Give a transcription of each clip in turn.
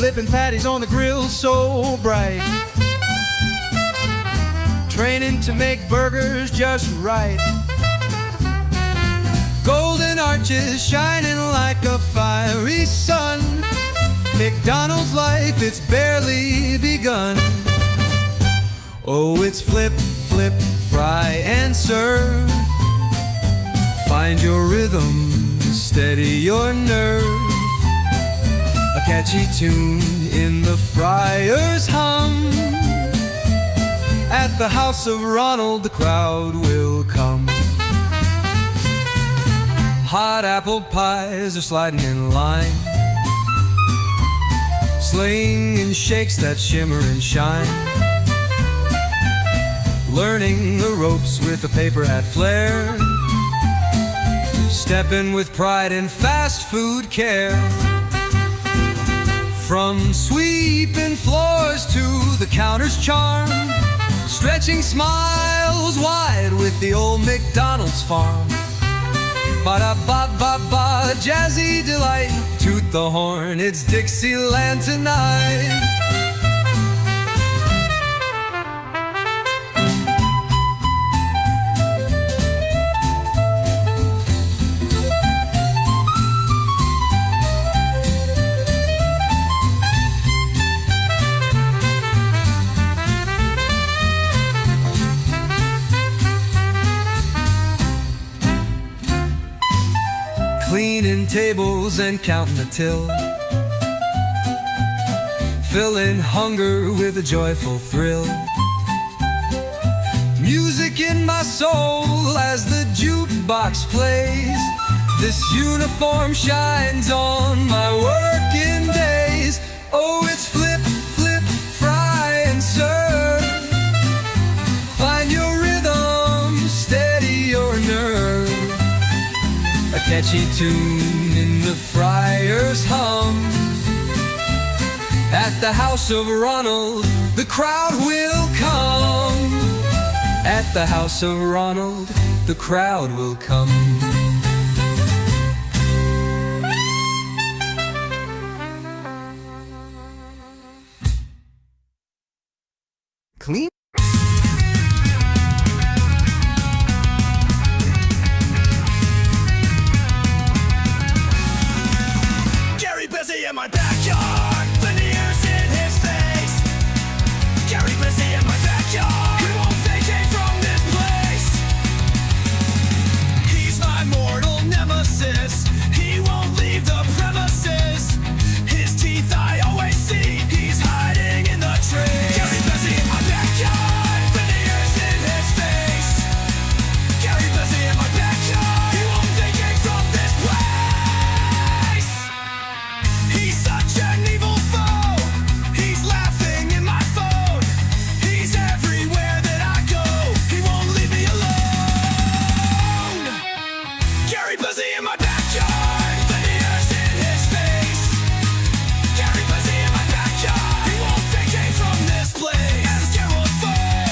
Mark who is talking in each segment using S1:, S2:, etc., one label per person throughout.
S1: flipping patties on the grill so bright, training to make burgers just right. Golden arches shining like a fiery sun. McDonald's life, it's barely begun. Oh, it's flip, flip, fry and serve. Find your rhythm, steady your nerve. A catchy tune in the fryer's hum. At the house of Ronald, the crowd will come. Hot apple pies are sliding in line, slinging shakes that shimmer and shine. Learning the ropes with a paper hat flair, stepping with pride in fast food care. From sweeping floors to the counter's charm, stretching smiles wide with the old McDonald's farm. Ba-da-ba-ba-ba, jazzy delight, toot the horn, it's Dixieland tonight. Cleaning tables and counting the till, filling hunger with a joyful thrill. Music in my soul as the jukebox plays. This uniform shines on my working days. Oh, it's flip, flip, fry and serve. Find your rhythm, steady your nerve. A catchy tune in the fryer's hum. At the house of Ronald, the crowd will come. At the house of Ronald, the crowd will come. Clean.
S2: In my backyard, veneers in his face. Gary busy in my backyard, he won't vacate from this place. He's my mortal nemesis, he won't leave the premises. His teeth I always see, he's hiding in the trees. Gary busy in my backyard, veneers in his face. Gary busy in my backyard, he won't vacate from this place. He's such an evil foe. He's laughing in my phone. He's everywhere that I go. He won't leave me alone. Gary busy in my backyard, veneers in his face. Gary busy in my backyard, he won't vacate from this place. And Gerald foe,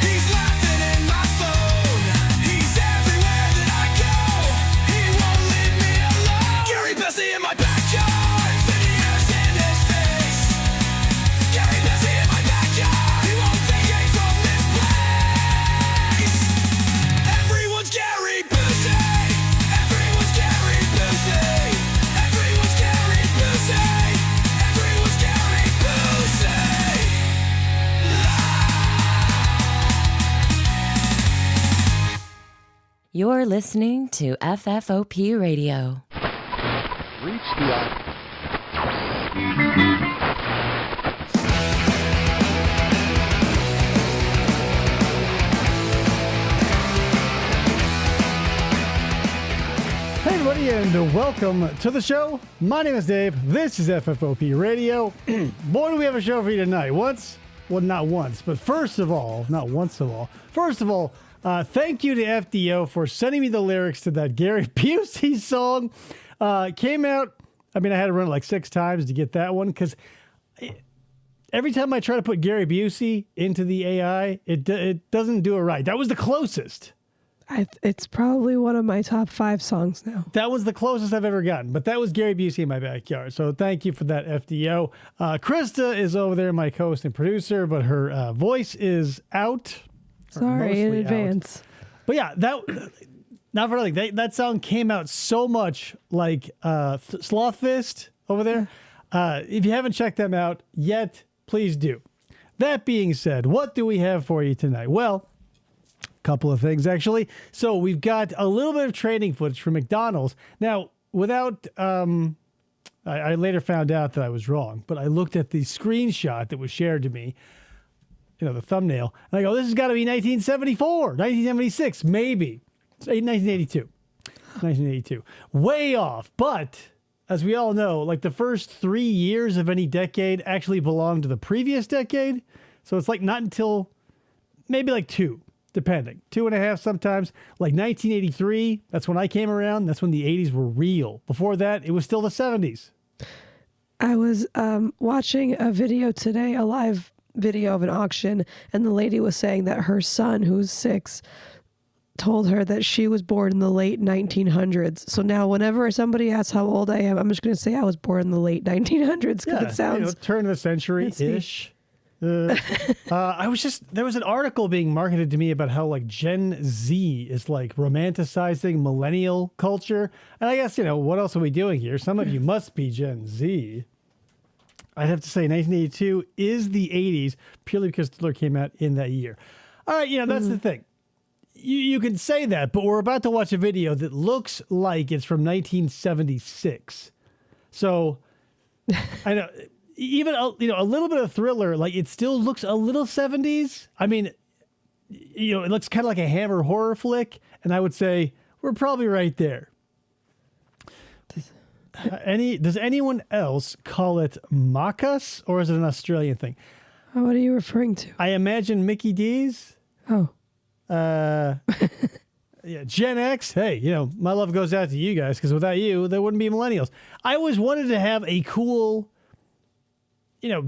S2: he's laughing in my phone. He's everywhere that I go. He won't leave me alone. Gary busy in my backyard.
S3: You're listening to FFOP Radio.
S4: Reach the
S5: Hey everybody, and welcome to the show. My name is Dave. This is FFOP Radio. Boy, do we have a show for you tonight. Not once, but first of all, thank you to FDO for sending me the lyrics to that Gary Busey song. Came out, I had to run it like 6 times to get that one, because every time I try to put Gary Busey into the AI, it doesn't do it right. That was the closest.
S6: It's probably one of my top 5 songs now.
S5: That was the closest I've ever gotten, but that was Gary Busey in my backyard. So thank you for that, FDO. Krista is over there, my co-host and producer, but her voice is out.
S6: Sorry in
S5: mostly
S6: advance.
S5: But yeah, not for nothing. That song came out so much like Sloth Fist over there. If you haven't checked them out yet, please do. That being said, what do we have for you tonight? Well, couple of things, actually. So we've got a little bit of training footage from McDonald's. Now, without, I later found out that I was wrong, but I looked at the screenshot that was shared to me, the thumbnail, and I go, this has got to be 1974, 1976, maybe. It's 1982. 1982. Way off. But as we all know, like the first 3 years of any decade actually belong to the previous decade. So it's like not until maybe like 2. Depending. 2.5 sometimes. Like 1983, that's when I came around. That's when the 80s were real. Before that, it was still the 70s.
S6: I was watching a video today, a live video of an auction, and the lady was saying that her son, who's 6, told her that she was born in the late 1900s. So now whenever somebody asks how old I am, I'm just going to say I was born in the late 1900s because it sounds...
S5: turn of the century-ish. There was an article being marketed to me about how like Gen Z is like romanticizing millennial culture. And I guess, what else are we doing here? Some of you must be Gen Z. I'd have to say 1982 is the 80s purely because Thriller came out in that year. All right, that's the thing. You can say that, but we're about to watch a video that looks like it's from 1976. So I know... Even a little bit of Thriller, like it still looks a little 70s. I mean, it looks kind of like a Hammer horror flick, and I would say we're probably right there. Does anyone else call it Macas, or is it an Australian thing?
S6: What are you referring to?
S5: I imagine Mickey D's.
S6: Oh.
S5: Yeah, Gen X. Hey, my love goes out to you guys because without you, there wouldn't be millennials. I always wanted to have a cool.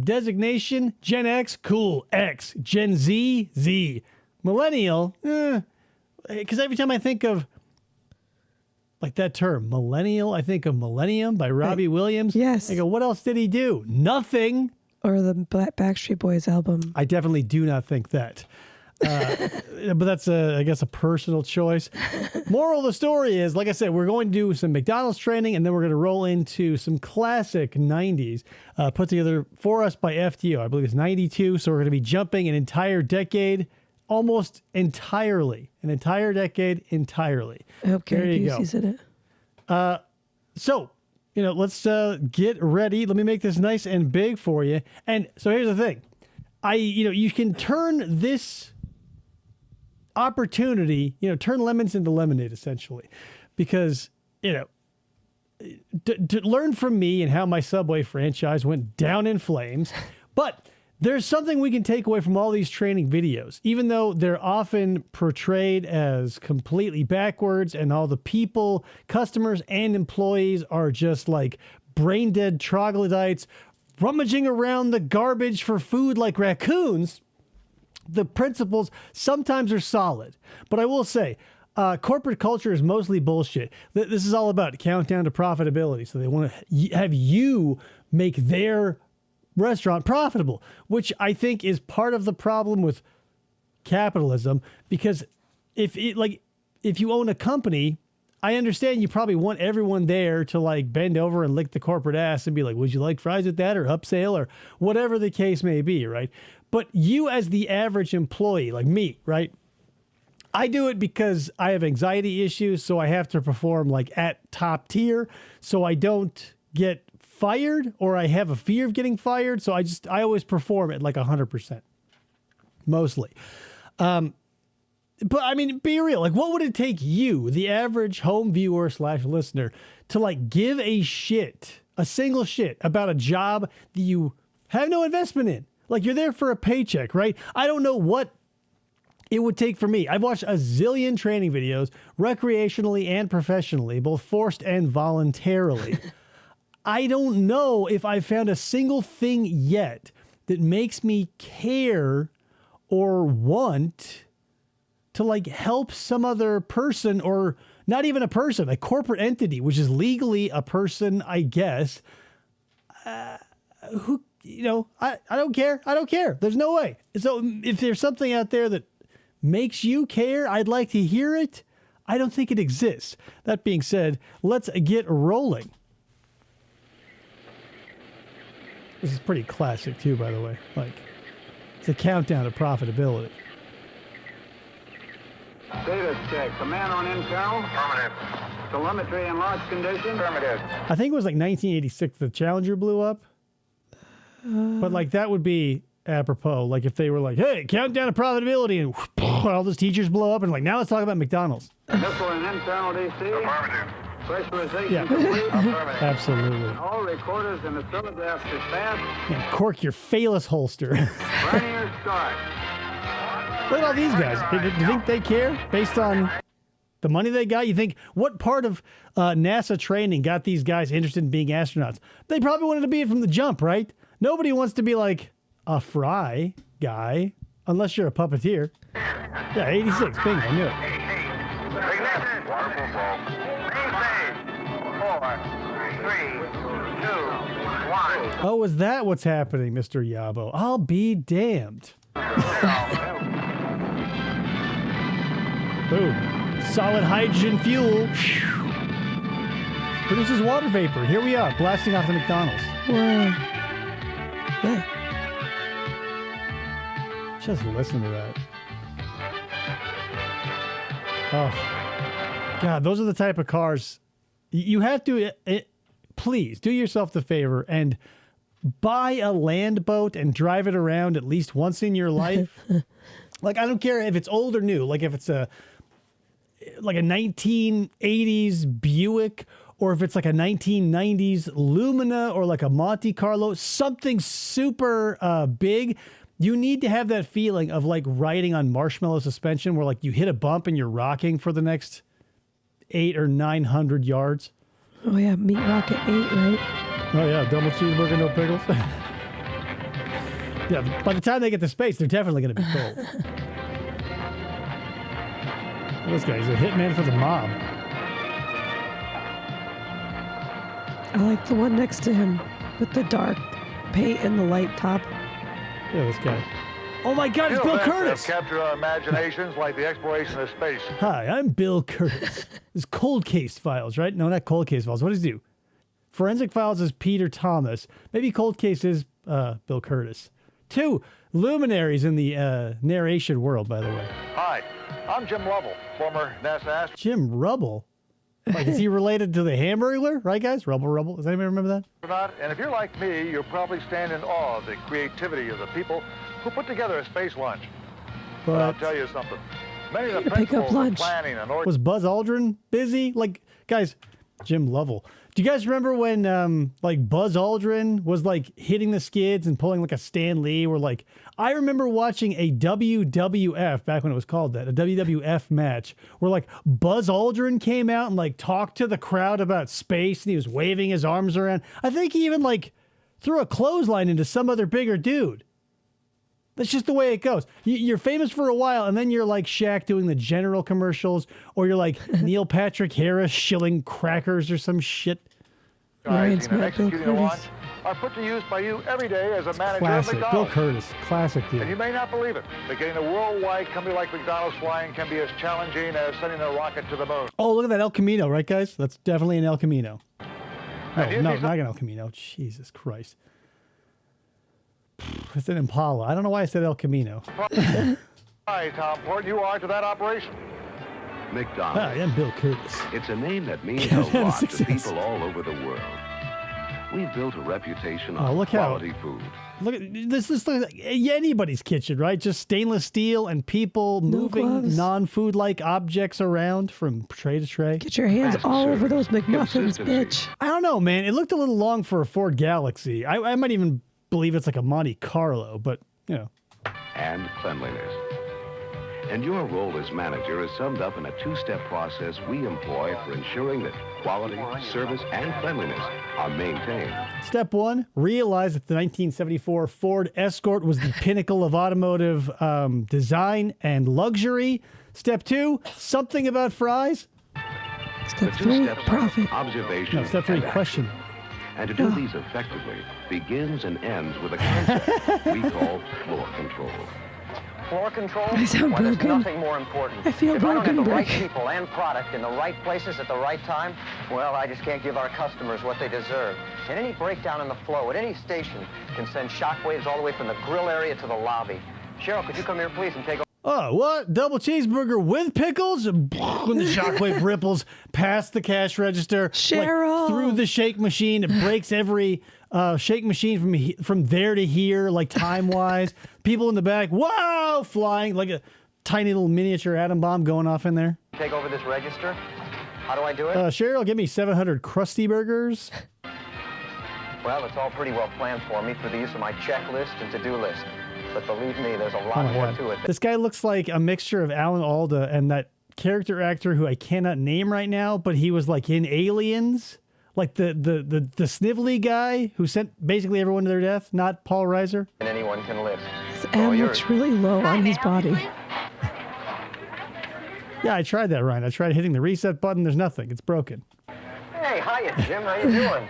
S5: Designation, Gen X, cool, X, Gen Z, Z. Millennial, because every time I think of, like that term, millennial, I think of Millennium by Robbie Williams.
S6: Yes.
S5: I go, what else did he do? Nothing.
S6: Or the Backstreet Boys album.
S5: I definitely do not think that. But that's, I guess, a personal choice. Moral of the story is, like I said, we're going to do some McDonald's training, and then we're going to roll into some classic 90s put together for us by FTO. I believe it's 92, so we're going to be jumping an entire decade, almost entirely. An entire decade entirely.
S6: I hope Gary Busey's in it.
S5: So, let's get ready. Let me make this nice and big for you. And so here's the thing. You can turn this opportunity, turn lemons into lemonade, essentially, because, to learn from me and how my Subway franchise went down in flames. But there's something we can take away from all these training videos, even though they're often portrayed as completely backwards and all the people, customers and employees are just like brain dead troglodytes rummaging around the garbage for food like raccoons. The principles sometimes are solid, but I will say corporate culture is mostly bullshit. This is all about countdown to profitability. So they want to have you make their restaurant profitable, which I think is part of the problem with capitalism, because if you own a company, I understand you probably want everyone there to like bend over and lick the corporate ass and be like, would you like fries with that, or upsell, or whatever the case may be, right? But you as the average employee, like me, right? I do it because I have anxiety issues, so I have to perform like at top tier so I don't get fired, or I have a fear of getting fired. So I always perform at like 100%, mostly. But I mean, be real. Like, what would it take you, the average home viewer / listener, to like give a single shit about a job that you have no investment in? Like, you're there for a paycheck, right? I don't know what it would take for me. I've watched a zillion training videos, recreationally and professionally, both forced and voluntarily. I don't know if I've found a single thing yet that makes me care or want to like help some other person, or not even a person, a corporate entity, which is legally a person, I guess. Who, you know, I don't care. I don't care. There's no way. So if there's something out there that makes you care, I'd like to hear it. I don't think it exists. That being said, let's get rolling. This is pretty classic too, by the way. Like, it's a countdown to profitability.
S7: Status check. Command on intel.
S8: Affirmative.
S7: Telemetry in launch condition.
S8: Affirmative.
S5: I think it was like 1986 the Challenger blew up. But like that would be apropos. Like if they were like, hey, countdown to profitability, and all those teachers blow up, and like, now let's talk about McDonald's.
S7: Missile and internal DC.
S8: Affirmative.
S7: Pressurization
S5: Yeah.
S7: complete.
S8: Affirmative.
S5: Absolutely.
S7: All recorders and the telegraph dispatched.
S5: Yeah, cork your phallus holster.
S7: Linear start.
S5: Look at all these guys. Do you think they care based on the money they got? You think what part of NASA training got these guys interested in being astronauts? They probably wanted to be it from the jump, right? Nobody wants to be like a fry guy unless you're a puppeteer. Yeah, 86. Bingo. I knew it.
S8: Ignition. Wonderful flow. Maintain. 4, 3, 2, 1.
S5: Oh, is that what's happening, Mr. Yabo? I'll be damned. Boom. Solid hydrogen fuel. Produces water vapor. Here we are, blasting off the McDonald's.
S6: Wow. Yeah.
S5: Just listen to that. Oh, God, those are the type of cars you have to, please do yourself the favor and buy a land boat and drive it around at least once in your life. Like, I don't care if it's old or new. Like if it's a 1980s Buick, or if it's like a 1990s Lumina, or like a Monte Carlo, something super big. You need to have that feeling of like riding on marshmallow suspension, where like you hit a bump and you're rocking for the next 800 or 900 yards.
S6: Oh yeah, Meat Rocket 8, right?
S5: Oh yeah, double cheeseburger, no pickles. Yeah, by the time they get to space, they're definitely going to be cold. This guy's a hitman for the mob.
S6: I like the one next to him with the dark paint and the light top.
S5: Yeah, this guy. Oh my God, it's Bill Curtis!
S8: Capture our imaginations like the exploration of space.
S5: Hi, I'm Bill Curtis. This is Cold Case Files, right? No, not Cold Case Files. What does he do? Forensic Files is Peter Thomas. Maybe Cold Case is Bill Curtis. 2 luminaries in the narration world, by the way.
S8: Hi, I'm Jim Lovell, former NASA astronaut.
S5: Jim Rubble? Like, is he related to the Hamburglar? Right, guys? Rubble. Does anybody remember that?
S8: And if you're like me, you'll probably stand in awe of the creativity of the people who put together a space lunch. But I'll tell you something. Many of the
S6: Pick up
S8: principles of
S6: lunch.
S8: planning and
S5: Was Buzz Aldrin busy? Like, guys, Jim Lovell. Do you guys remember when, like, Buzz Aldrin was, like, hitting the skids and pulling, like, a Stan Lee? Or, like, I remember watching a WWF, back when it was called that, a WWF match, where, like, Buzz Aldrin came out and, like, talked to the crowd about space, and he was waving his arms around. I think he even, like, threw a clothesline into some other bigger dude. That's just the way it goes. You're famous for a while, and then you're like Shaq doing the General commercials, or you're like Neil Patrick Harris shilling crackers or some shit.
S6: Ryan's
S8: and
S6: met Bill
S8: executing a launch
S6: Curtis.
S8: are put to use by you every day as a manager
S5: Classic.
S8: of
S5: Bill
S8: McDonald's.
S5: Curtis. Classic
S8: And you
S5: dude.
S8: may not believe it, but getting a worldwide company like McDonald's flying can be as challenging as sending a rocket to the moon.
S5: Oh, look at that El Camino, right, guys? That's definitely an El Camino.
S8: And
S5: No,
S8: you
S5: not
S8: see
S5: an El Camino. Jesus Christ. It's an Impala. I don't know why I said El Camino.
S8: Hi, how important you are to that operation.
S5: Hi,
S9: McDonald's.
S5: I'm Bill Curtis.
S9: It's a name that means a
S5: Goddamn
S9: lot to
S5: success.
S9: people all over the world. We've built a reputation
S5: Oh,
S9: on
S5: look how-
S9: quality food.
S5: Look at this. This looks like anybody's kitchen, right? Just stainless steel and people
S6: No
S5: moving
S6: gloves.
S5: non-food like objects around from tray to tray.
S6: Get your hands
S9: Fast
S6: all over
S9: service,
S6: those McMuffins,
S9: consistency.
S6: bitch.
S5: I don't know, man. It looked a little long for a Ford Galaxy. I might even believe it's like a Monte Carlo, but you know.
S9: And cleanliness. And your role as manager is summed up in a two-step process we employ for ensuring that quality, service, and cleanliness are maintained.
S5: Step 1, realize that the 1974 Ford Escort was the pinnacle of automotive design and luxury. Step 2, something about fries.
S9: The
S6: Step
S9: two
S6: 3,
S9: steps
S6: profit.
S9: are observation
S5: No, step 3,
S9: and action.
S5: question.
S9: And to do these effectively begins and ends with a concept we call floor control.
S10: Floor control?
S6: I sound
S10: Why, there's
S6: broken.
S10: nothing more important.
S6: I feel
S10: if I don't
S6: broken,
S10: have the right
S6: Brick.
S10: people and product in the right places at the right time, well, I just can't give our customers what they deserve. And any breakdown in the flow at any station can send shockwaves all the way from the grill area to the lobby. Cheryl, could you come here, please, and take a...
S5: Oh, what? Double cheeseburger with pickles? When the shockwave ripples past the cash register,
S6: Cheryl.
S5: like, through the shake machine, it breaks every shake machine from there to here, like time-wise. People in the back, wow, flying like a tiny little miniature atom bomb going off in there.
S10: Take over this register? How do I do it?
S5: Cheryl, give me 700 Krusty Burgers.
S10: Well, it's all pretty well planned for me through the use of my checklist and to-do list. But believe me, there's a
S5: Oh
S10: lot
S5: my
S10: more
S5: God.
S10: to it.
S5: This guy looks like a mixture of Alan Alda and that character actor who I cannot name right now, but he was like in Aliens, like the snivelly guy who sent basically everyone to their death, not Paul Reiser.
S10: And anyone can lift.
S6: His M looks really low on his body.
S5: Yeah, I tried that, Ryan. I tried hitting the reset button. There's nothing. It's broken.
S10: Hey, hiya, Jim. How you doing?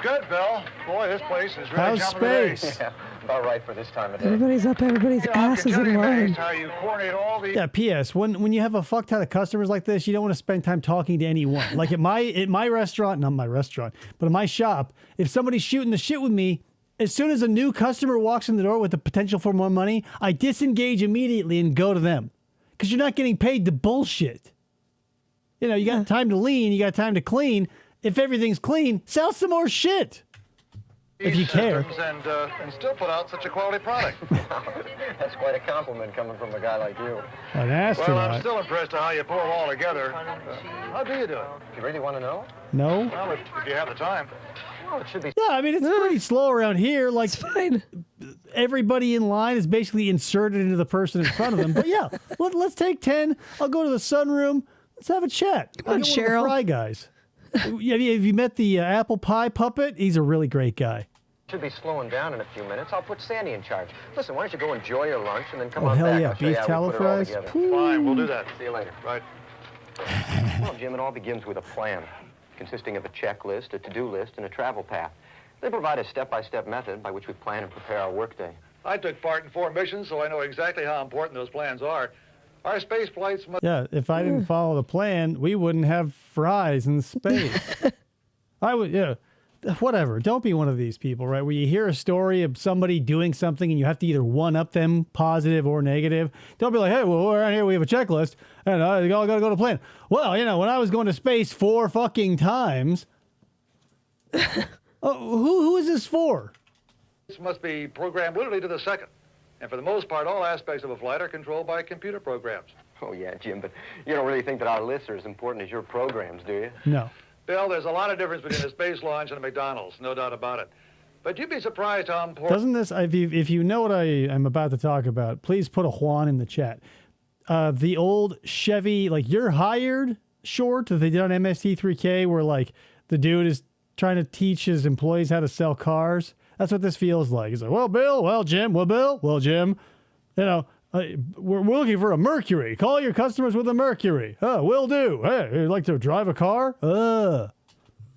S8: Good, Bill. Boy, this place is really
S5: How's
S8: jumping today.
S5: space?
S10: Yeah, about right for this time of day.
S6: Everybody's up everybody's
S8: You know, I'm
S6: ass is in
S8: continually
S6: line.
S8: amazed how you coordinate all these...
S5: Yeah, P.S. When you have a fuck ton of customers like this, you don't want to spend time talking to anyone. Like at my restaurant, not my restaurant, but at my shop, if somebody's shooting the shit with me, as soon as a new customer walks in the door with the potential for more money, I disengage immediately and go to them. Because you're not getting paid to bullshit. You know, you got time to lean, you got time to clean. If everything's clean, sell some more shit. If you care.
S8: systems and still put out such a quality product.
S10: That's quite a compliment coming from a guy like you.
S5: An
S8: Well, I'm
S5: astronaut.
S8: still impressed at how you pull it all together. How do you do it?
S10: You really want to know?
S5: No?
S8: Well, if you have the time.
S10: Well, it should be...
S5: Yeah, I mean, it's pretty slow around here. Like,
S6: It's fine.
S5: everybody in line is basically inserted into the person in front of them. But yeah, let's take 10. I'll go to the sunroom. Let's have a chat.
S6: Come on,
S5: I'll get one of the
S6: Cheryl.
S5: Fry guys. Have you met the apple pie puppet? He's a really great guy.
S10: Should be slowing down in a few minutes. I'll put Sandy in charge. Listen, why don't you go enjoy your lunch and then come
S5: Oh,
S10: on
S5: hell
S10: back.
S5: yeah.
S10: I'll show you
S5: Beef
S10: how we
S5: tallow
S10: put it all
S5: fries.
S10: together.
S8: Fine, we'll do that.
S10: See you later.
S8: Right.
S10: Well, Jim, it all begins with a plan, consisting of a checklist, a to-do list, and a travel path. They provide a step-by-step method by which we plan and prepare our workday.
S8: I took part in 4 missions, so I know exactly how important those plans are. Our space flights must...
S5: Yeah, if I didn't follow the plan, we wouldn't have fries in space. I would, yeah. Whatever. Don't be one of these people, right? Where you hear a story of somebody doing something and you have to either one-up them, positive or negative. Don't be like, hey, well, around here we have a checklist and I got to go to plan. Well, you know, when I was going to space 4 fucking times, who is this for?
S8: This must be programmed literally to the second. And for the most part, all aspects of a flight are controlled by computer programs.
S10: Oh, yeah, Jim, but you don't really think that our lists are as important as your programs, do you?
S5: No.
S8: Bill, there's a lot of difference between a space launch and a McDonald's, no doubt about it. But you'd be surprised how important...
S5: Doesn't this, if you know what I am about to talk about, please put a Juan in the chat. The old Chevy, like, You're Hired short that they did on MST3K where, like, the dude is trying to teach his employees how to sell cars. That's what this feels like. He's like, well, Bill, well, Jim, well, Bill, well, Jim, you know, we're looking for a Mercury. Call your customers with a Mercury. Oh, will do. Hey, you'd like to drive a car?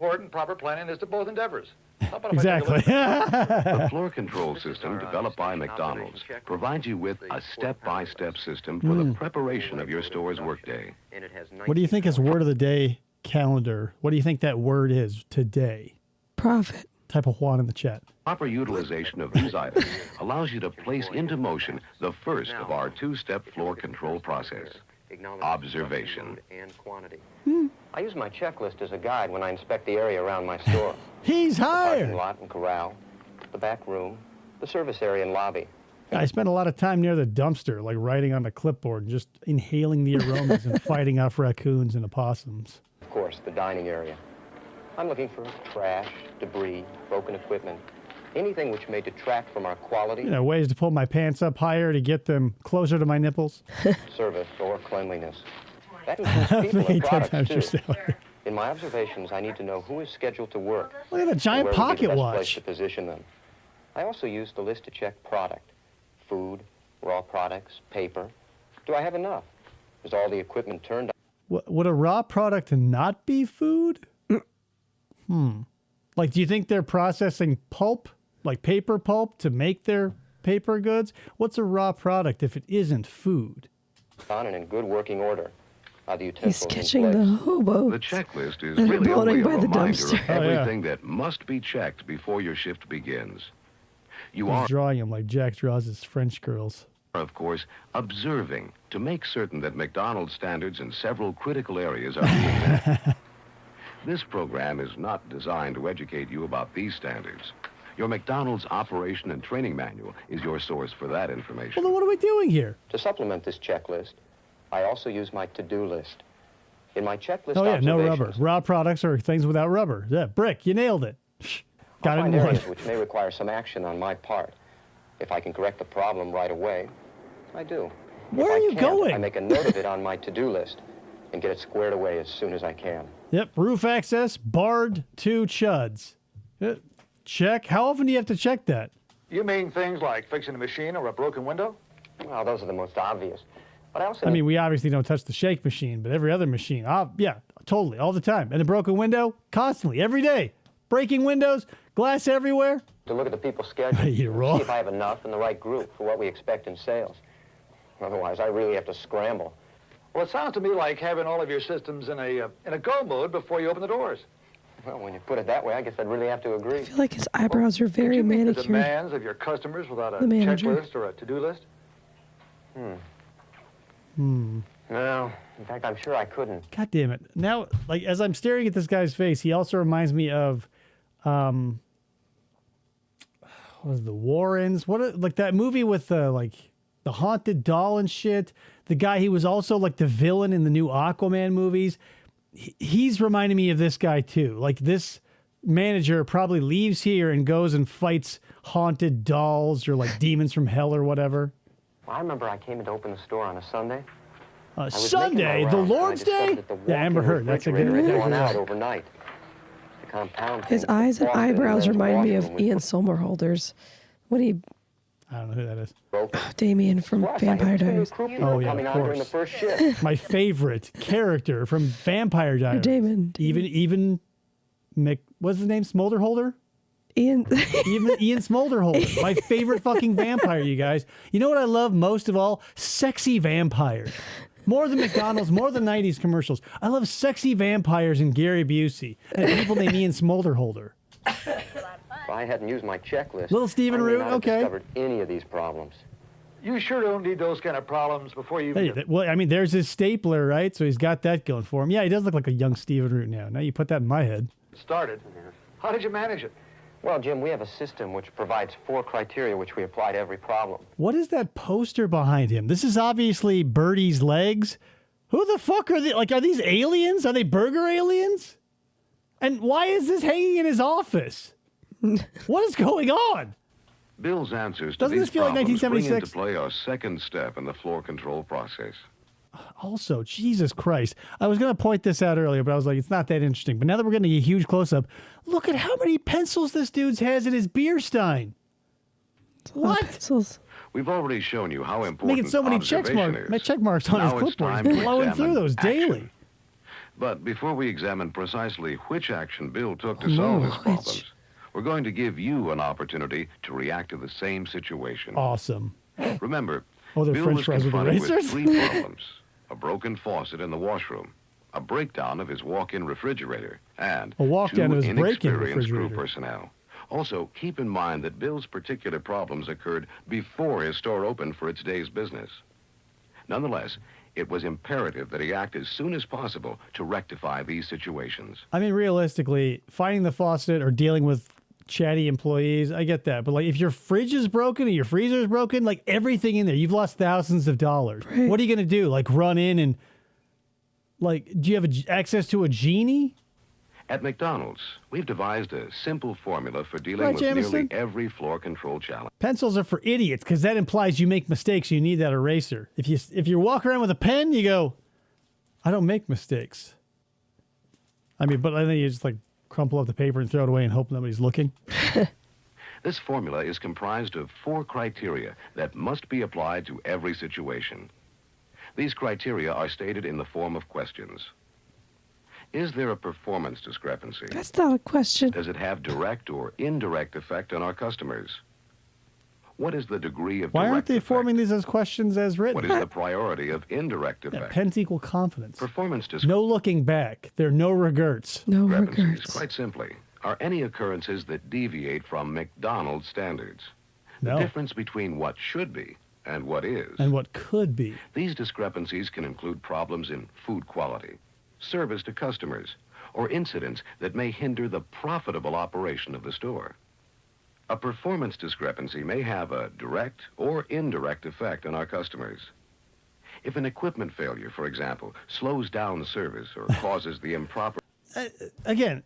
S8: important proper planning is to both endeavors. How about if I take a
S5: Exactly.
S8: look at-
S9: The floor control system developed by McDonald's provides you with a step-by-step system for the preparation of your store's workday.
S10: And it has
S5: What do you think is word of the day calendar? What do you think that word is today?
S6: Profit.
S5: Type a Juan in the chat.
S9: Proper utilization of these items allows you to place into motion the first of our 2-step floor control process, observation.
S10: And quantity. I use my checklist as a guide when I inspect the area around my store.
S5: He's
S10: The parking
S5: hired.
S10: lot and corral, the back room, the service area and lobby.
S5: I spent a lot of time near the dumpster, like writing on the clipboard and just inhaling the aromas and fighting off raccoons and opossums.
S10: Of course, the dining area. I'm looking for trash, debris, broken equipment, anything which may detract from our quality,
S5: You know, ways to pull my pants up higher to get them closer to my nipples.
S10: service, or cleanliness. That includes people
S5: Hey,
S10: and
S5: 10 times your
S10: products, too.
S5: salary.
S10: In my observations, I need to know who is scheduled to work.
S5: Look at the
S10: and
S5: giant
S10: where would be
S5: pocket
S10: the best
S5: watch.
S10: place to position them. I also use the list to check product, food, raw products, paper. Do I have enough? Is all the equipment turned on?
S5: Would a raw product not be food? Like, do you think they're processing pulp, like paper pulp, to make their paper goods? What's a raw product if it isn't food?
S10: And in good working order? Are the
S6: He's
S10: utensils in
S6: sketching
S10: place?
S6: the hobos.
S9: The checklist is
S6: that are
S9: really only
S6: boning
S9: a
S6: by the
S9: reminder
S6: dumpster.
S9: of everything that must be checked before your shift begins. You
S5: He's
S9: are,
S5: drawing them like Jack draws his French girls.
S9: of course, observing to make certain that McDonald's standards in several critical areas are being met. This program is not designed to educate you about these standards. Your McDonald's operation and training manual is your source for that information.
S5: Well, then what are we doing here?
S10: To supplement this checklist, I also use my to-do list. In my checklist
S5: Oh, yeah, no rubber.
S10: observations,
S5: Raw products are things without rubber. Yeah, brick, you nailed it. Got
S10: I'll
S5: it
S10: find
S5: in one.
S10: areas which may require some action on my part. If I can correct the problem right away, I do.
S5: Where
S10: If
S5: are
S10: I
S5: you
S10: can't,
S5: going?
S10: I make a note of it on my to-do list and get it squared away as soon as I can.
S5: Yep, roof access, barred to chuds. Check. How often do you have to check that?
S8: You mean things like fixing a machine or a broken window?
S10: Well, those are the most obvious. But I also
S5: I mean, we obviously don't touch the shake machine, but every other machine, yeah, totally, all the time. And a broken window, constantly, every day. Breaking windows, glass everywhere.
S10: need to look at the people's schedules
S5: You're
S10: and
S5: wrong.
S10: see if I have enough in the right group for what we expect in sales. Otherwise, I really have to scramble.
S8: Well, it sounds to me like having all of your systems in a go mode before you open the doors.
S10: Well, when you put it that way, I guess I'd really have to agree.
S6: I feel like his eyebrows are
S8: Could
S6: very
S8: you meet the
S6: manicured.
S8: demands of your customers without a
S6: The manager.
S8: checklist or a to-do list?
S10: No, in fact, I'm sure I couldn't.
S5: God damn it. Now, like, as I'm staring at this guy's face, he also reminds me of, what was it, the Warrens? Like that movie with the haunted doll and shit. The guy, he was also like the villain in the new Aquaman movies. He's reminding me of this guy too. Like, this manager probably leaves here and goes and fights haunted dolls or like demons from hell or whatever.
S10: Well, I remember I came in to open the store on a Sunday. was
S5: Sunday,
S10: making my
S5: the
S10: rounds when I
S5: Lord's Day?
S10: discovered that the
S5: Yeah, Amber
S10: walk-in
S5: Heard. That's a good
S10: refrigerator had gone
S5: idea.
S10: out overnight. The compound
S6: His
S10: thing,
S6: eyes and
S10: faucet in the
S6: eyebrows
S10: men's
S6: remind me of
S10: washroom was
S6: Ian Somerhalder's when he
S5: I don't know who that is.
S10: broken.
S6: Damien from
S10: Plus, I had
S6: Vampire
S10: 2 new
S6: Diaries.
S10: crew people
S5: Oh, yeah,
S10: coming
S5: of
S10: on during the
S5: course.
S10: first shift.
S5: My favorite character from Vampire Diaries.
S6: Damon.
S5: Even what's his name? Smolderholder?
S6: Ian.
S5: Even Ian Smolderholder. My favorite fucking vampire, you guys. You know what I love most of all? Sexy vampires. More than McDonald's, more than 90s commercials. I love sexy vampires and Gary Busey and people named Ian Smolderholder.
S10: If I hadn't used my checklist,
S5: Little Stephen
S10: I may
S5: Root,
S10: not have
S5: okay.
S10: discovered any of these problems.
S8: You sure don't need those kind of problems before you even
S5: Hey, well, I mean, there's his stapler, right? So he's got that going for him. Yeah, he does look like a young Stephen Root now. Now you put that in my head.
S8: get started. How did you manage it?
S10: Well, Jim, we have a system which provides 4 criteria which we apply to every problem.
S5: What is that poster behind him? This is obviously Birdie's legs. Who the fuck are they? Like, are these aliens? Are they burger aliens? And why is this hanging in his office? What is going on?
S9: Bill's answers to
S5: Doesn't
S9: these
S5: this feel like
S9: problems bring into
S5: 1976?
S9: play our second step in the floor control process.
S5: Also, Jesus Christ. I was going to point this out earlier, but I was like, it's not that interesting. But now that we're getting a huge close-up, look at how many pencils this dude has in his beer stein. What?
S6: Pencils.
S9: We've already shown you how important
S5: Making so many
S9: observation is.
S5: check marks on
S9: Now
S5: his
S9: it's
S5: clipboard.
S9: time
S5: He's
S9: to
S5: blowing through
S9: examine
S5: those daily.
S9: action. But before we examine precisely which action Bill took to solve his problems, we're going to give you an opportunity to react to the same situation.
S5: Awesome.
S9: Remember,
S5: Oh, they're
S9: Bill
S5: French
S9: was
S5: fries with
S9: confronted with
S5: erasers?
S9: 3 problems: a broken faucet in the washroom, a breakdown of his walk-in refrigerator, and
S5: A walk-down
S9: 2
S5: of his break-in
S9: inexperienced crew
S5: refrigerator.
S9: personnel. Also, keep in mind that Bill's particular problems occurred before his store opened for its day's business. Nonetheless, it was imperative that he act as soon as possible to rectify these situations.
S5: I mean, realistically, finding the faucet or dealing with chatty employees, I get that. But like, if your fridge is broken or your freezer is broken, like everything in there, you've lost thousands of dollars.
S6: Right.
S5: What are you going to do? Like run in and like, do you have access to a genie?
S9: At McDonald's, we've devised a simple formula for dealing
S5: Right,
S9: with
S5: Jameson?
S9: nearly every floor control challenge.
S5: Pencils are for idiots because that implies you make mistakes. You need that eraser. If you walk around with a pen, you go, I don't make mistakes. I mean, but then you just like crumple up the paper and throw it away and hope nobody's looking.
S9: This formula is comprised of 4 criteria that must be applied to every situation. These criteria are stated in the form of questions. Is there a performance discrepancy?
S6: That's not a question.
S9: Does it have direct or indirect effect on our customers? What is the degree of
S5: Why aren't
S9: direct
S5: they
S9: effect?
S5: forming these as questions as written?
S9: What is the priority of indirect
S5: Yeah,
S9: effect?
S5: pens equal confidence.
S9: Performance
S5: No looking back. There are no regrets.
S6: No
S9: discrepancies,
S6: regrets.
S9: quite simply, are any occurrences that deviate from McDonald's standards. The
S5: No.
S9: difference between what should be and what is.
S5: And what could be.
S9: These discrepancies can include problems in food quality, service to customers, or incidents that may hinder the profitable operation of the store. A performance discrepancy may have a direct or indirect effect on our customers. If an equipment failure, for example, slows down service or causes the improper...
S5: Again,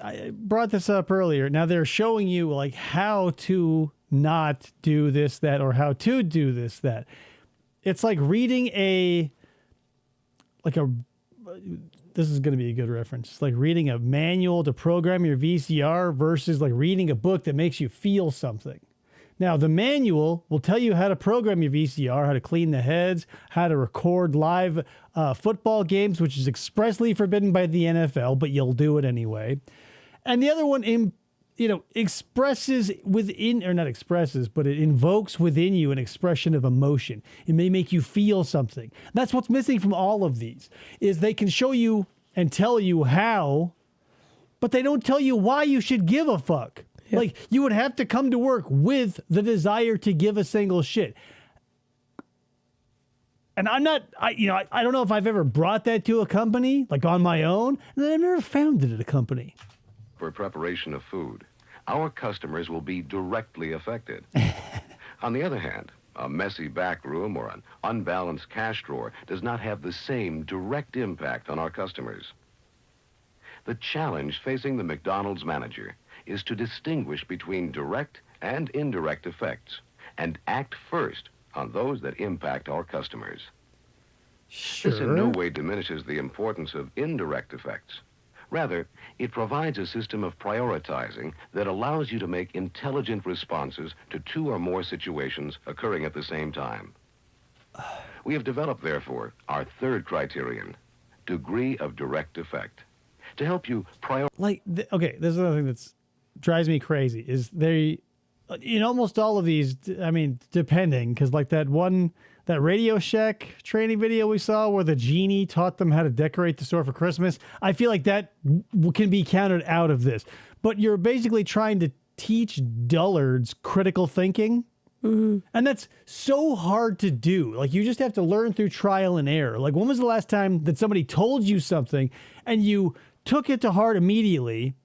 S5: I brought this up earlier. Now they're showing you like how to not do this, that, or how to do this, that. It's like reading this is going to be a good reference. It's like reading a manual to program your VCR versus like reading a book that makes you feel something. Now, the manual will tell you how to program your VCR, how to clean the heads, how to record live football games, which is expressly forbidden by the NFL, but you'll do it anyway. And the other one, expresses within, or not expresses, but it invokes within you an expression of emotion. It may make you feel something. That's what's missing from all of these, is they can show you and tell you how, but they don't tell you why you should give a fuck.
S6: Yep.
S5: Like, you would have to come to work with the desire to give a single shit. And I don't know if I've ever brought that to a company, like on my own, and I've never founded a company.
S9: For preparation of food, our customers will be directly affected. On the other hand, a messy back room or an unbalanced cash drawer does not have the same direct impact on our customers. The challenge facing the McDonald's manager is to distinguish between direct and indirect effects and act first on those that impact our customers.
S5: Sure.
S9: This in no way diminishes the importance of indirect effects. Rather, it provides a system of prioritizing that allows you to make intelligent responses to two or more situations occurring at the same time. We have developed, therefore, our third criterion, degree of direct effect, to help you prioritize.
S5: Okay, this is another thing that drives me crazy, is they, in almost all of these, I mean, depending, because like that Radio Shack training video we saw where the genie taught them how to decorate the store for Christmas, I feel like that can be counted out of this. But you're basically trying to teach dullards critical thinking. Mm-hmm. And that's so hard to do. Like, you just have to learn through trial and error. Like, when was the last time that somebody told you something and you took it to heart immediately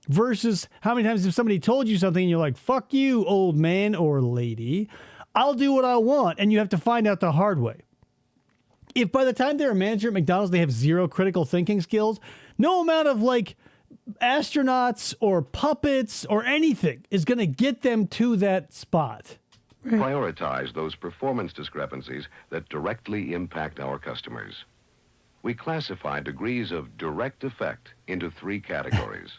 S5: versus how many times have somebody told you something and you're like, fuck you, old man or lady. I'll do what I want, and you have to find out the hard way. If by the time they're a manager at McDonald's, they have zero critical thinking skills, no amount of like astronauts or puppets or anything is going to get them to that spot.
S9: Prioritize those performance discrepancies that directly impact our customers. We classify degrees of direct effect into three categories.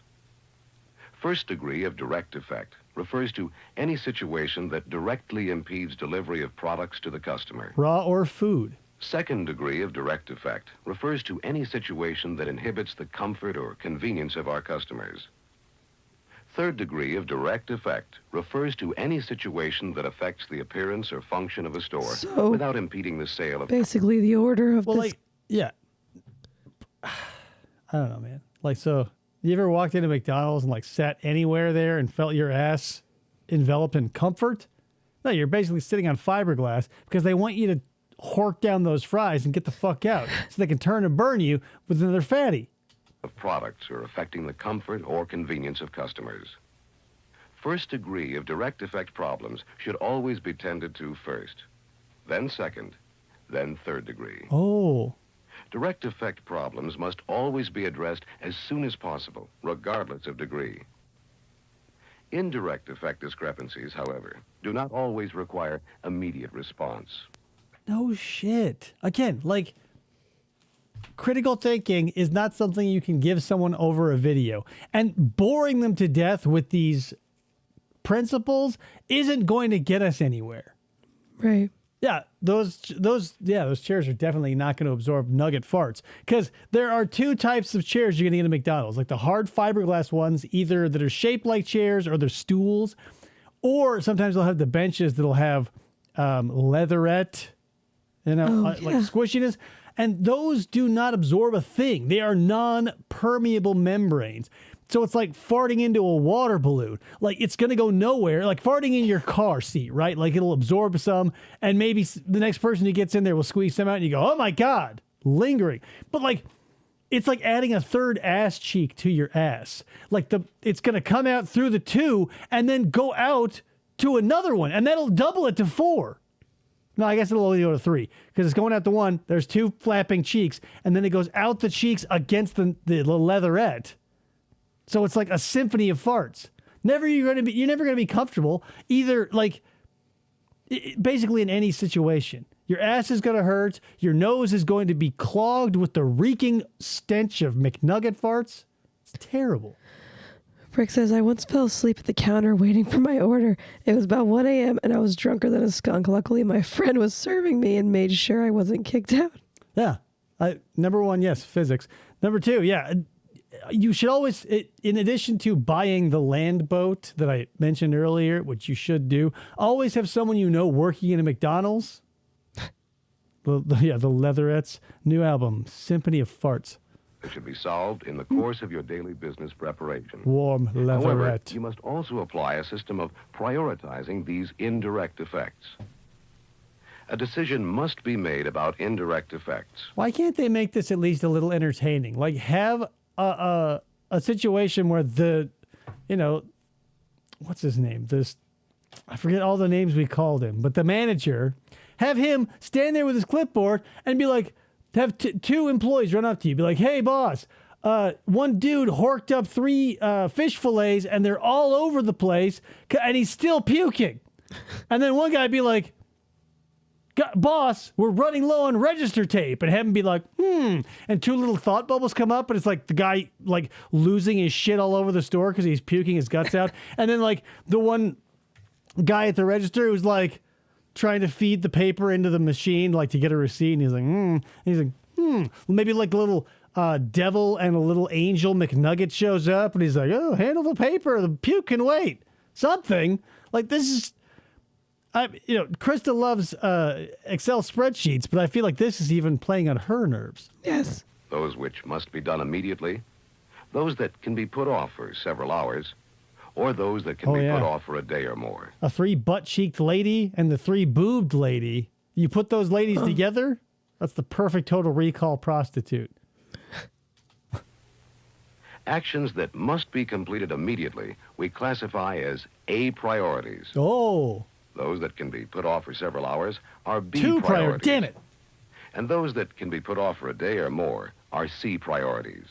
S9: First degree of direct effect refers to any situation that directly impedes delivery of products to the customer.
S5: Raw or food.
S9: Second degree of direct effect refers to any situation that inhibits the comfort or convenience of our customers. Third degree of direct effect refers to any situation that affects the appearance or function of a store without impeding the sale of...
S6: Basically, the order of this.
S5: Yeah. I don't know, man. Like, so... You ever walked into McDonald's and like sat anywhere there and felt your ass enveloped in comfort? No, you're basically sitting on fiberglass because they want you to hork down those fries and get the fuck out so they can turn and burn you with another fatty.
S9: Of products are affecting the comfort or convenience of customers. First degree of direct effect problems should always be tended to first, then second, then third degree.
S5: Oh.
S9: Direct effect problems must always be addressed as soon as possible, regardless of degree. Indirect effect discrepancies, however, do not always require immediate response.
S5: No shit. Again, like, critical thinking is not something you can give someone over a video. And boring them to death with these principles isn't going to get us anywhere.
S6: Right.
S5: Yeah, those chairs are definitely not going to absorb nugget farts, because there are two types of chairs you're going to get at McDonald's, like the hard fiberglass ones, either that are shaped like chairs or they're stools, or sometimes they'll have the benches that'll have leatherette, like squishiness, and those do not absorb a thing. They are non-permeable membranes. So it's like farting into a water balloon. Like, it's going to go nowhere. Like farting in your car seat, right? Like, it'll absorb some, and maybe the next person who gets in there will squeeze some out, and you go, oh my God, lingering. But like, it's like adding a third ass cheek to your ass. Like, it's going to come out through the two and then go out to another one, and that'll double it to 4. No, I guess it'll only go to 3, because it's going out to 1. There's 2 flapping cheeks, and then it goes out the cheeks against the leatherette. So it's like a symphony of farts. You're never going to be comfortable either, like, basically in any situation. Your ass is going to hurt. Your nose is going to be clogged with the reeking stench of McNugget farts. It's terrible.
S6: Rick says, I once fell asleep at the counter waiting for my order. It was about 1 a.m. and I was drunker than a skunk. Luckily, my friend was serving me and made sure I wasn't kicked out.
S5: Yeah. Number 1, yes, physics. Number 2, yeah. You should always, in addition to buying the land boat that I mentioned earlier, which you should do, always have someone you know working in a McDonald's. The Leatherettes' new album, Symphony of Farts.
S9: It should be solved in the course of your daily business preparation.
S5: Warm leatherette.
S9: However, you must also apply a system of prioritizing these indirect effects. A decision must be made about indirect effects.
S5: Why can't they make this at least a little entertaining? Like, have a situation where what's his name? I forget all the names we called him, but the manager, have him stand there with his clipboard and be like, have 2 employees run up to you, be like, hey, boss, one dude horked up 3 fish fillets and they're all over the place and he's still puking. And then one guy be like, boss, we're running low on register tape, and have him be like, and 2 little thought bubbles come up, and it's like the guy like losing his shit all over the store because he's puking his guts out. And then like the one guy at the register who's like trying to feed the paper into the machine, like to get a receipt, and he's like, and he's like, maybe like a little devil and a little angel McNugget shows up, and he's like, oh, handle the paper, the puke can wait. Something like this is. Krista loves Excel spreadsheets, but I feel like this is even playing on her nerves.
S6: Yes.
S9: Those which must be done immediately, those that can be put off for several hours, or those that can be put off for a day or more.
S5: A 3 butt-cheeked lady and the 3 boobed lady. You put those ladies together, that's the perfect Total Recall prostitute.
S9: Actions that must be completed immediately, we classify as A priorities.
S5: Oh.
S9: Those that can be put off for several hours are B
S5: 2
S9: priorities.
S5: Damn it.
S9: And those that can be put off for a day or more are C priorities.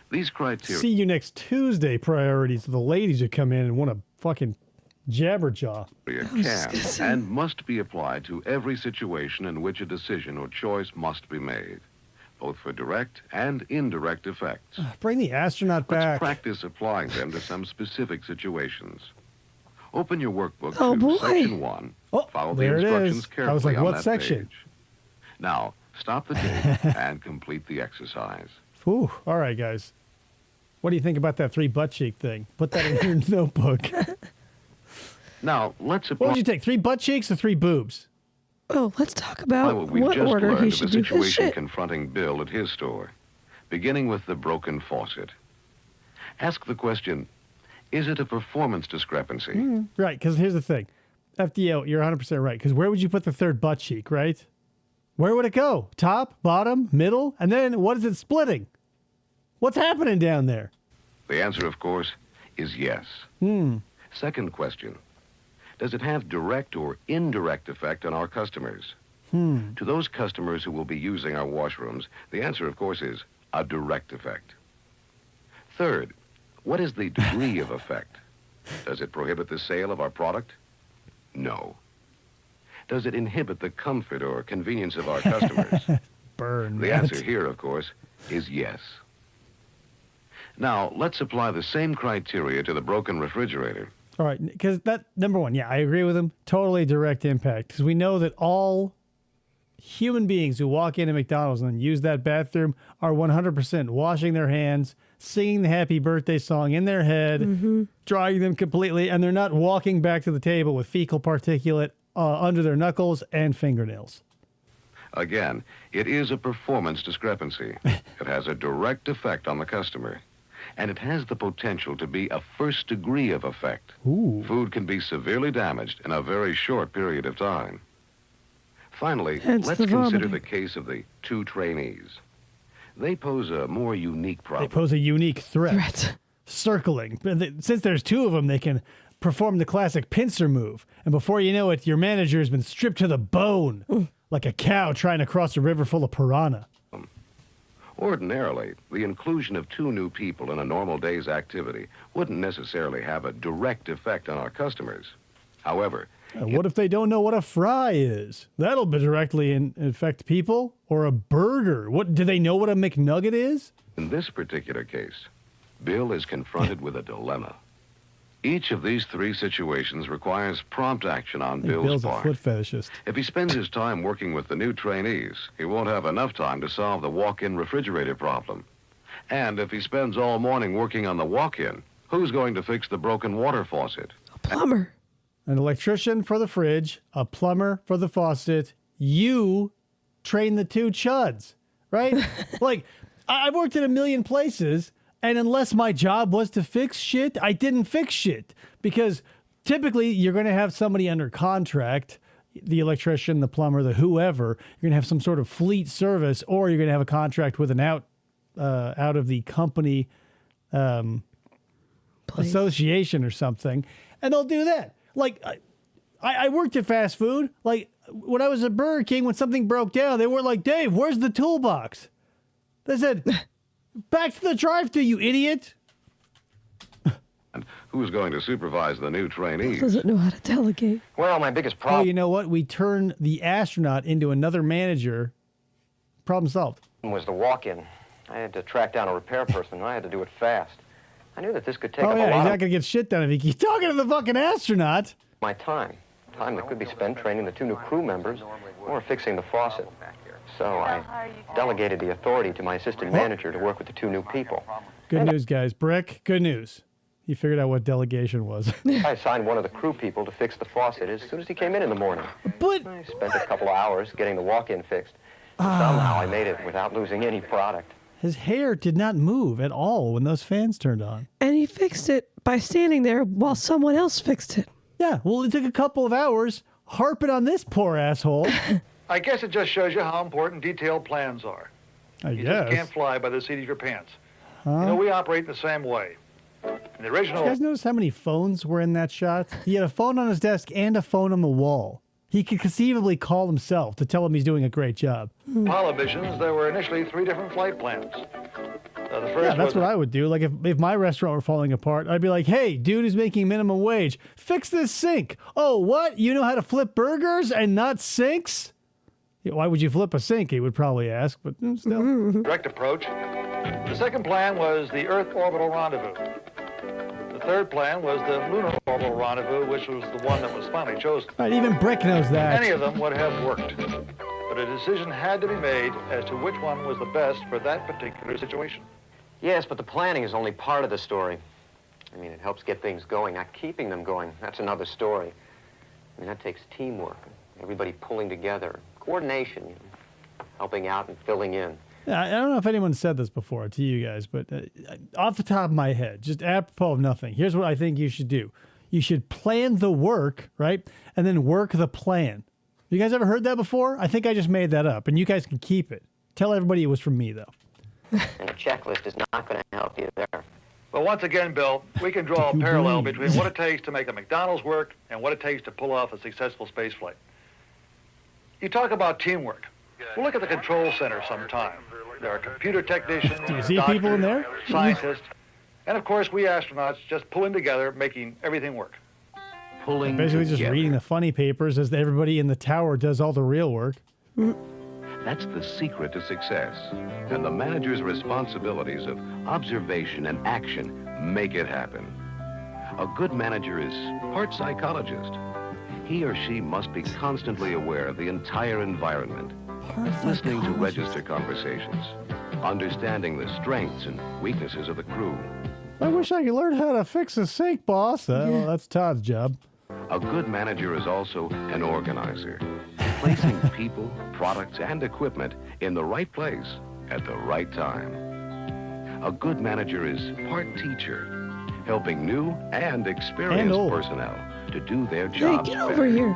S9: These criteria...
S5: See you next Tuesday priorities of the ladies who come in and want to fucking jabberjaw.
S9: Can and must be applied to every situation in which a decision or choice must be made, both for direct and indirect effects.
S5: Bring the astronaut
S9: Let's
S5: back.
S9: practice applying them to some specific situations. Open your workbook
S6: Oh,
S9: to
S6: boy.
S9: section 1. Follow the
S5: there it
S9: instructions
S5: is.
S9: carefully
S5: I was like,
S9: on
S5: what
S9: that
S5: section?
S9: page. Now, stop the tape and complete the exercise.
S5: Ooh, all right, guys. What do you think about that 3 butt cheek thing? Put that in your notebook.
S9: Now, let's
S5: What
S9: apply
S5: would you take, 3 butt cheeks or 3 boobs?
S6: Oh, let's talk about
S9: what we've
S6: what
S9: just
S6: order
S9: learned
S6: he
S9: of
S6: should
S9: the
S6: do his
S9: situation
S6: shit.
S9: confronting Bill at his store, beginning with the broken faucet. Ask the question, is it a performance discrepancy?
S5: Right, because here's the thing. FDO, you're 100% right. Because where would you put the 3rd butt cheek, right? Where would it go? Top, bottom, middle? And then what is it splitting? What's happening down there?
S9: The answer, of course, is yes. Second question, does it have direct or indirect effect on our customers? To those customers who will be using our washrooms, the answer, of course, is a direct effect. Third, what is the degree of effect? Does it prohibit the sale of our product? No. Does it inhibit the comfort or convenience of our customers?
S5: Burn.
S9: The answer here, of course, is yes. Now, let's apply the same criteria to the broken refrigerator.
S5: All right, because that, number one, yeah, I agree with him. Totally direct impact. Because we know that all human beings who walk into McDonald's and use that bathroom are 100% washing their hands, singing the happy birthday song in their head, drying them completely, and they're not walking back to the table with fecal particulate under their knuckles and fingernails.
S9: Again, it is a performance discrepancy. It has a direct effect on the customer. And it has the potential to be a first degree of effect.
S5: Ooh.
S9: Food can be severely damaged in a very short period of time. Finally,
S6: Hence
S9: let's
S6: the
S9: consider
S6: vomiting.
S9: the case of the 2 trainees. They pose a more unique
S5: They
S9: problem.
S5: pose a unique threat. Circling. Since there's 2 of them, they can perform the classic pincer move. And before you know it, your manager has been stripped to the bone like a cow trying to cross a river full of piranha.
S9: Ordinarily, the inclusion of 2 new people in a normal day's activity wouldn't necessarily have a direct effect on our customers. However,
S5: What if they don't know what a fry is? That'll be directly affect people. Or a burger. What do they know what a McNugget is?
S9: in this particular case, Bill is confronted with a dilemma. Each of these 3 situations requires prompt action on
S5: Bill's a
S9: part.
S5: foot fetishist.
S9: If he spends his time working with the new trainees, he won't have enough time to solve the walk-in refrigerator problem. And if he spends all morning working on the walk-in, who's going to fix the broken water faucet?
S6: A plumber.
S5: An electrician for the fridge, a plumber for the faucet. You train the 2 chuds, right? Like, I've worked in a million places, and unless my job was to fix shit, I didn't fix shit. Because typically, you're going to have somebody under contract, the electrician, the plumber, the whoever. You're going to have some sort of fleet service, or you're going to have a contract with an out of the company association or something, and they'll do that. Like, I worked at fast food. Like, when I was at Burger King, when something broke down, they weren't like, Dave, where's the toolbox? They said, back to the drive-thru, you idiot.
S9: And who's going to supervise the new trainees?
S6: Doesn't know how to delegate.
S10: Well, my biggest
S5: Oh,
S10: problem
S5: you know what? We turn the astronaut into another manager. Problem solved.
S10: was the walk-in. I had to track down a repair person, and I had to do it fast. I knew that this could take
S5: Oh,
S10: up
S5: yeah,
S10: a
S5: he's
S10: lot
S5: not
S10: of
S5: going to get shit done if he keeps talking to the fucking astronaut.
S10: my time that could be spent training the 2 new crew members or fixing the faucet. So I delegated the authority to my assistant manager to work with the 2 new people.
S5: Good news, guys. Brick, good news. He figured out what delegation was.
S10: I assigned one of the crew people to fix the faucet as soon as he came in the morning.
S5: But
S10: I spent a couple of hours getting the walk-in fixed. Somehow I made it without losing any product.
S5: his hair did not move at all when those fans turned on.
S6: And he fixed it by standing there while someone else fixed it.
S5: Yeah, well, it took a couple of hours harping on this poor asshole.
S8: I guess it just shows you how important detailed plans are.
S5: I
S8: You
S5: guess.
S8: just can't fly by the seat of your pants. You know, we operate in the same way. In the original...
S5: You guys notice how many phones were in that shot? He had a phone on his desk and a phone on the wall. He could conceivably call himself to tell him he's doing a great job.
S8: Apollo missions, there were initially 3 different flight plans. The first
S5: Yeah, that's
S8: was
S5: what I would do. Like, if my restaurant were falling apart, I'd be like, hey, dude who's making minimum wage, fix this sink. Oh, what? You know how to flip burgers and not sinks? Yeah, why would you flip a sink, he would probably ask, but still.
S8: direct approach. The second plan was the Earth orbital rendezvous. The third plan was the lunar orbital rendezvous, which was the one that was finally chosen.
S5: Right, even Brick knows that.
S8: Any of them would have worked, but a decision had to be made as to which one was the best for that particular situation.
S10: Yes, but the planning is only part of the story. I mean, it helps get things going. Not keeping them going, that's another story. I mean, that takes teamwork, everybody pulling together, coordination, you know, helping out and filling in.
S5: Yeah, I don't know if anyone said this before to you guys, but off the top of my head, just apropos of nothing, here's what I think you should do. You should plan the work, right? And then work the plan. You guys ever heard that before? I think I just made that up, and you guys can keep it. Tell everybody it was from me, though.
S10: And a checklist is not going to help you there.
S8: But once again, Bill, we can draw a parallel between what it takes to make a McDonald's work and what it takes to pull off a successful space flight. You talk about teamwork. Well, look at the control center sometime. There are computer technicians,
S5: Do you see
S8: doctors,
S5: people in there?
S8: scientists, and of course we astronauts just pulling together, making everything work.
S9: Pulling
S5: Basically just
S9: together.
S5: reading the funny papers as everybody in the tower does all the real work.
S9: That's the secret to success. And the manager's responsibilities of observation and action make it happen. A good manager is part psychologist. He or she must be constantly aware of the entire environment, listening to register conversations, understanding the strengths and weaknesses of the crew.
S5: I wish I could learn how to fix a sink, boss. Well, that's Todd's job.
S9: A good manager is also an organizer, placing people, products, and equipment in the right place at the right time. A good manager is part teacher, helping new and experienced
S5: old
S9: personnel to do their
S6: Hey,
S9: jobs
S6: get
S9: better.
S6: over here.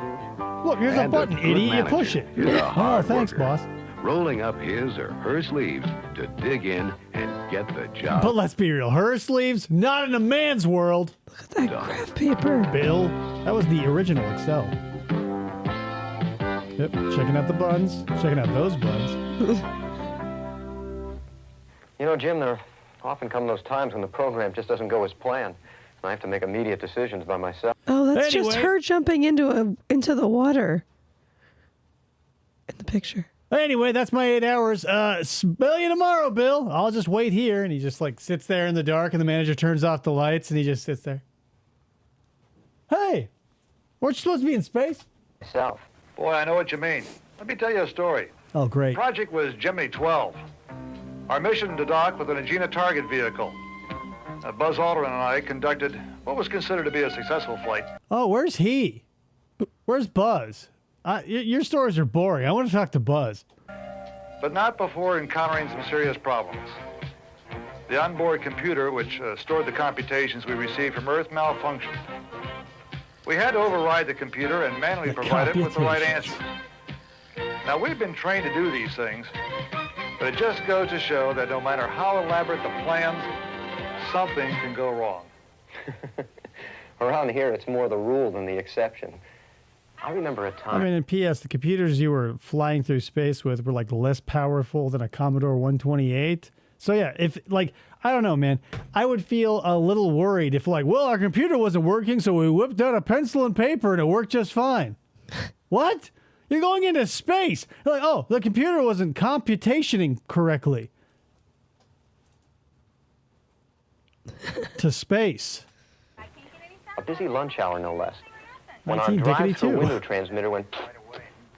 S5: Look, here's a
S9: And
S5: button,
S9: good
S5: idiot. You push
S9: manager
S5: it.
S9: is a
S5: Oh,
S9: hard
S5: thanks,
S9: worker,
S5: boss.
S9: rolling up his or her sleeves to dig in and get the job.
S5: But let's be real. Her sleeves, not in a man's world.
S6: Look at that graph paper.
S5: Bill, that was the original Excel. Yep, checking out the buns. Checking out those buns.
S10: You know, Jim, there often come those times when the program just doesn't go as planned. And I have to make immediate decisions by myself.
S6: Oh, that's just
S5: Anyway.
S6: her jumping into the water. In the picture.
S5: Anyway, that's my 8 hours. Smell you tomorrow, Bill. I'll just wait here. And he just like sits there in the dark and the manager turns off the lights and he just sits there. Hey, weren't you supposed to be in space?
S10: Myself.
S8: Boy, I know what you mean. Let me tell you a story.
S5: Oh, great.
S8: Project was Gemini 12. Our mission to dock with an Agena target vehicle. Buzz Aldrin and I conducted what was considered to be a successful flight.
S5: Oh, where's he? Where's Buzz? Your stories are boring. I want to talk to Buzz.
S8: But not before encountering some serious problems. The onboard computer, which stored the computations we received from Earth, malfunctioned. We had to override the computer and manually
S5: The
S8: provide it with the right
S5: computations.
S8: answers. Now, we've been trained to do these things, but it just goes to show that no matter how elaborate the plans, something can go wrong.
S10: Around here, it's more the rule than the exception. I remember a
S5: I
S10: time.
S5: mean, in PS, the computers you were flying through space with were like less powerful than a Commodore 128. So yeah, if like, I don't know, man, I would feel a little worried if like, well, our computer wasn't working, so we whipped out a pencil and paper and it worked just fine. What? You're going into space. You're like, oh, the computer wasn't computationing correctly. To space.
S10: A busy lunch hour, no less. When our
S5: 1952.
S10: drive-through window transmitter went...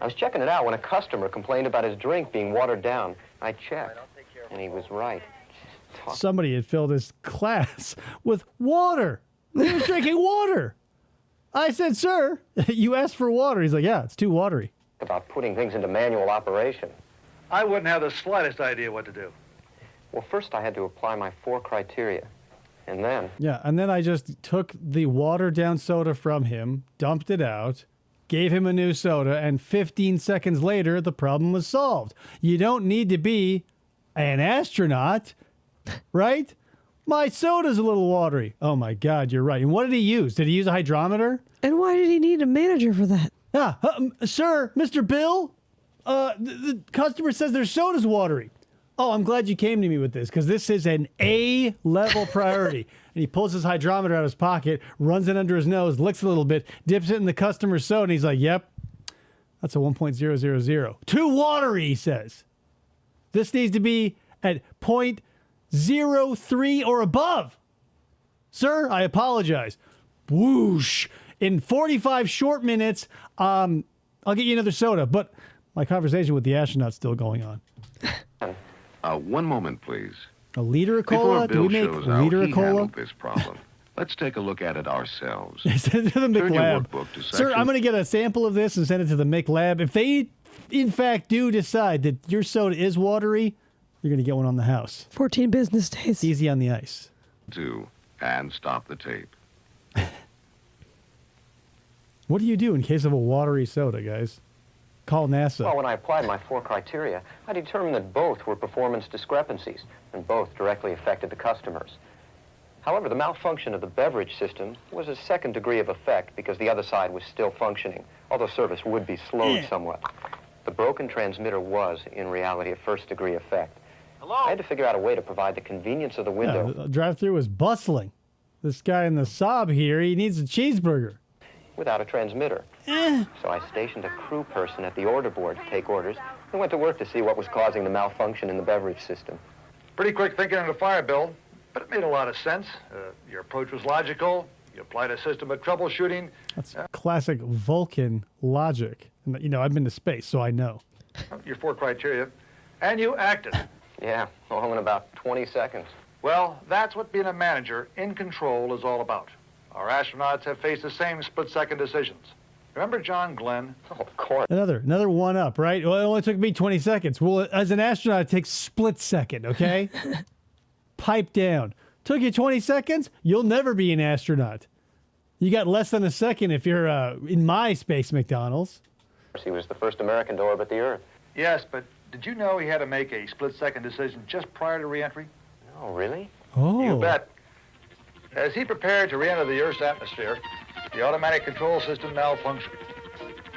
S10: I was checking it out when a customer complained about his drink being watered down. I checked, and he was right.
S5: Somebody had filled his glass with water. He was drinking water. I said, sir, you asked for water. He's like, yeah, it's too watery.
S10: About putting things into manual operation.
S8: I wouldn't have the slightest idea what to do.
S10: Well, first I had to apply my 4 criteria. And then...
S5: Yeah, and then I just took the watered-down soda from him, dumped it out, gave him a new soda, and 15 seconds later, the problem was solved. You don't need to be an astronaut, right? My soda's a little watery. Oh, my God, you're right. And what did he use? Did he use a hydrometer?
S6: And why did he need a manager for that?
S5: Yeah, sir, Mr. Bill, the customer says their soda's watery. Oh, I'm glad you came to me with this because this is an A-level priority. And he pulls his hydrometer out of his pocket, runs it under his nose, licks a little bit, dips it in the customer's soda, and he's like, yep, that's a 1.000. Too watery, he says. This needs to be at 0.03 or above. Sir, I apologize. Whoosh. In 45 short minutes, I'll get you another soda. But my conversation with the astronaut's still going on.
S9: One moment, please.
S5: A liter of cola?
S9: Before
S5: Do we
S9: Bill
S5: make
S9: shows
S5: a
S9: how
S5: liter
S9: he
S5: of cola?
S9: handled this problem, let's take a look at it ourselves.
S5: Send it to the
S9: Turn your
S5: McLab.
S9: workbook to
S5: Sir,
S9: section-
S5: I'm going to get a sample of this and send it to the McLab. If they, in fact, do decide that your soda is watery, you're going to get one on the house.
S6: 14 business days.
S5: Easy on the ice.
S9: 2, and stop the tape.
S5: What do you do in case of a watery soda, guys? Call NASA.
S10: Well, when I applied my 4 criteria, I determined that both were performance discrepancies, and both directly affected the customers. However, the malfunction of the beverage system was a second degree of effect because the other side was still functioning, although service would be slowed somewhat. The broken transmitter was, in reality, a first degree effect. I had to figure out a way to provide the convenience of the window.
S5: The drive-thru was bustling. This guy in the Saab here, he needs a cheeseburger.
S10: Without a transmitter. So I stationed a crew person at the order board to take orders and went to work to see what was causing the malfunction in the beverage system.
S8: Pretty quick thinking on the fire, Bill, but it made a lot of sense. Your approach was logical. You applied a system of troubleshooting.
S5: That's classic Vulcan logic. And, you know, I've been to space, so I know.
S8: Your 4 criteria, and you acted.
S10: Yeah, all in about 20 seconds.
S8: Well, that's what being a manager in control is all about. Our astronauts have faced the same split-second decisions. Remember John Glenn?
S10: Oh, of course.
S5: Another one up, right? Well, it only took me 20 seconds. Well, as an astronaut, it takes split second, okay? Pipe down. Took you 20 seconds? You'll never be an astronaut. You got less than a second if you're in my space McDonald's.
S10: He was the first American to orbit the Earth.
S8: Yes, but did you know he had to make a split-second decision just prior to re-entry?
S10: Oh, really?
S5: Oh.
S8: You bet. As he prepared to re-enter the Earth's atmosphere, the automatic control system malfunctioned.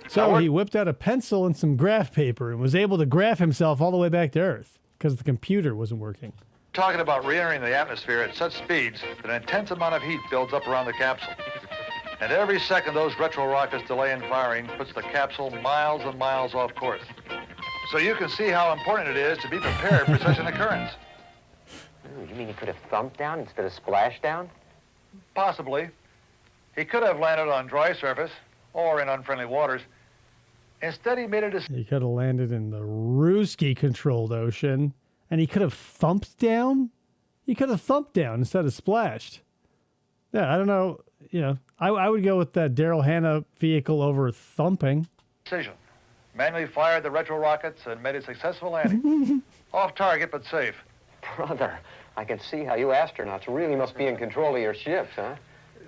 S5: So he whipped out a pencil and some graph paper and was able to graph himself all the way back to Earth because the computer wasn't working.
S8: Talking about re-entering the atmosphere at such speeds that an intense amount of heat builds up around the capsule. And every second those retro rockets delay in firing puts the capsule miles and miles off course. So you can see how important it is to be prepared for such an occurrence.
S10: Ooh, you mean he could have thumped down instead of splashed down?
S8: Possibly. He could have landed on dry surface or in unfriendly waters. Instead, he made a decision.
S5: He could have landed in the Ruski-controlled ocean, and he could have thumped down? He could have thumped down instead of splashed. Yeah, I don't know. You know, I would go with that Daryl Hannah vehicle over thumping.
S8: Manually fired the retro rockets and made a successful landing. Off target, but safe.
S10: Brother, I can see how you astronauts really must be in control of your ships, huh?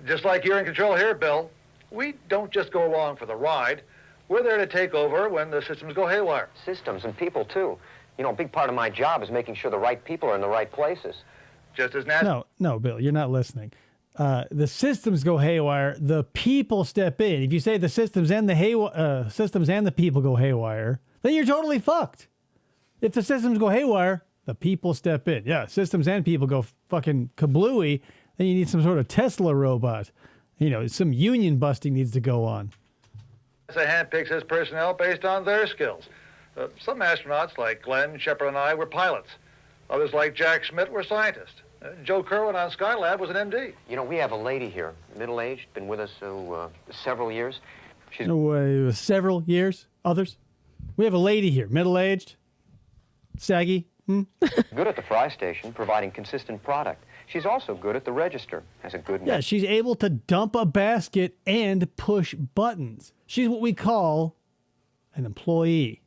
S8: Just like you're in control here, Bill. We don't just go along for the ride. We're there to take over when the systems go haywire.
S10: Systems and people, too. You know, a big part of my job is making sure the right people are in the right places.
S8: Just as natural.
S5: No, Bill, you're not listening. The systems go haywire. The people step in. If you say the systems and the people go haywire, then you're totally fucked. If the systems go haywire, the people step in. Yeah, systems and people go fucking kablooey. Then you need some sort of Tesla robot. You know, some union busting needs to go on.
S8: NASA handpicks his personnel based on their skills. Some astronauts, like Glenn, Shepard, and I, were pilots. Others, like Jack Schmidt, were scientists. Joe Kerwin on Skylab was an MD.
S10: You know, we have a lady here, middle-aged, been with us several years. She's
S5: Several years? Others? We have a lady here, middle-aged, saggy.
S10: good at the fry station, providing consistent product. She's also good at the register, has a good...
S5: Yeah, she's able to dump a basket and push buttons. She's what we call an employee.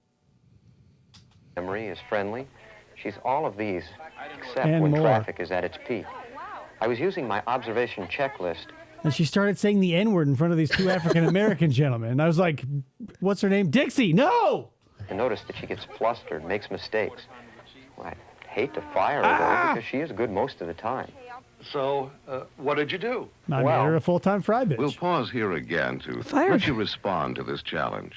S10: Memory is friendly. She's all of these, except
S5: And
S10: when
S5: more.
S10: traffic is at its peak. I was using my observation checklist.
S5: And she started saying the N-word in front of these two African-American gentlemen. And I was like, what's her name? Dixie, no!
S10: And notice that she gets flustered, makes mistakes. Well, I hate to fire her, though, because she is good most of the time.
S8: So, what did you do?
S5: I made her a full-time fry bitch.
S9: We'll pause here again to
S6: Fired.
S9: let you respond to this challenge.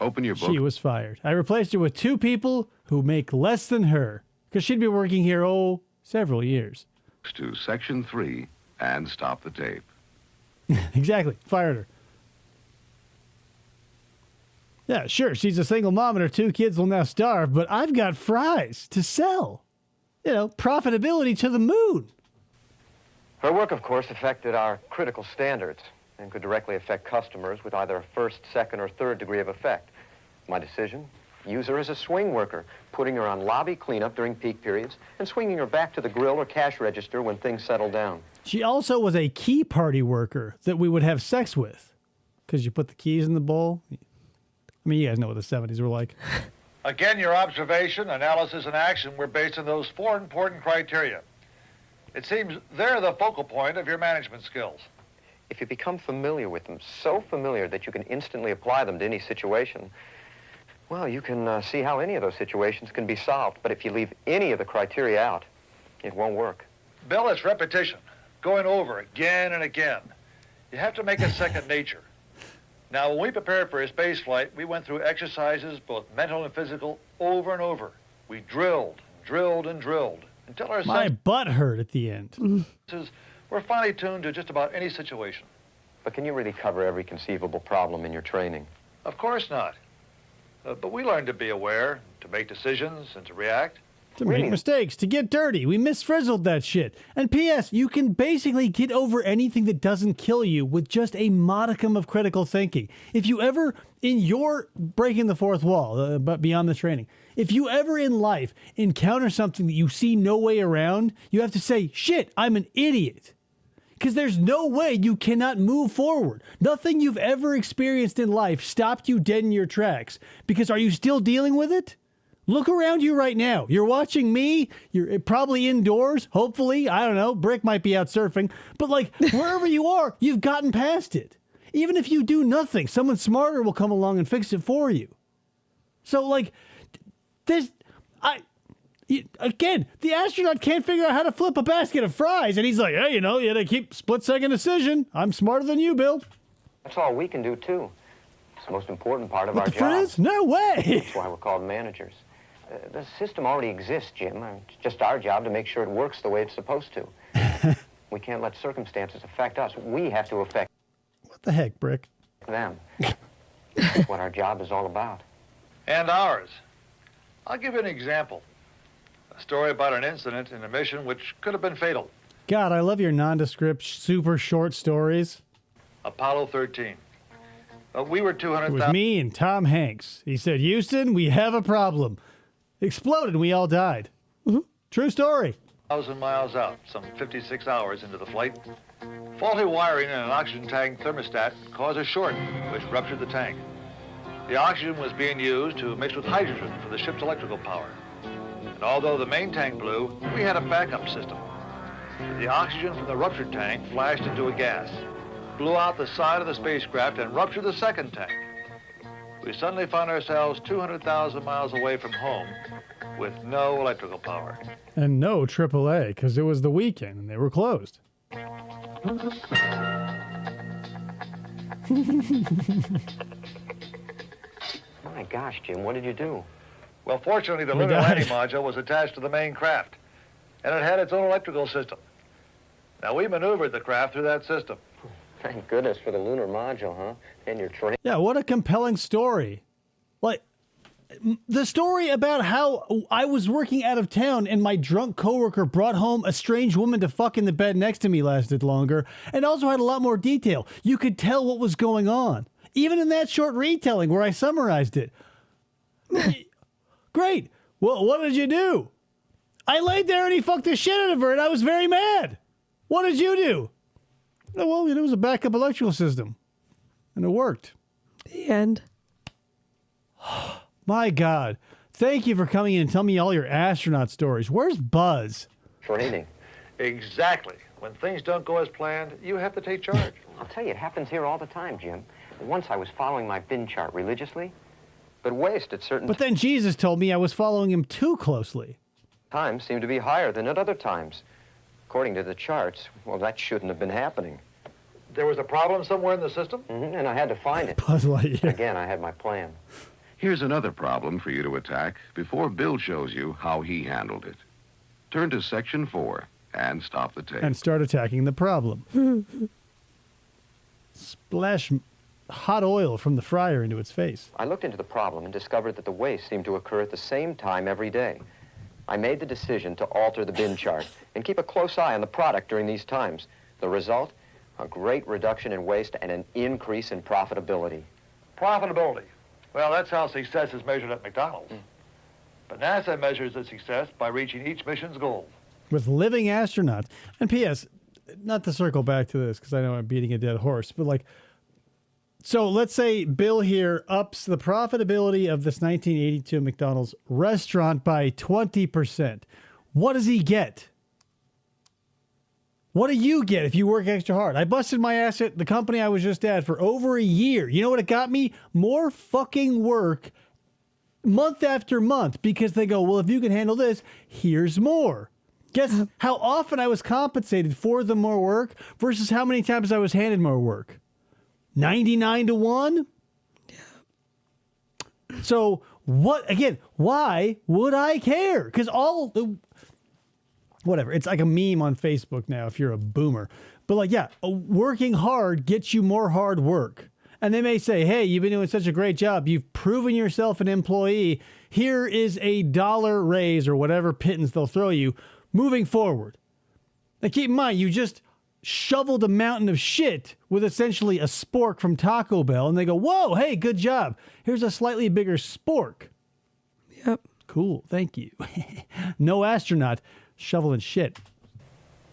S9: Open your book.
S5: She was fired. I replaced her with two people who make less than her, because she'd be working here, several years.
S9: To section 3 and stop the tape.
S5: Exactly. Fired her. Yeah, sure, she's a single mom and her two kids will now starve, but I've got fries to sell. You know, profitability to the moon.
S10: Her work, of course, affected our critical standards and could directly affect customers with either a first, second, or third degree of effect. My decision? Use her as a swing worker, putting her on lobby cleanup during peak periods and swinging her back to the grill or cash register when things settle down.
S5: She also was a key party worker that we would have sex with, because you put the keys in the bowl. I mean, you guys know what the 70s were like.
S8: Again, your observation, analysis, and action were based on those 4 important criteria. It seems they're the focal point of your management skills.
S10: If you become familiar with them, so familiar that you can instantly apply them to any situation, well, you can see how any of those situations can be solved. But if you leave any of the criteria out, it won't work.
S8: Bill, it's repetition, going over again and again. You have to make it second nature. Now, when we prepared for a space flight, we went through exercises, both mental and physical, over and over. We drilled, and drilled, until our
S5: My butt hurt at the end.
S8: senses were finally tuned to just about any situation.
S10: But can you really cover every conceivable problem in your training?
S8: Of course not. But we learned to be aware, to make decisions, and to react.
S5: To make mistakes, to get dirty. We misfrizzled that shit. And P.S., you can basically get over anything that doesn't kill you with just a modicum of critical thinking. If you ever, in your breaking the fourth wall, but beyond the training, if you ever in life encounter something that you see no way around, you have to say, shit, I'm an idiot. Because there's no way you cannot move forward. Nothing you've ever experienced in life stopped you dead in your tracks. Because are you still dealing with it? Look around you right now. You're watching me. You're probably indoors, hopefully. I don't know. Brick might be out surfing. But like, wherever you are, you've gotten past it. Even if you do nothing, someone smarter will come along and fix it for you. So like, again, the astronaut can't figure out how to flip a basket of fries. And he's like, hey, you know, you gotta keep split-second decision. I'm smarter than you, Bill.
S10: That's all we can do, too. It's the most important part of
S5: What
S10: our
S5: the
S10: job.
S5: frizz? No way.
S10: That's why we're called managers. The system already exists, Jim. It's just our job to make sure it works the way it's supposed to. We can't let circumstances affect us. We have to affect
S5: What the heck, Brick?
S10: them. That's what our job is all about.
S8: And ours. I'll give you an example. A story about an incident in a mission which could have been fatal.
S5: God, I love your nondescript, super short stories.
S8: Apollo 13. We were
S5: It was
S8: 200,000.
S5: me and Tom Hanks. He said, Houston, we have a problem. Exploded and we all died. True story.
S8: 1,000 miles out, some 56 hours into the flight. Faulty wiring in an oxygen tank thermostat caused a short, which ruptured the tank. The oxygen was being used to mix with hydrogen for the ship's electrical power. And although the main tank blew, we had a backup system. The oxygen from the ruptured tank flashed into a gas, blew out the side of the spacecraft, and ruptured the second tank. We suddenly found ourselves 200,000 miles away from home with no electrical power.
S5: And no AAA, because it was the weekend and they were closed.
S10: My gosh, Jim, what did you do?
S8: Well, fortunately, the
S5: We
S8: lunar
S5: died.
S8: landing module was attached to the main craft, and it had its own electrical system. Now, we maneuvered the craft through that system.
S10: Thank goodness for the lunar module, huh? And your train.
S5: Yeah, what a compelling story. Like, the story about how I was working out of town and my drunk coworker brought home a strange woman to fuck in the bed next to me lasted longer and also had a lot more detail. You could tell what was going on. Even in that short retelling where I summarized it. Great. Well, what did you do? I laid there and he fucked the shit out of her and I was very mad. What did you do? Oh, well, it was a backup electrical system. And it worked.
S6: The end.
S5: My God. Thank you for coming in and telling me all your astronaut stories. Where's Buzz?
S10: Training.
S8: Exactly. When things don't go as planned, you have to take charge.
S10: I'll tell you, it happens here all the time, Jim. Once I was following my bin chart religiously, but waste at certain
S5: But then Jesus told me I was following him too closely.
S10: times seemed to be higher than at other times. According to the charts, well, that shouldn't have been happening.
S8: There was a problem somewhere in the system?
S10: And I had to find it.
S5: Buzz Lightyear.
S10: Again, I had my plan.
S9: Here's another problem for you to attack before Bill shows you how he handled it. Turn to Section 4 and stop the tape.
S5: And start attacking the problem. Splash hot oil from the fryer into its face.
S10: I looked into the problem and discovered that the waste seemed to occur at the same time every day. I made the decision to alter the bin chart and keep a close eye on the product during these times. The result? A great reduction in waste and an increase in profitability.
S8: Profitability. Well, that's how success is measured at McDonald's. But NASA measures its success by reaching each mission's goal.
S5: With living astronauts. And P.S., not to circle back to this because I know I'm beating a dead horse, but like, so let's say Bill here ups the profitability of this 1982 McDonald's restaurant by 20%. What does he get? What do you get if you work extra hard? I busted my ass at the company I was just at for over a year. You know what it got me? More fucking work month after month because they go, well, if you can handle this, here's more. Guess how often I was compensated for the more work versus how many times I was handed more work? 99-1? Yeah. So what, again, why would I care? Because whatever, it's like a meme on Facebook now if you're a boomer. But like, yeah, working hard gets you more hard work. And they may say, hey, you've been doing such a great job. You've proven yourself an employee. Here is a $1 raise or whatever pittance they'll throw you moving forward. Now, keep in mind, you just shoveled a mountain of shit with essentially a spork from Taco Bell. And they go, whoa, hey, good job. Here's a slightly bigger spork.
S6: Yep.
S5: Cool. Thank you. No astronaut shoveling shit.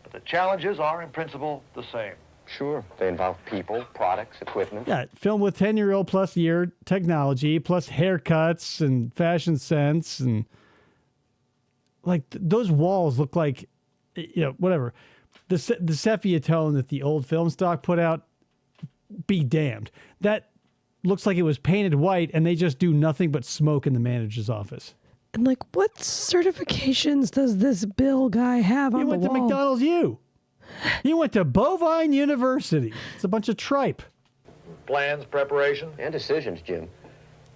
S8: But the challenges are, in principle, the same.
S10: Sure. They involve people, products, equipment.
S5: Yeah, film with 10-year-old plus year technology, plus haircuts and fashion sense. And like those walls look like, whatever. The sepia tone that the old film stock put out, be damned. That looks like it was painted white and they just do nothing but smoke in the manager's office.
S6: And like, what certifications does this Bill guy have on the wall?
S5: You went to McDonald's U. You went to Bovine University. It's a bunch of tripe.
S8: Plans, preparation.
S10: And decisions, Jim.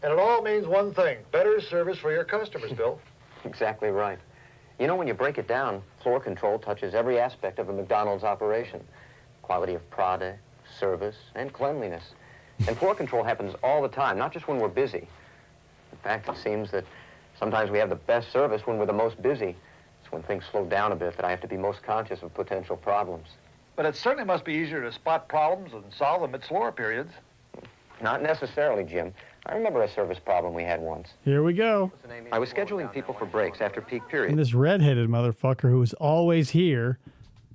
S8: And it all means one thing, better service for your customers, Bill.
S10: Exactly right. You know, when you break it down, floor control touches every aspect of a McDonald's operation. Quality of product, service, and cleanliness. And floor control happens all the time, not just when we're busy. In fact, it seems that sometimes we have the best service when we're the most busy. It's when things slow down a bit that I have to be most conscious of potential problems.
S8: But it certainly must be easier to spot problems and solve them at slower periods.
S10: Not necessarily, Jim. I remember a service problem we had once.
S5: Here we go.
S10: I was scheduling people for breaks after peak periods.
S5: And this redheaded motherfucker who was always here.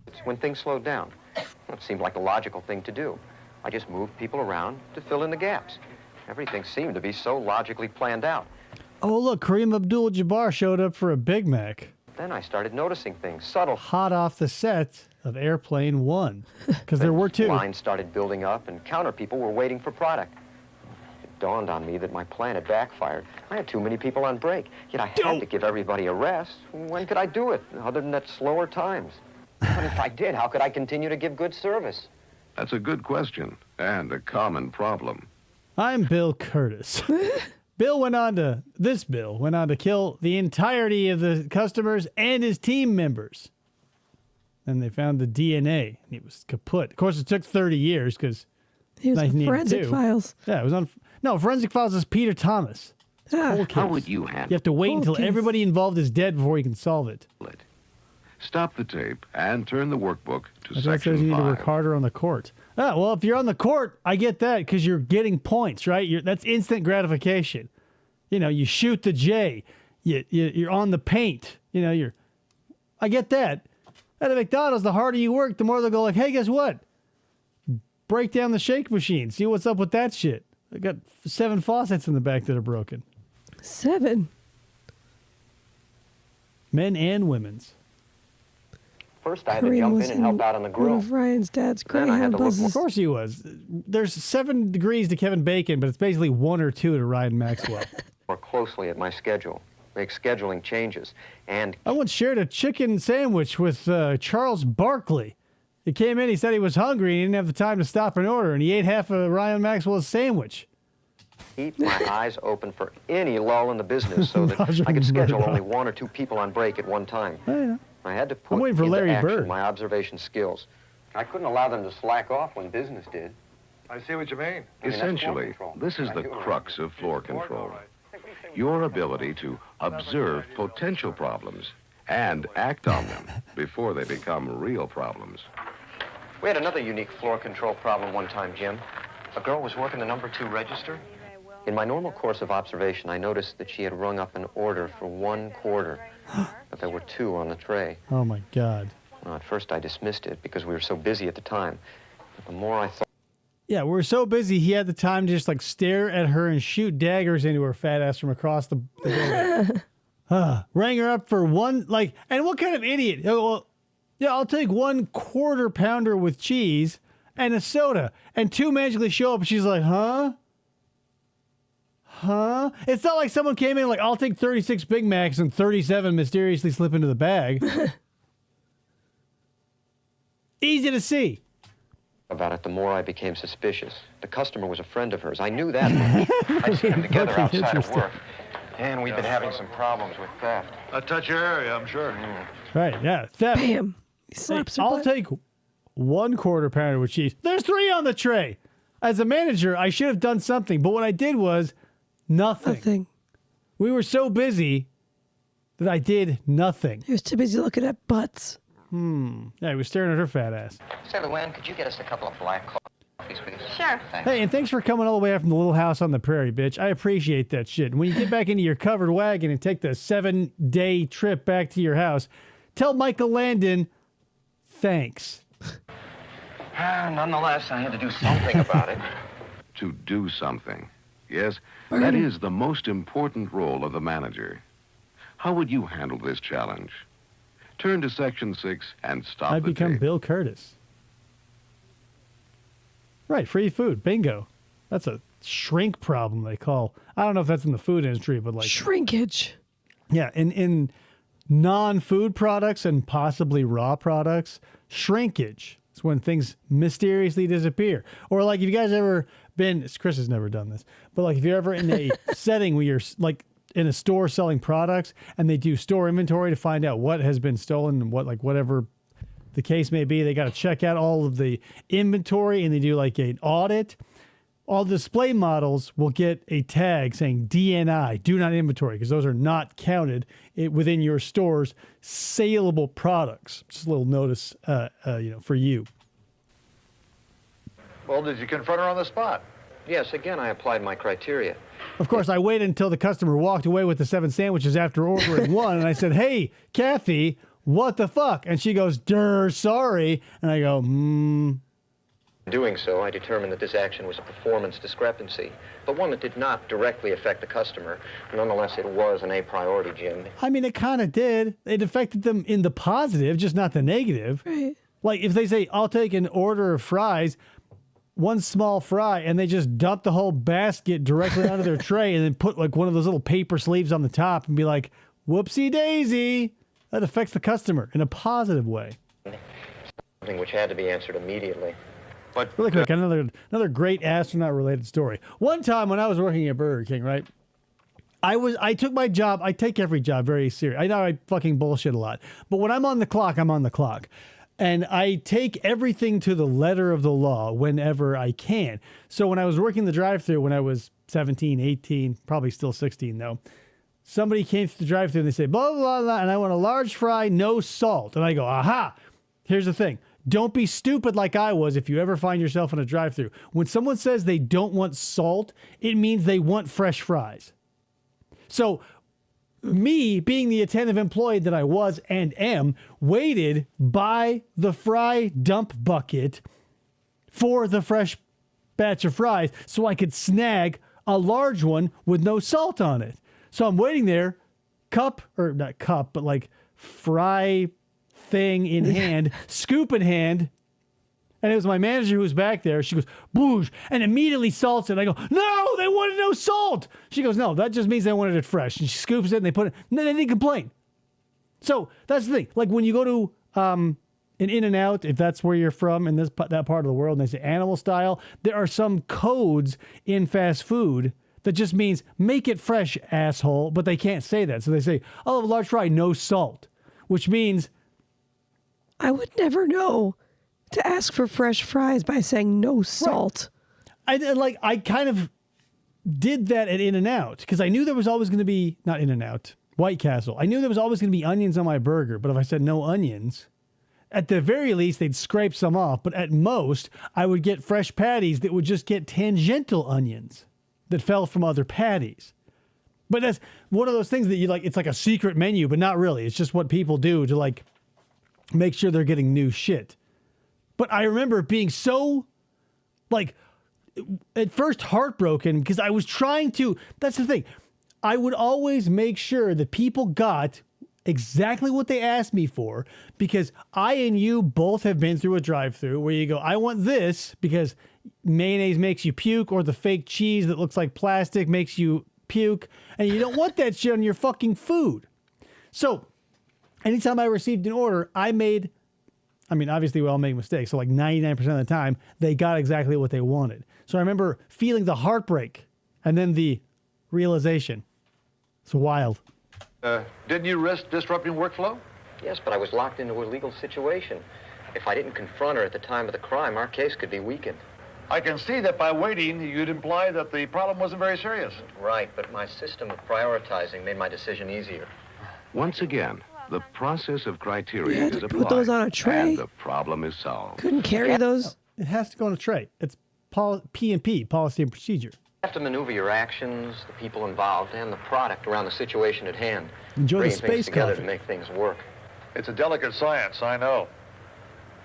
S10: It's when things slowed down. It seemed like the logical thing to do. I just moved people around to fill in the gaps. Everything seemed to be so logically planned out.
S5: Oh, look, Kareem Abdul-Jabbar showed up for a Big Mac.
S10: Then I started noticing things, subtle.
S5: Hot off the set of Airplane 1, because there were two.
S10: Lines started building up, and counter people were waiting for product. It dawned on me that my plan had backfired. I had too many people on break, yet I had to give everybody a rest. When could I do it, other than at slower times? But if I did, how could I continue to give good service?
S9: That's a good question and a common problem.
S5: I'm Bill Curtis. Bill went on to kill the entirety of the customers and his team members. And they found the DNA, and he was kaput. Of course, it took 30 years because
S6: he was on Forensic Files.
S5: Yeah, it was on. No, Forensic Files is Peter Thomas.
S9: How would you handle it?
S5: You have to wait until everybody involved is dead before you can solve it.
S9: Stop the tape and turn the workbook to
S5: That's
S9: section
S5: says you need to
S9: 5.
S5: work harder on the court. Ah, well, if you're on the court, I get that because you're getting points, right? That's instant gratification. You shoot the J. You're on the paint. I get that. At a McDonald's, the harder you work, the more they'll go like, hey, guess what? Break down the shake machine. See what's up with that shit. I got 7 faucets in the back that are broken.
S6: 7?
S5: Men and women's.
S10: First, I had to jump in and help out on the grill.
S6: One of Ryan's dad's
S10: Then I had
S6: Greyhound
S10: to look
S6: buses.
S5: Of course he was. There's 7 degrees to Kevin Bacon, but it's basically 1 or 2 to Ryan Maxwell.
S10: more closely at my schedule, make scheduling changes, and...
S5: I once shared a chicken sandwich with Charles Barkley. He came in, he said he was hungry, and he didn't have the time to stop and order, and he ate half of Ryan Maxwell's sandwich.
S10: keep my eyes open for any lull in the business so that I could schedule only 1 or 2 people on break at one time.
S5: Yeah.
S10: I had to put
S5: I'm waiting for
S10: into
S5: Larry
S10: action
S5: Bird.
S10: my observation skills. I couldn't allow them to slack off when business did.
S8: I see what you mean.
S10: I mean, that's
S9: Essentially,
S10: floor control.
S9: this is the crux of floor control. Your ability to observe potential problems and act on them before they become real problems.
S10: We had another unique floor control problem one time, Jim. A girl was working the number 2 register. In my normal course of observation, I noticed that she had rung up an order for 1 quarter, but there were 2 on the tray.
S5: Oh, my God.
S10: Well, at first I dismissed it because we were so busy at the time. But the more I thought...
S5: Yeah, we were so busy, he had the time to just, like, stare at her and shoot daggers into her fat ass from across the building. Rang her up for 1, like, and what kind of idiot? Oh, well, yeah, I'll take 1 quarter pounder with cheese and a soda. And 2 magically show up, and she's like, huh? Huh? It's not like someone came in like, I'll take 36 Big Macs and 37 mysteriously slip into the bag. Easy to see.
S10: About it, the more I became suspicious. The customer was a friend of hers. I knew that much. I'd seen them together outside of work. And we've been having some problems with theft.
S8: A touch your area, I'm sure.
S5: Right, yeah. Theft.
S6: Bam. He slaps her
S5: I'll
S6: butt.
S5: take 1 quarter pounder with cheese. There's 3 on the tray. as a manager, I should have done something. But what I did was nothing.
S6: Nothing.
S5: We were so busy that I did nothing.
S6: He was too busy looking at butts.
S5: Yeah, he was staring at her fat ass.
S10: Say, Luann, could you get us a couple of black coffees, please?
S11: Sure.
S10: Thanks.
S5: Hey, and thanks for coming all the way up from the little house on the prairie, bitch. I appreciate that shit. And when you get back into your covered wagon and take the 7-day trip back to your house, tell Michael Landon, thanks.
S10: Nonetheless, I had to do something about it.
S9: To do something. Yes, that is the most important role of the manager. How would you handle this challenge? Turn to Section 6 and stop
S5: I've
S9: the
S5: become
S9: tape.
S5: Bill Curtis. Right, free food. Bingo. That's a shrink problem they call. I don't know if that's in the food industry, but like
S6: Shrinkage.
S5: yeah, in non-food products and possibly raw products, shrinkage is when things mysteriously disappear. Or like, if you guys ever been, Chris has never done this, but like if you're ever in a setting where you're like in a store selling products and they do store inventory to find out what has been stolen and what, like whatever the case may be, they got to check out all of the inventory and they do like an audit. All display models will get a tag saying DNI, do not inventory, because those are not counted within your store's saleable products. Just a little notice, for you.
S8: Well, did you confront her on the spot?
S10: Yes, again, I applied my criteria.
S5: Of course, I waited until the customer walked away with the 7 sandwiches after ordering one, and I said, "Hey, Kathy, what the fuck?" And she goes, sorry. And I go,
S10: In doing so, I determined that this action was a performance discrepancy, but one that did not directly affect the customer. Nonetheless, it was an A priority, Jim.
S5: I mean, it kind of did. It affected them in the positive, just not the negative.
S6: Right.
S5: Like if they say, "I'll take an order of fries," one small fry, and they just dump the whole basket directly onto their tray and then put like one of those little paper sleeves on the top and be like, "Whoopsie daisy." That affects the customer in a positive way.
S10: Something which had to be answered immediately. But
S5: Really quick, another great astronaut-related story. One time when I was working at Burger King, right? I took my job. I take every job very serious. I know I fucking bullshit a lot, but when I'm on the clock, I'm on the clock. And I take everything to the letter of the law whenever I can. So when I was working the drive-thru when I was 17, 18, probably still 16 though, somebody came to the drive-thru and they say, blah, blah, blah, and I want a large fry, no salt. And I go, aha, here's the thing. Don't be stupid like I was if you ever find yourself in a drive-thru. When someone says they don't want salt, it means they want fresh fries. So me, being the attentive employee that I was and am, waited by the fry dump bucket for the fresh batch of fries so I could snag a large one with no salt on it. So I'm waiting there, not cup, but like fry thing in hand, scoop in hand. And it was my manager who was back there. She goes, boosh, and immediately salts it. I go, no, they wanted no salt. She goes, no, that just means they wanted it fresh. And she scoops it and they put it, and then they didn't complain. So that's the thing. Like when you go to an In-N-Out, if that's where you're from in that part of the world, and they say animal style, there are some codes in fast food that just means make it fresh, asshole, but they can't say that. So they say, I'll have a large fry, no salt, which means
S6: I would never know to ask for fresh fries by saying no salt.
S5: Right. I kind of did that at In-N-Out because I knew there was always going to be, not In-N-Out, White Castle. I knew there was always going to be onions on my burger, but if I said no onions, at the very least, they'd scrape some off. But at most, I would get fresh patties that would just get tangential onions that fell from other patties. But that's one of those things that you like, it's like a secret menu, but not really. It's just what people do to like make sure they're getting new shit. But I remember being so, like, at first heartbroken because I was trying to, that's the thing. I would always make sure that people got exactly what they asked me for because I and you both have been through a drive-thru where you go, I want this because mayonnaise makes you puke or the fake cheese that looks like plastic makes you puke and you don't want that shit on your fucking food. So anytime I received an order, obviously we all make mistakes. So like 99% of the time, they got exactly what they wanted. So I remember feeling the heartbreak and then the realization. It's wild.
S8: Didn't you risk disrupting workflow?
S10: Yes, but I was locked into a legal situation. If I didn't confront her at the time of the crime, our case could be weakened.
S8: I can see that by waiting, you'd imply that the problem wasn't very serious.
S10: Right, but my system of prioritizing made my decision easier.
S9: Once again, the process of criteria
S6: You had
S9: is
S6: to
S9: applied,
S6: put those on a tray.
S9: and the problem is solved.
S6: Couldn't carry those.
S5: It has to go on a tray. It's P&P, policy and procedure.
S10: You have to maneuver your actions, the people involved, and the product around the situation at hand.
S5: Enjoy the
S10: Bringing things
S5: space
S10: together
S5: coffee.
S10: to make things work.
S8: It's a delicate science, I know.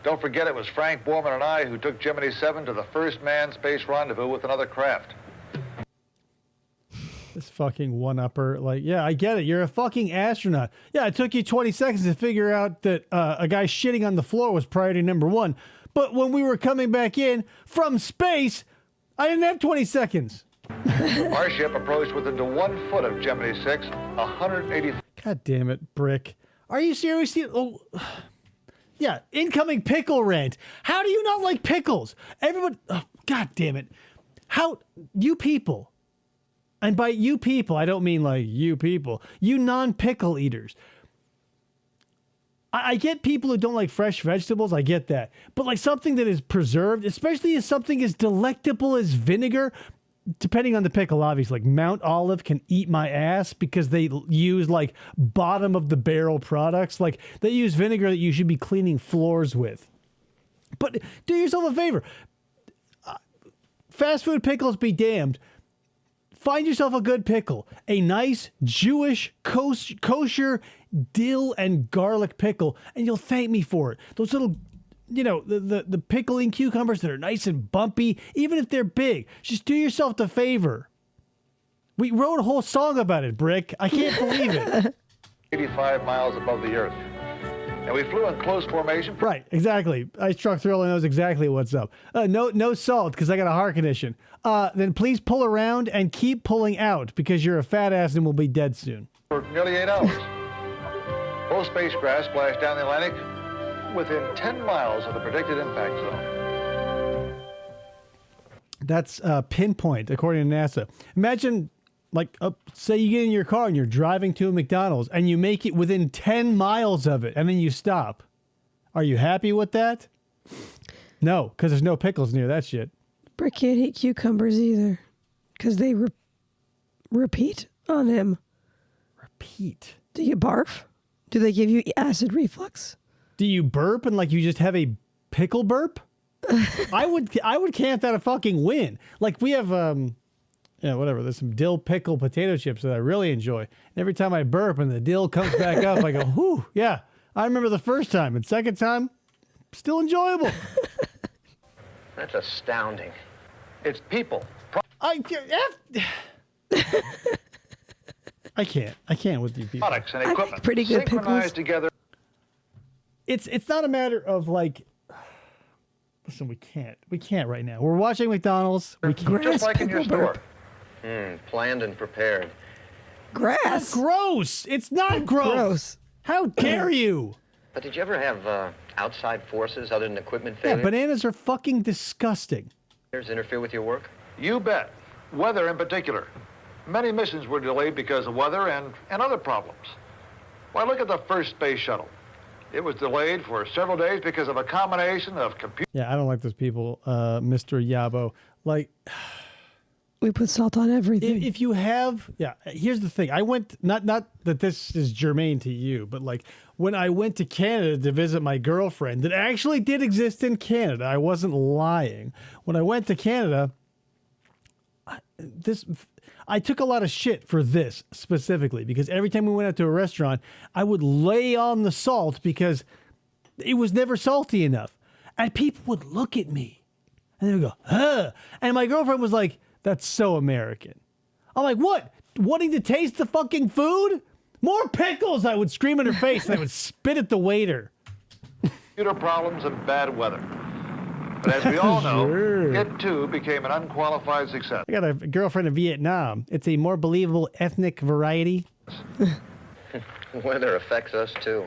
S8: Don't forget it was Frank Borman and I who took Gemini 7 to the first manned space rendezvous with another craft.
S5: This fucking one-upper. Like, yeah, I get it. You're a fucking astronaut. Yeah, it took you 20 seconds to figure out that a guy shitting on the floor was priority number one. But when we were coming back in from space, I didn't have 20 seconds.
S8: Our ship approached within 1 foot of Gemini 6, 180.
S5: God damn it, Brick. Are you seriously? Oh, yeah, incoming pickle rant. How do you not like pickles? Everyone, oh, God damn it. How, you people, and by you people, I don't mean like you people, you non-pickle eaters. I get people who don't like fresh vegetables, I get that. But like something that is preserved, especially as something as delectable as vinegar, depending on the pickle, obviously, like Mount Olive can eat my ass because they use like bottom of the barrel products. Like they use vinegar that you should be cleaning floors with. But do yourself a favor. Fast food pickles be damned. Find yourself a good pickle. A nice Jewish kosher dill and garlic pickle, and you'll thank me for it. Those little, you know, the pickling cucumbers that are nice and bumpy, even if they're big. Just do yourself the favor. We wrote a whole song about it, Brick. I can't believe it.
S8: 85 miles above the Earth. And we flew in close formation.
S5: Right, exactly. Ice Truck Thriller knows exactly what's up. No salt, because I got a heart condition. Then please pull around and keep pulling out, because you're a fat ass and will be dead soon.
S8: For nearly 8 hours. Both spacecraft splashed down the Atlantic within 10 miles of the predicted impact zone.
S5: That's pinpoint, according to NASA. Imagine, like, say you get in your car and you're driving to a McDonald's and you make it within 10 miles of it and then you stop. Are you happy with that? No, because there's no pickles near that shit.
S6: Brick can't eat cucumbers either because they repeat on him.
S5: Repeat?
S6: Do you barf? Do they give you acid reflux?
S5: Do you burp and like you just have a pickle burp? I would count that a fucking win. Like we have yeah, whatever. There's some dill pickle potato chips that I really enjoy. And every time I burp and the dill comes back up, I go, whew, yeah. I remember the first time, and second time, still enjoyable.
S10: That's astounding.
S8: It's people.
S5: I can't with you people.
S8: Products and equipment
S6: pretty good
S8: synchronized
S6: pickles.
S8: together.
S5: It's not a matter of like, listen, we can't right now. We're watching McDonald's. We can't.
S8: Just like in your
S6: pickle
S8: store.
S6: burp.
S10: Planned and prepared.
S6: Grass.
S5: Gross. It's not gross.
S6: Gross.
S5: How dare you?
S10: But did you ever have outside forces other than equipment
S5: Yeah,
S10: failure?
S5: bananas are fucking disgusting.
S10: Interfere with your work?
S8: You bet. Weather in particular. Many missions were delayed because of weather and other problems. Why, look at the first space shuttle. It was delayed for several days because of a combination of computer.
S5: Yeah, I don't like those people, Mr. Yabo. Like,
S6: We put salt on everything.
S5: if you have, yeah, here's the thing. I went, not that this is germane to you, but like when I went to Canada to visit my girlfriend that actually did exist in Canada, I wasn't lying. When I went to Canada, I took a lot of shit for this specifically because every time we went out to a restaurant, I would lay on the salt because it was never salty enough. And people would look at me and they would go, huh. And my girlfriend was like, that's so American. I'm like, what? Wanting to taste the fucking food? More pickles, I would scream in her face and I would spit at the waiter.
S8: Computer problems and bad weather. But as we all know,
S5: Sure.
S8: it too became an unqualified success.
S5: I got a girlfriend in Vietnam. It's a more believable ethnic variety.
S10: Weather affects us, too.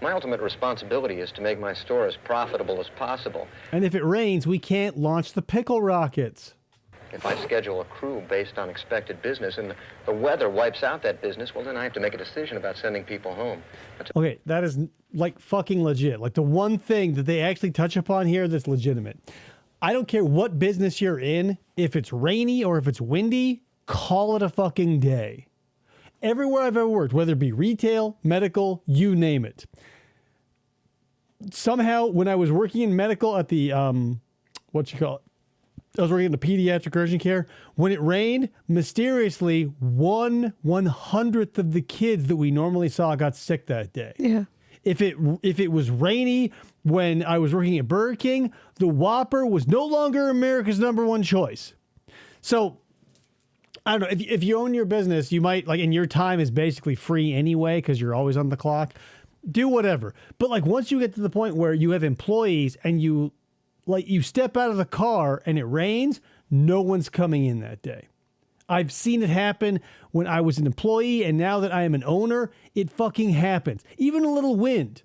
S10: My ultimate responsibility is to make my store as profitable as possible.
S5: And if it rains, we can't launch the pickle rockets.
S10: If I schedule a crew based on expected business and the weather wipes out that business, well, then I have to make a decision about sending people home.
S5: Okay, that is like fucking legit. Like the one thing that they actually touch upon here that's legitimate. I don't care what business you're in. If it's rainy or if it's windy, call it a fucking day. Everywhere I've ever worked, whether it be retail, medical, you name it. Somehow, when I was working in medical at the, I was working in the pediatric urgent care. When it rained, mysteriously, 1/100th of the kids that we normally saw got sick that day.
S6: Yeah.
S5: If it was rainy when I was working at Burger King, the Whopper was no longer America's #1 choice. So, I don't know, if you own your business, you might, like, and your time is basically free anyway because you're always on the clock, do whatever. But, like, once you get to the point where you have employees and you step out of the car and it rains, no one's coming in that day. I've seen it happen when I was an employee, and now that I am an owner, it fucking happens. Even a little wind.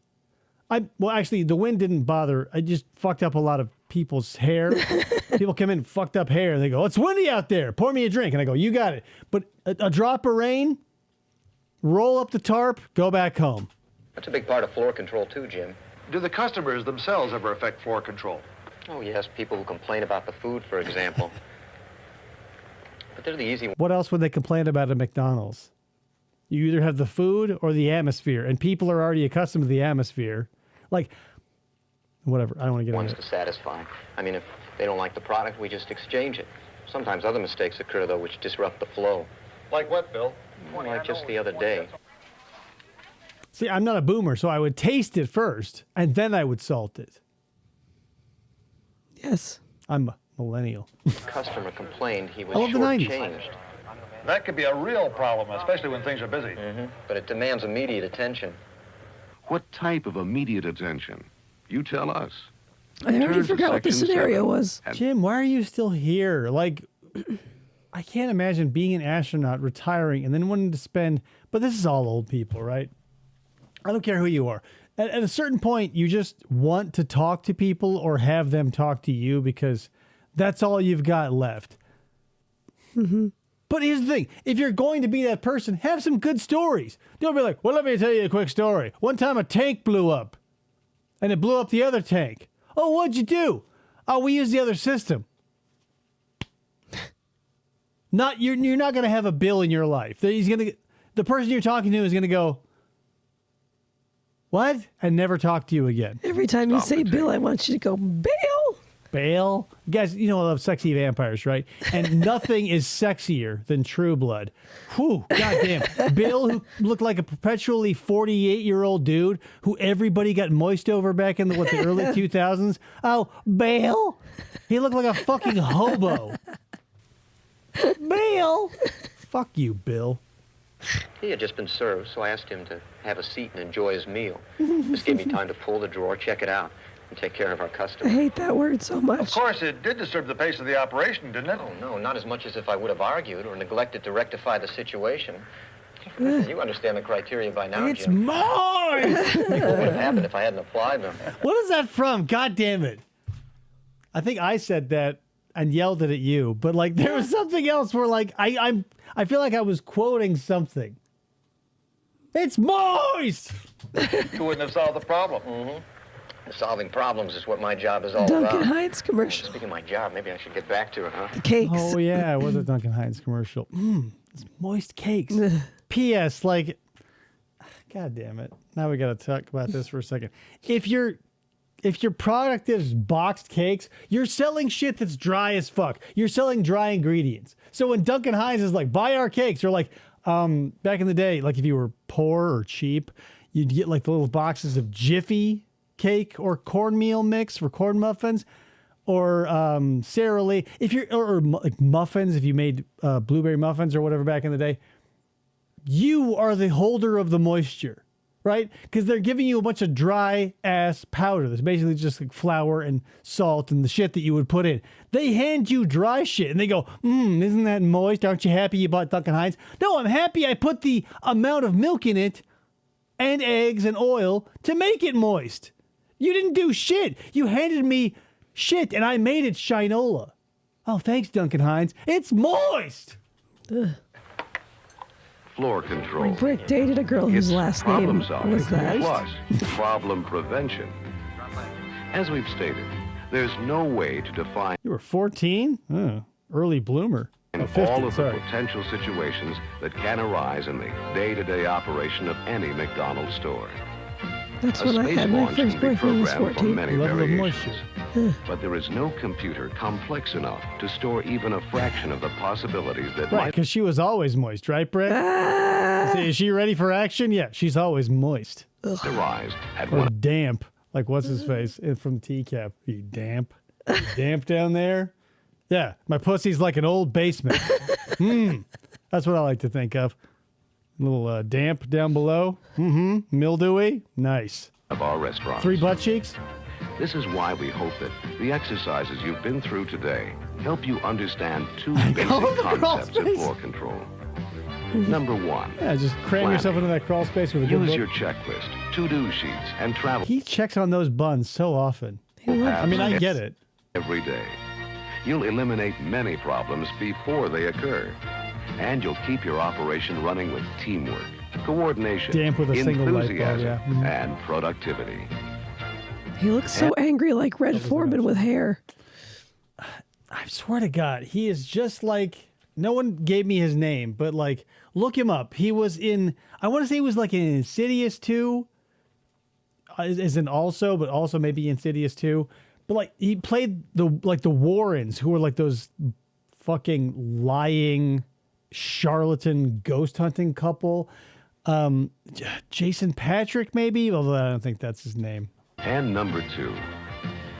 S5: Actually, the wind didn't bother. I just fucked up a lot of people's hair. People come in, fucked up hair, and they go, "It's windy out there. Pour me a drink." And I go, "You got it." But a drop of rain, roll up the tarp, go back home.
S10: That's a big part of floor control too, Jim.
S8: Do the customers themselves ever affect floor control?
S10: Oh, yes, people who complain about the food, for example. But they're the easy ones.
S5: What else would they complain about at McDonald's? You either have the food or the atmosphere, and people are already accustomed to the atmosphere. Like, whatever, I don't want to get into
S10: To
S5: it.
S10: satisfy. I mean, if they don't like the product, we just exchange it. Sometimes other mistakes occur, though, which disrupt the flow.
S8: Like what, Bill?
S10: Like just the other day.
S5: See, I'm not a boomer, so I would taste it first, and then I would salt it.
S6: Yes.
S5: I'm a millennial.
S10: Customer complained he was
S5: I love the 90s.
S10: shortchanged.
S8: That could be a real problem, especially when things are busy.
S10: But it demands immediate attention.
S9: What type of immediate attention? You tell us.
S6: I already
S9: Turn to
S6: forgot what the
S9: section
S6: scenario
S9: 7.
S6: was.
S5: Jim, why are you still here? Like, I can't imagine being an astronaut, retiring, and then wanting to spend, but this is all old people, right? I don't care who you are. At a certain point, you just want to talk to people or have them talk to you because that's all you've got left. But here's the thing. If you're going to be that person, have some good stories. Don't be like, well, let me tell you a quick story. One time a tank blew up, and it blew up the other tank. Oh, what'd you do? Oh, we used the other system. You're not going to have a Bill in your life. The person you're talking to is going to go, what? And never talk to you again.
S6: Every time you say Bill, I want you to go, Bill.
S5: Bale? You guys, you know I love sexy vampires, right? And nothing is sexier than True Blood. Whew, goddamn. Bill, who looked like a perpetually 48-year-old dude who everybody got moist over back in the early 2000s. Oh, Bale? He looked like a fucking hobo. Bill? Fuck you, Bill.
S10: He had just been served, so I asked him to have a seat and enjoy his meal. This gave me time to pull the drawer, check it out, and take care of our
S6: I
S10: customer.
S6: hate that word so
S8: Of
S6: much.
S8: course, it did disturb the pace of the operation, didn't it?
S10: Oh, no, not as much as if I would have argued or neglected to rectify the situation. You understand the criteria by now,
S5: It's
S10: Jim.
S5: mine!
S10: What would have happened if I hadn't applied them?
S5: What is that from? God damn it. I think I said that and yelled it at you, but like there was something else where like I feel like I was quoting something. It's moist!
S8: You wouldn't have solved the problem.
S10: Solving problems is what my job is all
S6: Duncan
S10: about.
S6: Hines commercial.
S10: Speaking of my job, maybe I should get back to it, huh?
S6: The cakes.
S5: Oh yeah, it was a Duncan Hines commercial. It's moist cakes. P.S. Like, God damn it. Now we gotta talk about this for a second. If your product is boxed cakes, you're selling shit that's dry as fuck. You're selling dry ingredients. So when Duncan Hines is like, buy our cakes, or like, back in the day, like if you were poor or cheap, you'd get like the little boxes of Jiffy cake or cornmeal mix for corn muffins, or Sara Lee. If you're or like muffins, if you made blueberry muffins or whatever back in the day, you are the holder of the moisture, right? Because they're giving you a bunch of dry ass powder. That's basically just like flour and salt and the shit that you would put in. They hand you dry shit and they go, isn't that moist? Aren't you happy you bought Duncan Hines? No, I'm happy I put the amount of milk in it and eggs and oil to make it moist. You didn't do shit. You handed me shit and I made it Shinola. Oh, thanks, Duncan Hines. It's moist.
S6: Ugh.
S9: Floor control.
S6: Brick dated a girl whose
S9: It's
S6: last
S9: problem
S6: name
S9: solving
S6: was that.
S9: plus problem prevention. As we've stated, There's no way to define
S5: You were 14? Early bloomer. Oh, 50,
S9: all of
S5: sorry.
S9: the potential situations that can arise in the day-to-day operation of any McDonald's store.
S6: That's
S9: A
S6: when I
S9: space
S6: had my
S9: launch
S6: first
S9: can be
S6: boyfriend was
S9: programmed for
S6: 14.
S9: many
S5: Level of
S9: variations.
S5: moisture.
S9: But there is no computer complex enough to store even a fraction of the possibilities that
S5: Right,
S9: might
S5: because she was always moist, right, Brick? See, is she ready for action? Yeah, she's always moist.
S9: arise at
S5: Or
S9: one
S5: damp, like what's his face from TCAP. You damp? You damp down there? Yeah, my pussy's like an old basement. That's what I like to think of. A little damp down below. Mildewy. Nice.
S9: of our restaurants.
S5: 3 butt cheeks.
S9: This is why we hope that the exercises you've been through today help you understand two
S5: Call
S9: basic
S5: it the crawl
S9: concepts of
S5: space.
S9: floor control. Number one,
S5: Yeah, just cram yourself into that crawl space with a good
S9: use
S5: book.
S9: your checklist, to-do sheets, and travel
S5: He checks on those buns so often.
S9: paths
S5: I mean, I get it.
S9: every day. You'll eliminate many problems before they occur. And you'll keep your operation running with teamwork, coordination,
S5: Damp with a single light bulb,
S9: enthusiasm,
S5: yeah. Mhm.
S9: and productivity.
S6: He looks so angry like Red Foreman with hair.
S5: I swear to God, he is just like, no one gave me his name, but like, look him up. He was in, I want to say he was like in Insidious 2, as in also, but also maybe Insidious 2. But like, he played the Warrens, who were like those fucking lying charlatan ghost hunting couple. Jason Patrick, maybe, although I don't think that's his name.
S9: And number two,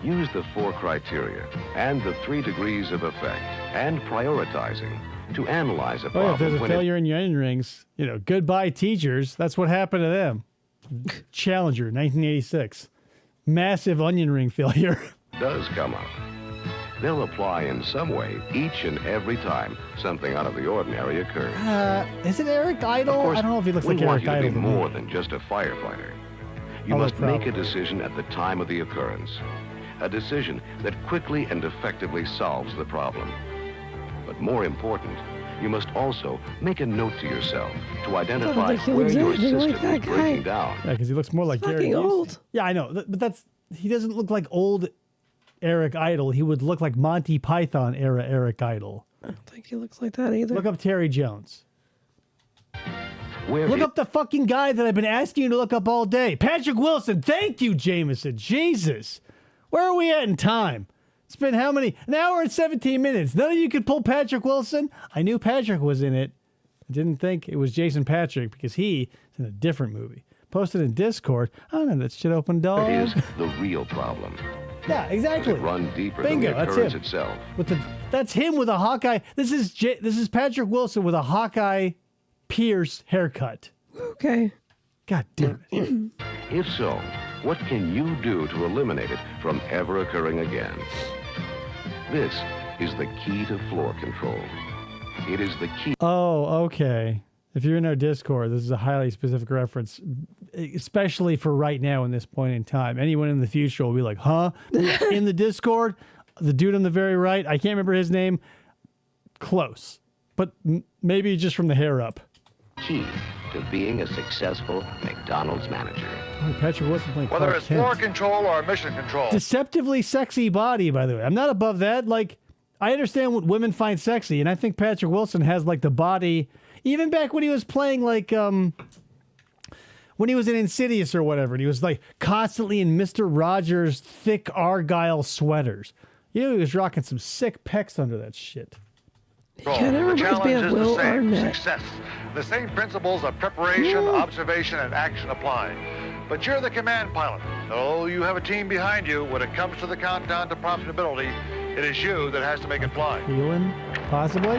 S9: use the 4 criteria and the 3 degrees of effect and prioritizing to analyze a
S5: Oh, yeah, if there's
S9: problem
S5: a
S9: when
S5: failure in your onion rings, goodbye teachers. That's what happened to them. Challenger, 1986. Massive onion ring failure.
S9: it does come up. They'll apply in some way each and every time something out of the ordinary occurs.
S5: Is it Eric Idle?
S9: Of course,
S5: I don't know if he looks
S9: we
S5: like
S9: want
S5: Eric
S9: you
S5: Idle.
S9: to be
S5: to me.
S9: more than just a firefighter. You
S5: Oh,
S9: must make a
S5: probably.
S9: decision at the time of the occurrence. A decision that quickly and effectively solves the problem. But more important, you must also make a note to yourself to identify
S6: think he
S9: where
S6: looks
S9: your
S6: anything
S9: system
S6: like that
S9: is breaking
S6: guy.
S9: down.
S5: Yeah, because he looks more like Gary
S6: Fucking
S5: Busey.
S6: old.
S5: Yeah, I know. But he doesn't look like old Eric Idle. He would look like Monty Python era Eric Idle.
S6: I don't think he looks like that either.
S5: Look up Terry Jones.
S9: Where
S5: Look
S9: i-
S5: up the fucking guy that I've been asking you to look up all day. Patrick Wilson. Thank you, Jameson. Jesus. Where are we at in time? It's been how many? An hour and 17 minutes. None of you could pull Patrick Wilson? I knew Patrick was in it. I didn't think it was Jason Patrick because he is in a different movie. Posted in Discord. I don't know, that shit open dog.
S9: is the real problem.
S5: Yeah,
S9: Does
S5: exactly.
S9: it run deeper
S5: Bingo,
S9: than the
S5: that's
S9: occurrence
S5: him.
S9: itself?
S5: That's him with a Hawkeye. This is Patrick Wilson with a Hawkeye Pierce haircut.
S6: Okay.
S5: God damn it.
S9: If so, what can you do to eliminate it from ever occurring again? This is the key to floor control. It is the key.
S5: Oh, okay. If you're in our Discord, this is a highly specific reference, especially for right now in this point in time. Anyone in the future will be like, huh? In the Discord, the dude on the very right, I can't remember his name. Close. But maybe just from the hair up.
S11: Key to being a successful McDonald's manager.
S5: Oh, Patrick Wilson playing
S8: Whether
S5: Clark
S8: it's
S5: Kent.
S8: floor control or mission control.
S5: Deceptively sexy body, by the way. I'm not above that. Like, I understand what women find sexy, and I think Patrick Wilson has like the body. Even back when he was playing like when he was in Insidious or whatever, and he was like constantly in Mr. Rogers' thick Argyle sweaters. He was rocking some sick pecs under that shit.
S6: Kinda reminds me of
S8: challenge is
S6: Will
S8: the same.
S6: Arnett.
S8: Success. The same principles of preparation, observation, and action apply. But you're the command pilot. Oh, you have a team behind you. When it comes to the countdown to profitability, it is you that has to make it fly.
S5: Wheeling, possibly.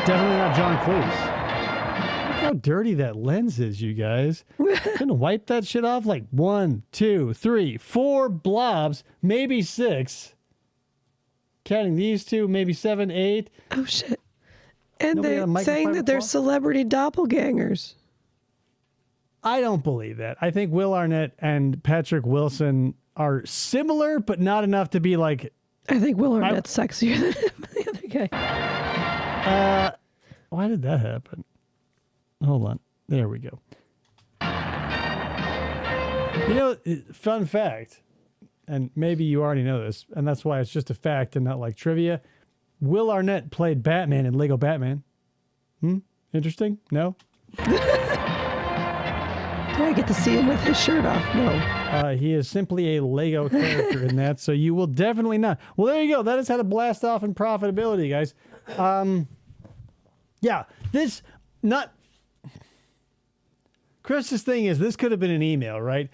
S5: Definitely not John Cleese. Look how dirty that lens is, you guys. Gonna wipe that shit off like 1, 2, 3, 4 blobs, maybe 6. Counting these two, maybe 7, 8.
S6: Oh shit. And
S5: Nobody had a
S6: they're saying
S5: microfiber
S6: that they're
S5: cloth?
S6: celebrity doppelgangers.
S5: I don't believe that. I think Will Arnett and Patrick Wilson are similar, but not enough to be like.
S6: I think Will Arnett's sexier than the other guy.
S5: Why did that happen? Hold on. There we go. Fun fact. and maybe you already know this, and that's why it's just a fact and not like trivia. Will Arnett played Batman in Lego Batman. Interesting? No?
S6: Do I get to see him with his shirt off? No.
S5: He is simply a Lego character in that, so you will definitely not. Well, there you go. That is how to blast off in profitability, guys. Yeah, this not. Chris's thing is this could have been an email, right?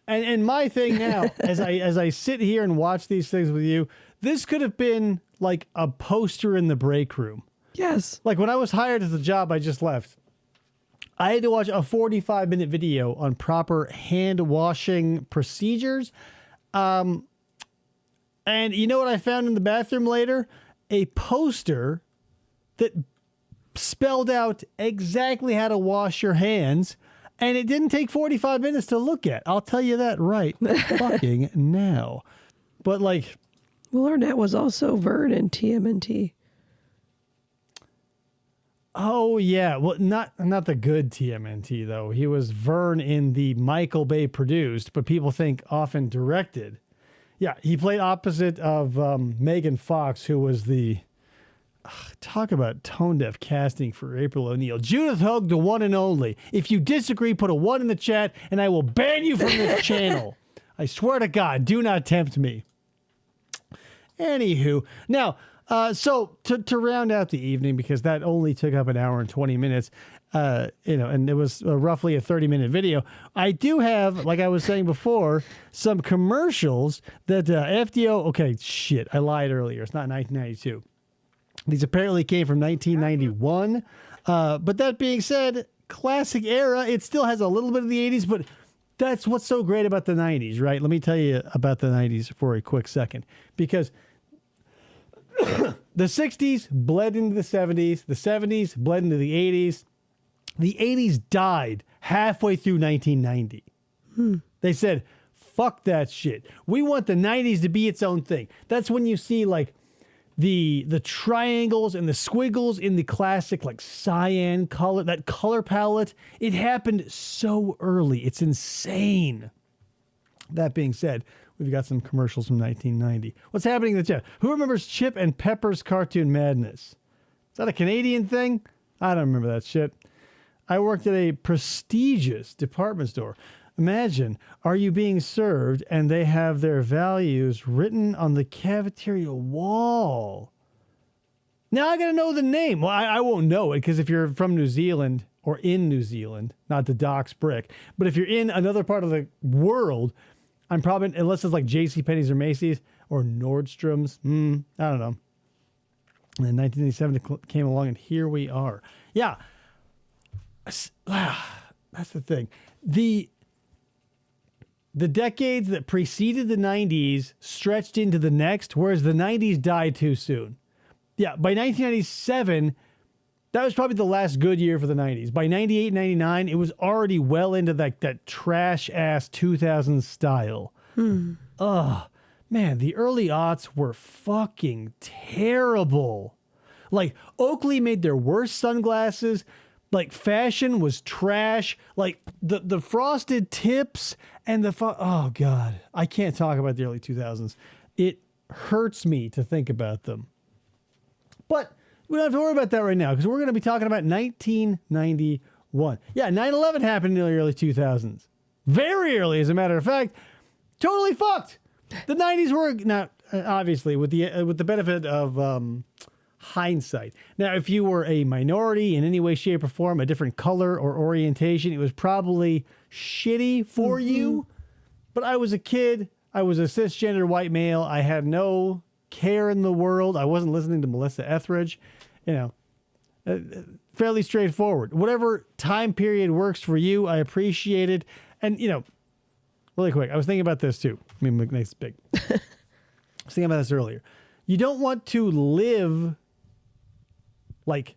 S5: And my thing now, as I sit here and watch these things with you, this could have been like a poster in the break room.
S6: Yes.
S5: Like when I was hired at the job I just left, I had to watch a 45-minute video on proper hand washing procedures. And you know what I found in the bathroom later? A poster that spelled out exactly how to wash your hands. And it didn't take 45 minutes to look at. I'll tell you that right fucking now. But like...
S6: Will Arnett was also Vern in TMNT.
S5: Oh, yeah. Well, not the good TMNT, though. He was Vern in the Michael Bay produced, but people think often directed. Yeah, he played opposite of Megan Fox, who was the... talk about tone-deaf casting for April O'Neil. Judith Hogue, the one and only. If you disagree, put a 1 in the chat, and I will ban you from this channel. I swear to God, do not tempt me. Anywho, now... so to round out the evening, because that only took up an hour and 20 minutes, and it was roughly a 30-minute video. I do have, like I was saying before, some commercials that FDO. Okay, shit, I lied earlier. It's not 1992. These apparently came from 1991. But that being said, classic era. It still has a little bit of the 80s, but that's what's so great about the 90s, right? Let me tell you about the 90s for a quick second, because the 60s bled into the 70s. The 70s bled into the 80s. The 80s died halfway through 1990. They said, fuck that shit. We want the 90s to be its own thing. That's when you see like the triangles and the squiggles in the classic like cyan color, that color palette. It happened so early. It's insane. That being said, we've got some commercials from 1990. What's happening in the chat? Who remembers Chip and Pepper's Cartoon Madness? Is that a Canadian thing? I don't remember that shit. I worked at a prestigious department store. Imagine, are you being served and they have their values written on the cafeteria wall? Now I gotta know the name. Well, I won't know it because if you're from New Zealand or in New Zealand, not the Docks Brick, but if you're in another part of the world, I'm probably, unless it's like JCPenney's or Macy's or Nordstrom's, I don't know. And then 1987 came along and here we are. Yeah. That's the thing. The decades that preceded the 90s stretched into the next, whereas the 90s died too soon. Yeah, by 1997, that was probably the last good year for the 90s. By 98, 99, it was already well into that trash-ass 2000s style. Ugh. Man, the early aughts were fucking terrible. Like, Oakley made their worst sunglasses. Like, fashion was trash. Like, the frosted tips and oh, God. I can't talk about the early 2000s. It hurts me to think about them. But we don't have to worry about that right now because we're going to be talking about 1991. Yeah, 9/11 happened in the early 2000s. Very early, as a matter of fact. Totally fucked. The 90s were not, obviously, with the benefit of hindsight. Now, if you were a minority in any way, shape, or form, a different color or orientation, it was probably shitty for you. But I was a kid. I was a cisgender white male. I had no care in the world. I wasn't listening to Melissa Etheridge. You know, fairly straightforward. Whatever time period works for you, I appreciate it. And, you know, really quick, I was thinking about this too. Let me make this big. I was thinking about this earlier. You don't want to live like,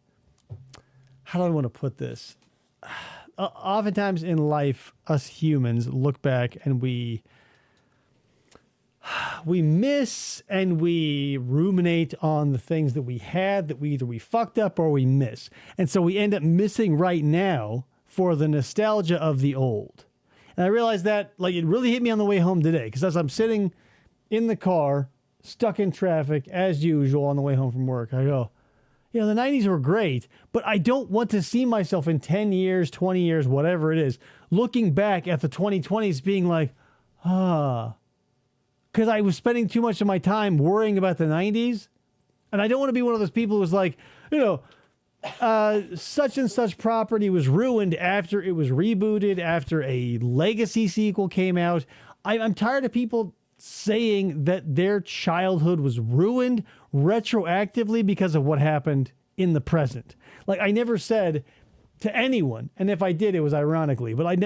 S5: how do I want to put this? Oftentimes in life, us humans look back and we miss and we ruminate on the things that we had that either we fucked up or we miss. And so we end up missing right now for the nostalgia of the old. And I realized that, like, it really hit me on the way home today because as I'm sitting in the car, stuck in traffic as usual on the way home from work. I go, yeah, the 90s were great, but I don't want to see myself in 10 years, 20 years, whatever it is, looking back at the 2020s being like, because I was spending too much of my time worrying about the 90s. And I don't want to be one of those people who's like, such and such property was ruined after it was rebooted, after a legacy sequel came out. I'm tired of people saying that their childhood was ruined retroactively because of what happened in the present. Like, I never said to anyone, and if I did, it was ironically, but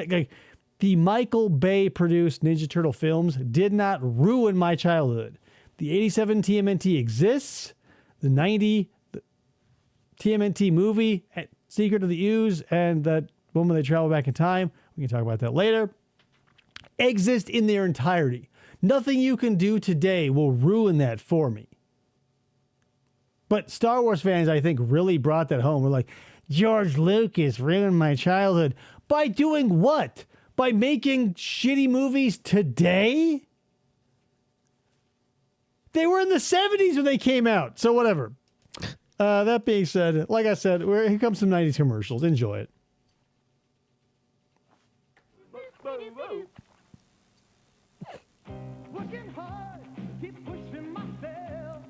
S5: the Michael Bay produced Ninja Turtle films did not ruin my childhood. The 87 TMNT exists. The 90 TMNT movie, Secret of the Ooze, and that one when they travel back in time, we can talk about that later, exist in their entirety. Nothing you can do today will ruin that for me. But Star Wars fans, I think, really brought that home. We're like, George Lucas ruined my childhood. By doing what? By making shitty movies today? They were in the 70s when they came out. So whatever. That being said, like I said, here comes some 90s commercials. Enjoy it.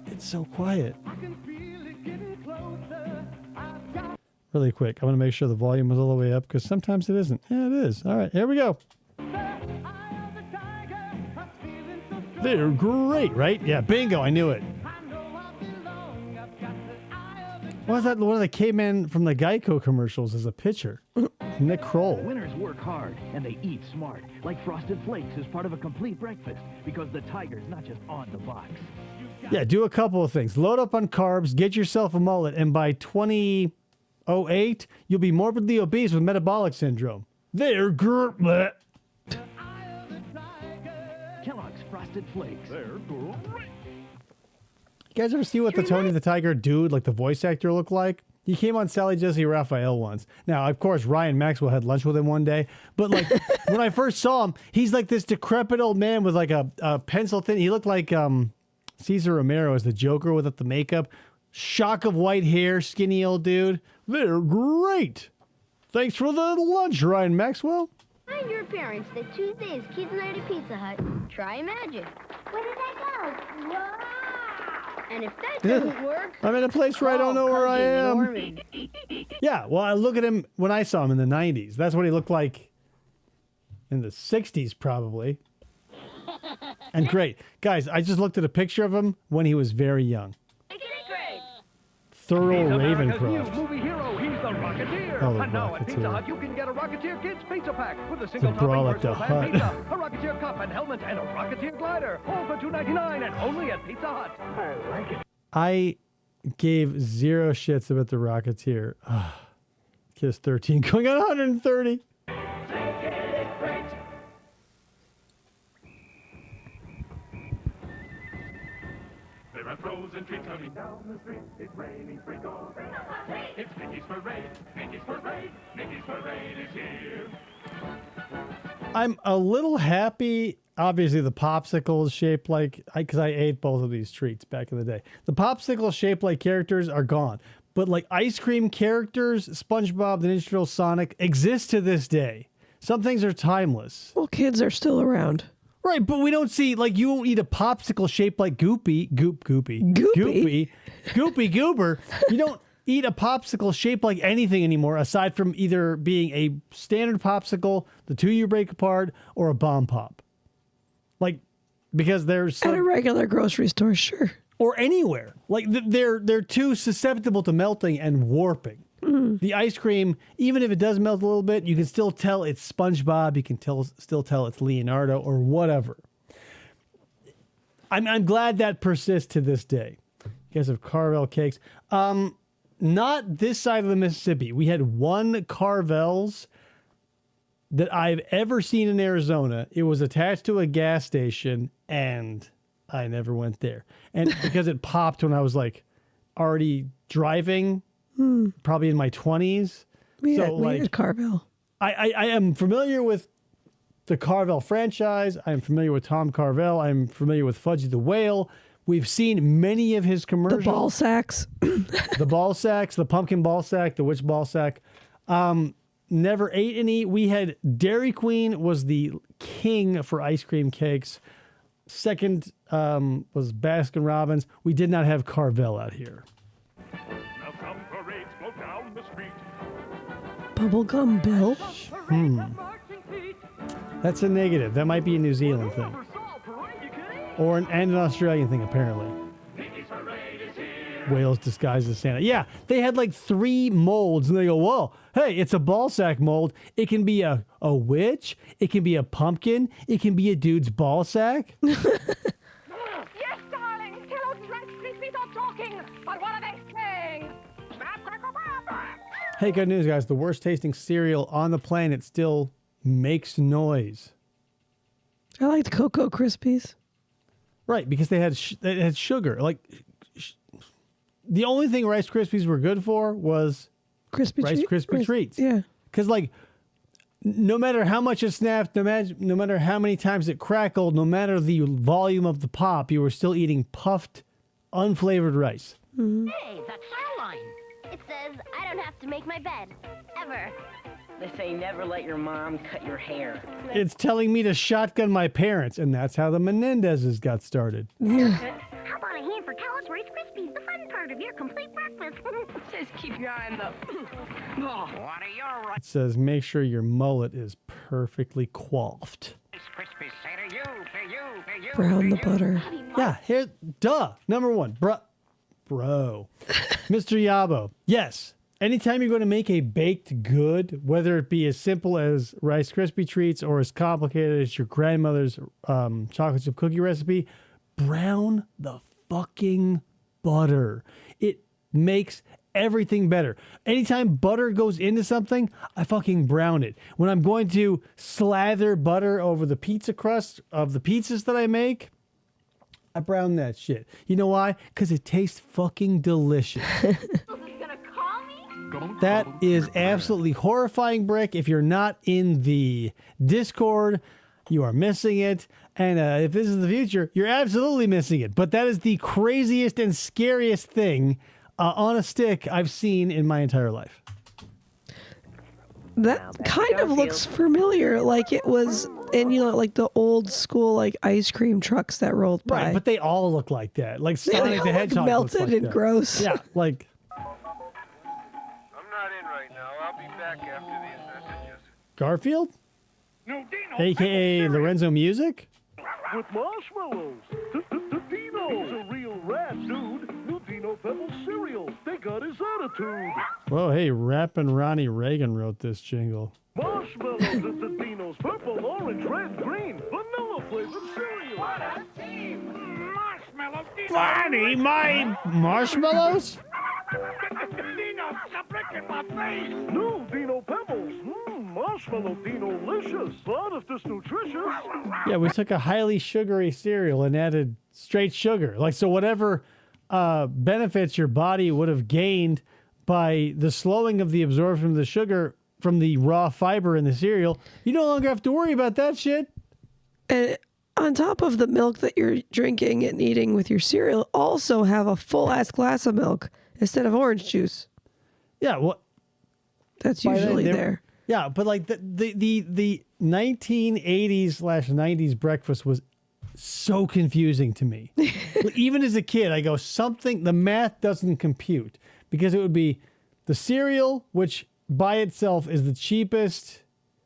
S5: It's so quiet. Really quick, I want to make sure the volume is all the way up because sometimes it isn't. Yeah, it is. All right, here we go. They're great, right? Yeah, bingo, I knew it. What was that? One of the cavemen from the Geico commercials as a pitcher. Nick Kroll.
S12: Winners work hard and they eat smart. Like Frosted Flakes is part of a complete breakfast because the tiger's not just on the box.
S5: Yeah, do a couple of things. Load up on carbs, get yourself a mullet, and by 2008, you'll be morbidly obese with metabolic syndrome. They're great.
S12: Kellogg's Frosted Flakes. They're great.
S5: You guys ever see what the Tony the Tiger dude, like the voice actor, looked like? He came on Sally Jesse Raphael once. Now, of course, Ryan Maxwell had lunch with him one day. But like when I first saw him, he's like this decrepit old man with like a pencil thin. He looked like Cesar Romero as the Joker without the makeup. Shock of white hair, skinny old dude. They're great. Thanks for the lunch, Ryan Maxwell.
S13: Find your parents that Tuesday is Kids Night at Pizza Hut. Try magic. Where did that go? Wow! And if that doesn't work...
S5: I'm in a place where I don't know where I am. Yeah, well, I look at him when I saw him in the 90s. That's what he looked like in the 60s, probably. And great. Guys, I just looked at a picture of him when he was very young. Thorough Ravencroft.
S12: Movie hero, he's the Rocketeer.
S5: Oh, the
S12: And now at Pizza
S5: Rocketeer.
S12: Hut, you can get a Rocketeer Kids Pizza Pack with a single
S5: brawl
S12: topping
S5: at the
S12: versatile pan
S5: Hut.
S12: pizza, a Rocketeer cup and helmet, and a Rocketeer glider. All for $2.99 and only at Pizza Hut. I like it.
S5: I gave zero shits about the Rocketeer. Kid is 13, going on 130.
S2: There are frozen treats coming down the street. It's raining sprinkles. It's Mickey's Parade. Mickey's Parade. Mickey's Parade is here.
S5: I'm a little happy. Obviously, the popsicle is shaped like, because I ate both of these treats back in the day. The popsicle shaped like characters are gone. But like ice cream characters, SpongeBob, the Ninja Turtle, Sonic, exist to this day. Some things are timeless.
S6: Well, kids are still around.
S5: Right, but we don't see, like, you won't eat a popsicle shaped like Goopy Goober. You don't eat a popsicle shaped like anything anymore, aside from either being a standard popsicle, the two you break apart, or a bomb pop. Like, because there's
S6: At a regular grocery store, sure.
S5: or anywhere. Like, they're too susceptible to melting and warping. The ice cream, even if it does melt a little bit, you can still tell it's SpongeBob. You can still tell it's Leonardo or whatever. I'm glad that persists to this day. You guys have Carvel cakes. Not this side of the Mississippi. We had one Carvel's that I've ever seen in Arizona. It was attached to a gas station, and I never went there. And because it popped when I was like already driving. Probably in my 20s.
S6: We
S5: So
S6: had Carvel.
S5: I am familiar with the Carvel franchise. I'm familiar with Tom Carvel. I'm familiar with Fudgy the Whale. We've seen many of his commercials.
S6: The ball sacks.
S5: The ball sacks, the pumpkin ball sack, the witch ball sack. Never ate any. We had Dairy Queen was the king for ice cream cakes. Second was Baskin Robbins. We did not have Carvel out here.
S2: Now some parades go down the street.
S6: Bubblegum Bill.
S5: That's a negative. That might be a New Zealand thing. Or an Australian thing, apparently. Whales disguised as Santa. Yeah, they had like 3 molds, and they go, whoa, hey, it's a ball sack mold. It can be a witch. It can be a pumpkin. It can be a dude's ball sack.
S14: Yes, darling. Kellogg's Rice Krispies are talking. But what are they saying? Snap, crackle, pop.
S5: Hey, good news, guys. The worst tasting cereal on the planet still makes noise.
S6: I liked Cocoa Krispies.
S5: Right, because they had sugar. Like, the only thing Rice Krispies were good for was Rice Krispie treats.
S6: Yeah.
S5: Because, like, no matter how much it snapped, no matter how many times it crackled, no matter the volume of the pop, you were still eating puffed, unflavored rice.
S6: Mm-hmm.
S13: Hey, that's Caroline. It says I don't have to make my bed. Ever.
S15: They say never let your mom cut your hair.
S5: It's telling me to shotgun my parents, and that's how the Menendezes got started.
S13: How about a hand for Kellogg's Rice Krispies, the fun part of your complete breakfast?
S15: Says keep your eye on the... Oh, what are your
S5: It says make sure your mullet is perfectly coiffed.
S15: Krispies say to you.
S6: Brown the butter.
S5: Yeah, here, duh. Number 1, bro. Mr. Yabo, yes. Anytime you're going to make a baked good, whether it be as simple as Rice Krispie treats or as complicated as your grandmother's chocolate chip cookie recipe, brown the fucking butter. It makes everything better. Anytime butter goes into something, I fucking brown it. When I'm going to slather butter over the pizza crust of the pizzas that I make, I brown that shit. You know why? Because it tastes fucking delicious. That is absolutely horrifying, Brick. If you're not in the Discord, you are missing it. And if this is the future, you're absolutely missing it. But that is the craziest and scariest thing on a stick I've seen in my entire life.
S6: That kind of looks familiar, like it was in, like the old school, like ice cream trucks that rolled by.
S5: Right, but they all look like that. Like
S6: Yeah,
S5: Sonic
S6: they
S5: the
S6: all look
S5: Hedgehog looks
S6: melted
S5: like
S6: and
S5: that.
S6: gross.
S5: Yeah, like...
S7: I'm not in right now. I'll be back after these messages.
S5: Garfield? AKA Lorenzo Music?
S2: With marshmallows. Dino. He's a real rat, dude. New Dino Pebble cereal. They got his attitude.
S5: Whoa, hey, Rappin' Ronnie Reagan wrote this jingle.
S2: Marshmallows at the Dino's. Purple, orange, red, green. Vanilla flavored cereal.
S14: What a team! Marshmallow Dino.
S5: Bonnie, my marshmallows?
S14: Dino, stop licking my face.
S2: New Dino Pebbles. Marshmallow Dino-licious. Thought if this nutritious.
S5: Yeah, we took a highly sugary cereal and added straight sugar. Like, so whatever benefits your body would have gained by the slowing of the absorption of the sugar from the raw fiber in the cereal, you no longer have to worry about that shit.
S6: And on top of the milk that you're drinking and eating with your cereal, also have a full-ass glass of milk instead of orange juice.
S5: Yeah, well,
S6: that's usually there.
S5: Yeah, but like the 1980s/90s breakfast was so confusing to me. Even as a kid, I go, the math doesn't compute, because it would be the cereal, which by itself is the cheapest.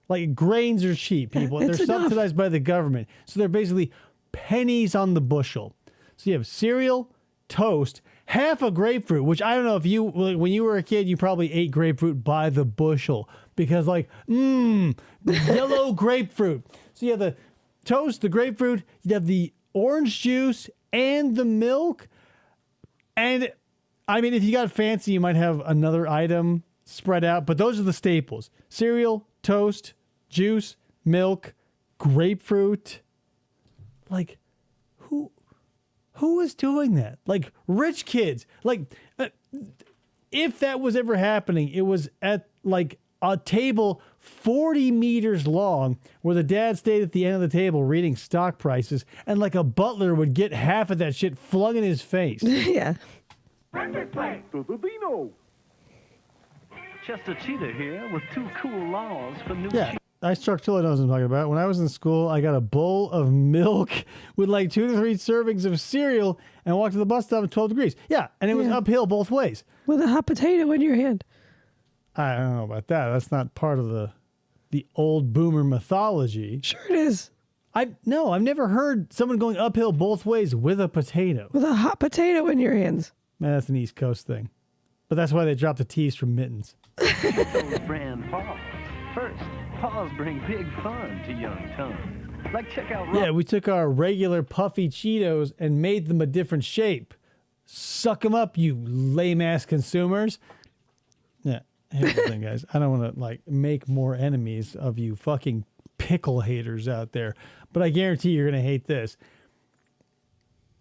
S5: Like, grains are cheap, people. They're subsidized by the government. So they're basically pennies on the bushel. So you have cereal, toast, half a grapefruit, which I don't know if when you were a kid, you probably ate grapefruit by the bushel. Because yellow grapefruit. So you have the toast, the grapefruit, you have the orange juice and the milk. And I mean, if you got fancy, you might have another item spread out, but those are the staples. Cereal, toast, juice, milk, grapefruit. Like, who is doing that? Like, rich kids. Like, if that was ever happening, it was at like a table 40 meters long where the dad stayed at the end of the table reading stock prices, and like a butler would get half of that shit flung in his face.
S6: Yeah.
S12: Chester Cheetah here with 2 cool laws for new
S5: Yeah, Ice Truck Tilla knows what I'm talking about. When I was in school, I got a bowl of milk with like 2 to 3 servings of cereal and walked to the bus stop at 12 degrees. Yeah, and it was uphill both ways.
S6: With a hot potato in your hand.
S5: I don't know about that. That's not part of the old boomer mythology.
S6: Sure it is.
S5: I've never heard someone going uphill both ways with a potato.
S6: With a hot potato in your hands.
S5: Man, that's an East Coast thing. But that's why they dropped the T's from mittens.
S12: Those brand paws. First, paws bring big fun to young tongues. Like check out.
S5: Yeah, we took our regular puffy Cheetos and made them a different shape. Suck them up, you lame-ass consumers. Yeah, here's the thing, guys. I don't want to, like, make more enemies of you fucking pickle haters out there. But I guarantee you're going to hate this.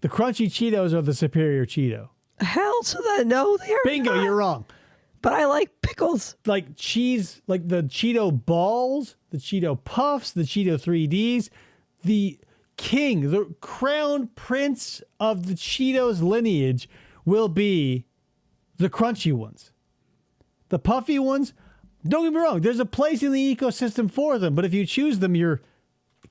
S5: The crunchy Cheetos are the superior Cheeto.
S6: Hell to the no, they are
S5: Bingo,
S6: not.
S5: you're wrong.
S6: But I like pickles.
S5: Like cheese, like the Cheeto balls, the Cheeto puffs, the Cheeto 3Ds, the king, the crown prince of the Cheetos lineage will be the crunchy ones. The puffy ones, don't get me wrong, there's a place in the ecosystem for them, but if you choose them, you're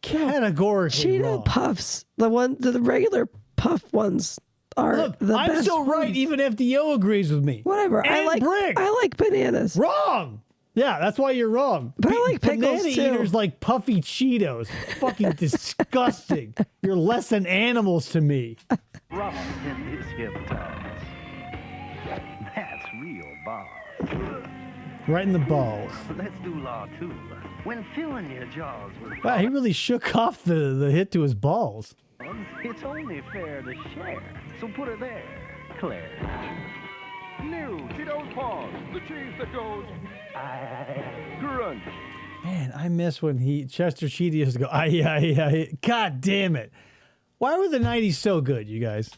S5: categorically
S6: Cheeto
S5: wrong.
S6: puffs, the regular puff ones are
S5: Look,
S6: the
S5: I'm
S6: best
S5: so right,
S6: ones.
S5: even FDO agrees with me.
S6: Whatever.
S5: And
S6: I like bananas.
S5: Wrong. Yeah, that's why you're wrong.
S6: But I like pickles,
S5: Banana
S6: too.
S5: eaters like puffy Cheetos. Fucking disgusting. You're less than animals to me.
S12: Ross in his hip toss. That's real boss.
S5: Right in the balls.
S12: Let's do law 2. When filling your jaws with
S5: Wow, he really shook off the hit to his balls.
S12: it's only fair to share. So put her there, Claire.
S2: New Cheetos Paws, the cheese that goes crunch.
S5: Man, I miss when Chester Cheetah used to go, aye. God damn it. Why were the 90s so good, you guys?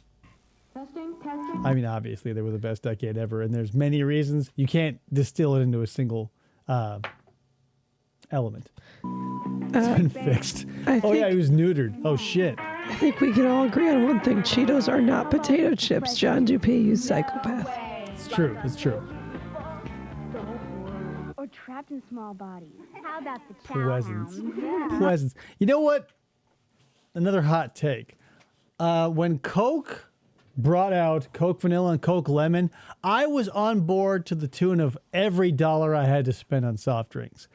S13: Testing, testing.
S5: I mean, obviously, they were the best decade ever, and there's many reasons. You can't distill it into a single element. It's been fixed. Yeah, he was neutered. Oh, shit.
S6: I think we can all agree on one thing. Cheetos are not potato chips. John Dupee, you psychopath.
S5: It's true. It's true.
S13: Or trapped in small bodies. How about the
S5: Pleasance.
S13: chow
S5: Pleasance. You know what? Another hot take. When Coke brought out Coke Vanilla and Coke Lemon, I was on board to the tune of every dollar I had to spend on soft drinks.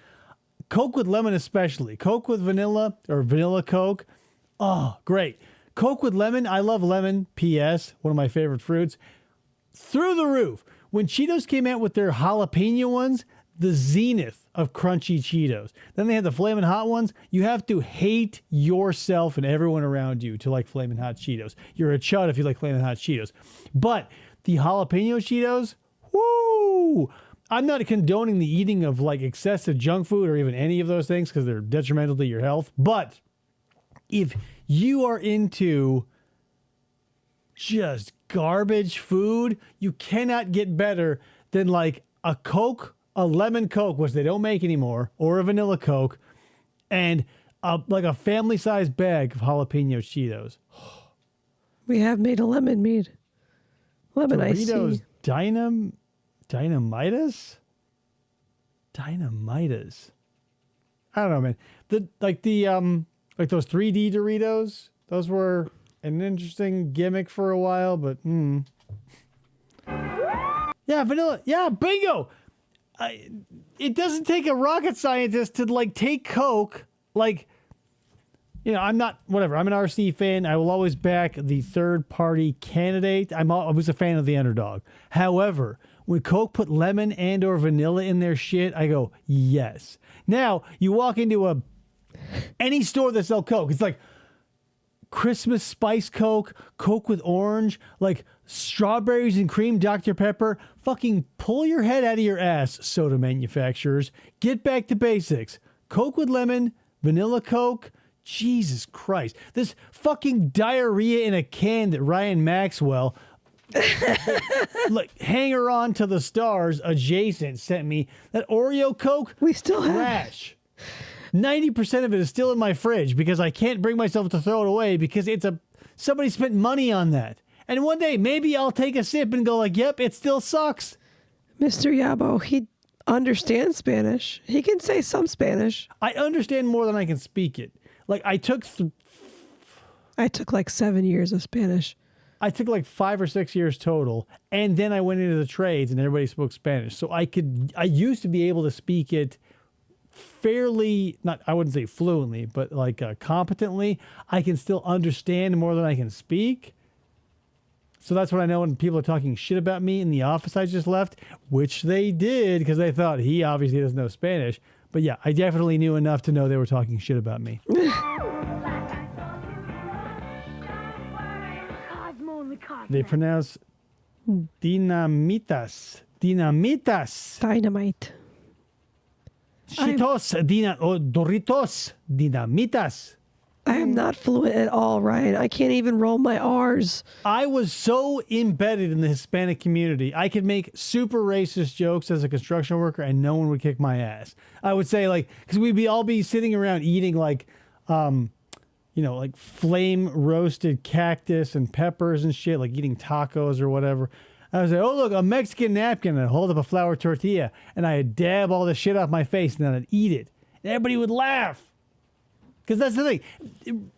S5: Coke with lemon especially. Coke with vanilla or vanilla Coke. Oh, great. Coke with lemon. I love lemon. P.S. One of my favorite fruits. Through the roof. When Cheetos came out with their jalapeno ones, the zenith of crunchy Cheetos. Then they had the Flamin' Hot ones. You have to hate yourself and everyone around you to like Flamin' Hot Cheetos. You're a chud if you like Flamin' Hot Cheetos. But the jalapeno Cheetos, woo! I'm not condoning the eating of like excessive junk food or even any of those things because they're detrimental to your health. But if you are into just garbage food, you cannot get better than like a Coke, a lemon Coke, which they don't make anymore, or a vanilla Coke, and like a family-sized bag of jalapeno Cheetos.
S6: We have made a lemon mead. Lemon iced
S5: Doritos
S6: tea.
S5: Dynamitas? Dynamitas. I don't know, man. Like those 3D Doritos, those were an interesting gimmick for a while, but yeah, vanilla. Yeah, bingo. It doesn't take a rocket scientist to like take Coke. Like, you know, I'm an RC fan. I will always back the third party candidate. I was a fan of the underdog. However, when Coke put lemon and or vanilla in their shit, I go, yes. Now, you walk into any store that sells Coke, it's like Christmas spice Coke, Coke with orange, like strawberries and cream Dr. Pepper. Fucking pull your head out of your ass, soda manufacturers. Get back to basics. Coke with lemon, vanilla Coke. Jesus Christ. This fucking diarrhea in a can that Ryan Maxwell Look, Hanger On to the Stars adjacent sent me that Oreo Coke.
S6: We still have
S5: trash. 90% of it is still in my fridge because I can't bring myself to throw it away because somebody spent money on that. And one day maybe I'll take a sip and go like, yep, it still sucks.
S6: Mr. Yabo, he understands Spanish. He can say some Spanish.
S5: I understand more than I can speak it. Like I took
S6: like 7 years of Spanish.
S5: I took like 5 or 6 years total, and then I went into the trades, and everybody spoke Spanish. So I used to be able to speak it fairly, I wouldn't say fluently, but like competently. I can still understand more than I can speak. So that's what I know when people are talking shit about me in the office I just left, which they did because they thought he obviously doesn't know Spanish. But yeah, I definitely knew enough to know they were talking shit about me. They pronounce dinamitas. Dinamitas.
S6: Dynamite.
S5: Cheetos, Doritos, dinamitas.
S6: I am not fluent at all, Ryan. I can't even roll my R's.
S5: I was so embedded in the Hispanic community. I could make super racist jokes as a construction worker and no one would kick my ass. I would say like, because we'd all be sitting around eating like, like flame roasted cactus and peppers and shit, like eating tacos or whatever. I would say, oh, look, a Mexican napkin, and I'd hold up a flour tortilla and I'd dab all the shit off my face and then I'd eat it. And everybody would laugh. Because that's the thing.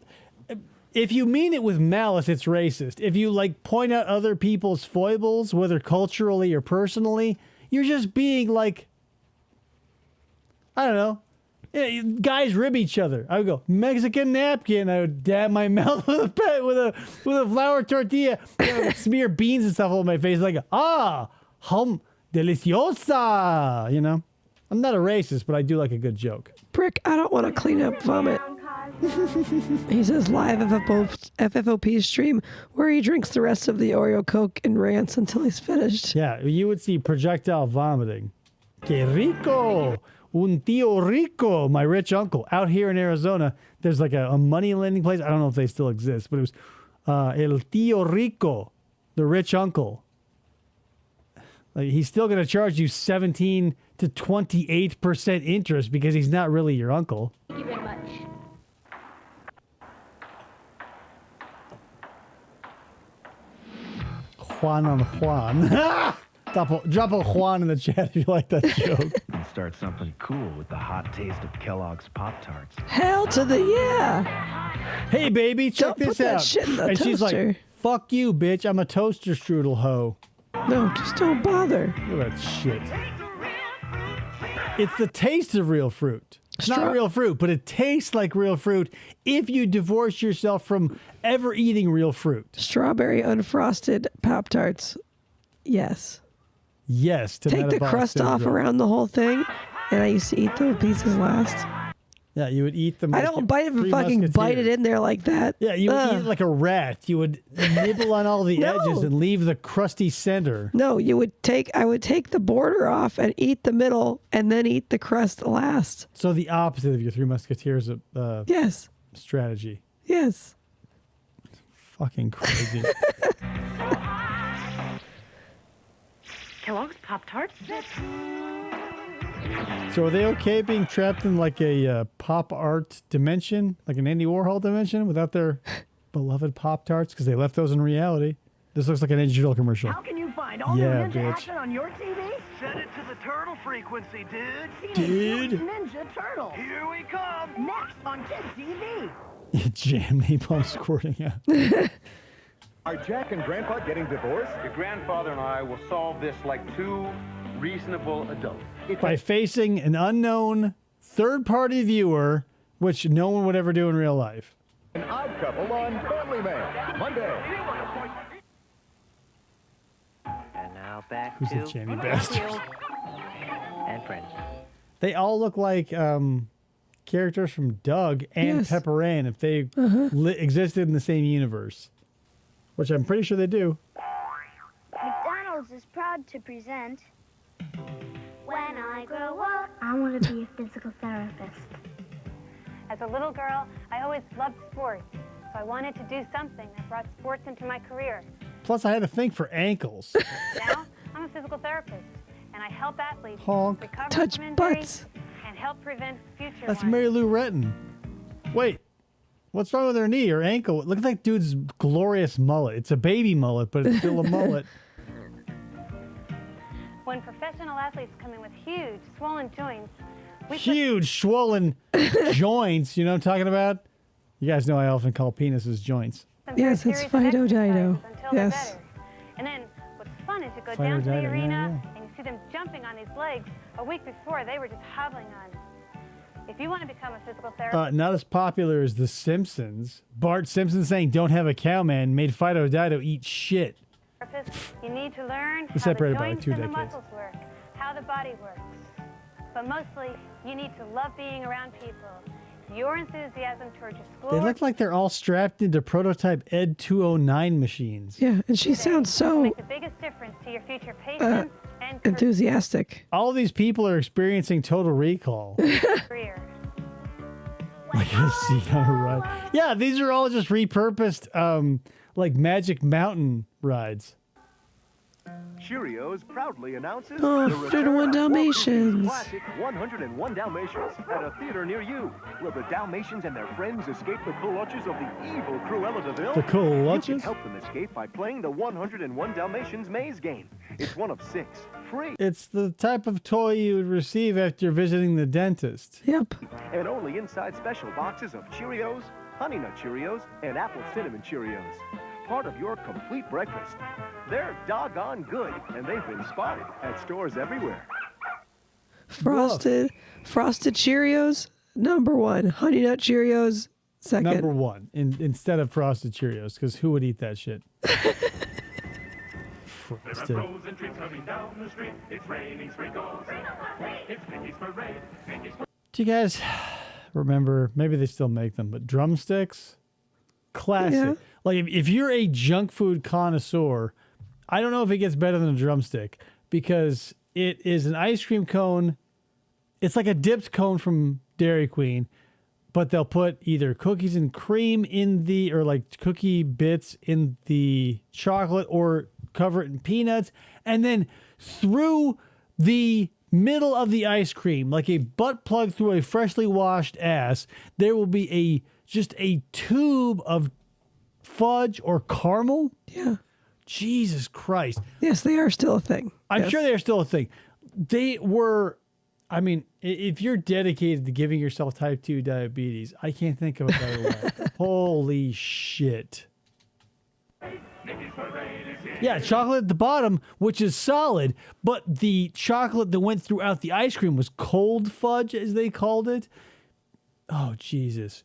S5: If you mean it with malice, it's racist. If you like point out other people's foibles, whether culturally or personally, you're just being like, I don't know. Yeah, guys rib each other. I would go Mexican napkin. I would dab my mouth with a flour tortilla. I would smear beans and stuff all over my face. Like hum deliciosa. You know, I'm not a racist, but I do like a good joke.
S6: Prick, I don't want to clean up vomit. He says live FFOP stream where he drinks the rest of the Oreo Coke and rants until he's finished.
S5: Yeah, you would see projectile vomiting. Que rico. Un tío rico, my rich uncle. Out here in Arizona, there's like a money lending place. I don't know if they still exist, but it was El Tío Rico, the rich uncle. Like, he's still going to charge you 17 to 28% interest because he's not really your uncle.
S13: Thank you very much.
S5: Juan on Juan. Drop a Juan in the chat if you like that joke.
S12: And start something cool with the hot taste of Kellogg's Pop-Tarts.
S6: Hell to the yeah.
S5: Hey, baby, check
S6: Don't
S5: this
S6: put that
S5: out.
S6: shit in the
S5: and she's
S6: toaster.
S5: like, fuck you, bitch. I'm a toaster strudel hoe.
S6: No, just don't bother.
S5: Look at that shit. It's the taste of real fruit. It's not real fruit, but it tastes like real fruit if you divorce yourself from ever eating real fruit.
S6: Strawberry unfrosted Pop-Tarts. Yes.
S5: Yes. To
S6: Take the crust off around the whole thing, and I used to eat the pieces last.
S5: Yeah, you would eat them.
S6: I don't fucking bite it in there like that.
S5: Yeah, you would eat it like a rat. You would nibble on all the edges and leave the crusty center.
S6: No, I would take the border off and eat the middle and then eat the crust last.
S5: So the opposite of your Three Musketeers
S6: yes.
S5: strategy.
S6: Yes.
S5: Fucking crazy.
S16: Kellogg's Pop-Tarts?
S5: So are they okay being trapped in like a pop art dimension, like an Andy Warhol dimension, without their beloved Pop-Tarts? Because they left those in reality. This looks like an digital commercial.
S15: How can you find all
S5: Yeah,
S15: new Ninja
S5: bitch.
S15: action on your TV? Set it to the turtle frequency, dude.
S5: Dude.
S15: Ninja Turtle. Here we come. Next on Kids TV.
S5: Jam napalm squirting out.
S17: Are Jack and Grandpa getting divorced?
S18: Your grandfather and I will solve this like two reasonable adults.
S5: By facing an unknown third-party viewer, which no one would ever do in real life.
S17: An Odd Couple on Family Man, Monday.
S10: And now back
S5: Who's
S10: to
S5: the jammy bastard?
S10: and Friends.
S5: They all look like characters from Doug and
S6: Yes.
S5: Pepper Ann if they existed in the same universe, which I'm pretty sure they do.
S13: McDonald's is proud to present When I Grow Up, I want to be a physical therapist.
S19: As a little girl, I always loved sports, so I wanted to do something that brought sports into my career.
S5: Plus, I had a thing for ankles.
S19: Now, I'm a physical therapist, and I help athletes
S5: Honk.
S19: recover
S6: Touch
S19: from injuries
S6: butts.
S19: and help prevent future
S5: That's
S19: ones.
S5: Mary Lou Retton. Wait, what's wrong with her knee or ankle? Look at that dude's glorious mullet. It's a baby mullet, but it's still a mullet.
S19: When professional athletes come in with huge, swollen joints, we put
S5: Huge, swollen joints. You know what I'm talking about? You guys know I often call penises joints.
S19: some very
S6: Yes, it's
S19: serious
S6: Fido
S19: exercises
S6: Dido.
S19: until they're
S6: Yes.
S19: better. And then what's fun is you go
S5: Fido
S19: down to the
S5: Dido, yeah,
S19: arena
S5: yeah.
S19: and you see them jumping on these legs. A week before, they were just hobbling on. If you want to become a physical therapist,
S5: Not as popular as The Simpsons. Bart Simpson saying "Don't have a cow man" made Fido Dido eat shit.
S19: you need to learn
S5: It's
S19: how the
S5: separated by
S19: joints
S5: 2
S19: and the
S5: decades.
S19: muscles work, how the body works. But mostly, you need to love being around people. Your enthusiasm towards your school.
S5: They look like they're all strapped into prototype Ed 209 machines.
S6: Yeah, and she sounds so
S19: make the biggest difference to your future patients and
S6: enthusiastic.
S5: All these people are experiencing total recall.
S19: career.
S5: Like a seat on a ride. Yeah, these are all just repurposed, like Magic Mountain rides.
S17: Cheerios proudly announces
S6: Oh,
S17: the
S6: 101
S17: return of
S6: Dalmatians.
S17: classic 101 Dalmatians at a theater near you. Will the Dalmatians and their friends escape the clutches of the evil Cruella de Vil?
S5: The clutches?
S17: You can help them escape by playing the 101 Dalmatians maze game. It's one of 6, free,
S5: It's the type of toy you would receive after visiting the dentist.
S6: Yep.
S17: and only inside special boxes of Cheerios, Honey Nut Cheerios, and Apple Cinnamon Cheerios. Part of your complete breakfast. They're doggone good, and they've been spotted at stores everywhere.
S6: Frosted Cheerios, number 1. Honey Nut Cheerios, second.
S5: Number 1, instead of Frosted Cheerios, because who would eat that shit? Frosted.
S2: Frozen treats coming down the street. It's raining sprinkles. It's Mickey's parade. Mickey's
S5: Do you guys remember, maybe they still make them, but drumsticks? Classic.
S6: Yeah.
S5: Like, if you're a junk food connoisseur, I don't know if it gets better than a drumstick because it is an ice cream cone. It's like a dipped cone from Dairy Queen, but they'll put either cookies and cream in the, or like cookie bits in the chocolate, or cover it in peanuts. And then through the middle of the ice cream, like a butt plug through a freshly washed ass, there will be just a tube of fudge or caramel.
S6: Yeah.
S5: Jesus Christ.
S6: Yes, they are still a thing.
S5: I'm
S6: Yes.
S5: sure they are still a thing. They were, I mean, if you're dedicated to giving yourself type 2 diabetes, I can't think of a better way. Holy shit. Yeah, chocolate at the bottom, which is solid, but the chocolate that went throughout the ice cream was cold fudge, as they called it. Oh, Jesus.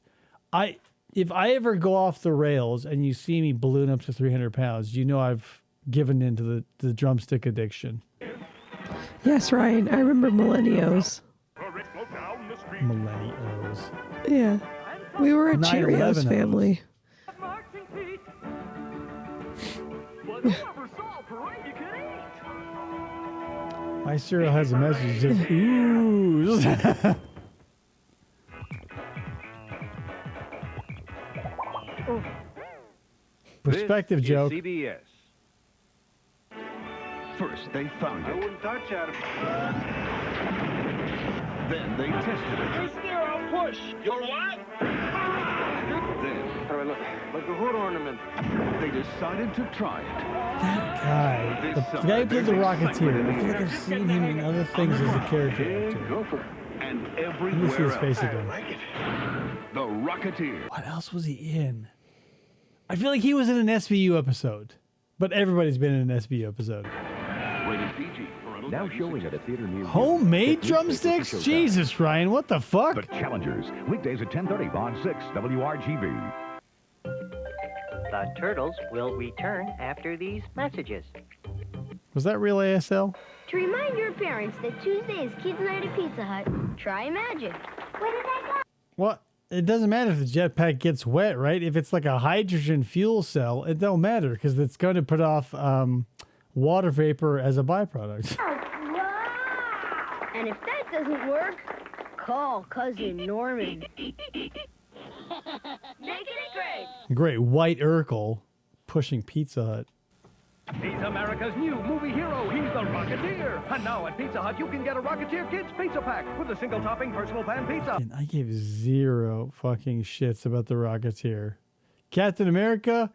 S5: If I ever go off the rails and you see me balloon up to 300 pounds, you know I've given into the drumstick addiction.
S6: Yes, Ryan. I remember Millennials.
S5: Millennials.
S6: Yeah. We were a
S5: 9/11
S6: Cheerios family.
S5: My cereal has a message that says, ooh. Perspective
S18: This
S5: joke.
S18: Is CBS.
S16: First, they found
S18: I
S16: it.
S18: wouldn't touch Adam.
S16: Then they tested it.
S2: Zero push. You're what?
S16: Then
S18: Like a hood ornament.
S16: they decided to try it.
S5: That guy. The guy who played the Rocketeer. I feel like I've seen him in other things as a character actor.
S16: And
S5: Let me see
S16: everywhere
S5: his face
S16: else.
S5: again.
S16: The Rocketeer.
S5: What else was he in? I feel like he was in an SVU episode. But everybody's been in an SVU episode.
S16: Rated PG.
S17: Now showing at a theater near you.
S5: Homemade drumsticks? Jesus, Ryan, what the fuck?
S17: The Challengers, weekdays at 10:30 on 6 WRGB.
S20: The turtles will return after these messages.
S5: Was that real ASL?
S13: To remind your parents that Tuesday is Kids Night at Pizza Hut, try magic. Where did I go?
S5: Well, it doesn't matter if the jetpack gets wet, right? If it's like a hydrogen fuel cell, it don't matter because it's going to put off water vapor as a byproduct.
S13: Wow! And if that doesn't work, call Cousin Norman. Making it great.
S5: Great white Urkel pushing Pizza Hut.
S12: He's America's new movie hero. He's the Rocketeer. And now at Pizza Hut, you can get a Rocketeer Kids Pizza Pack with a single topping personal pan pizza.
S5: And I gave zero fucking shits about the Rocketeer. Captain America,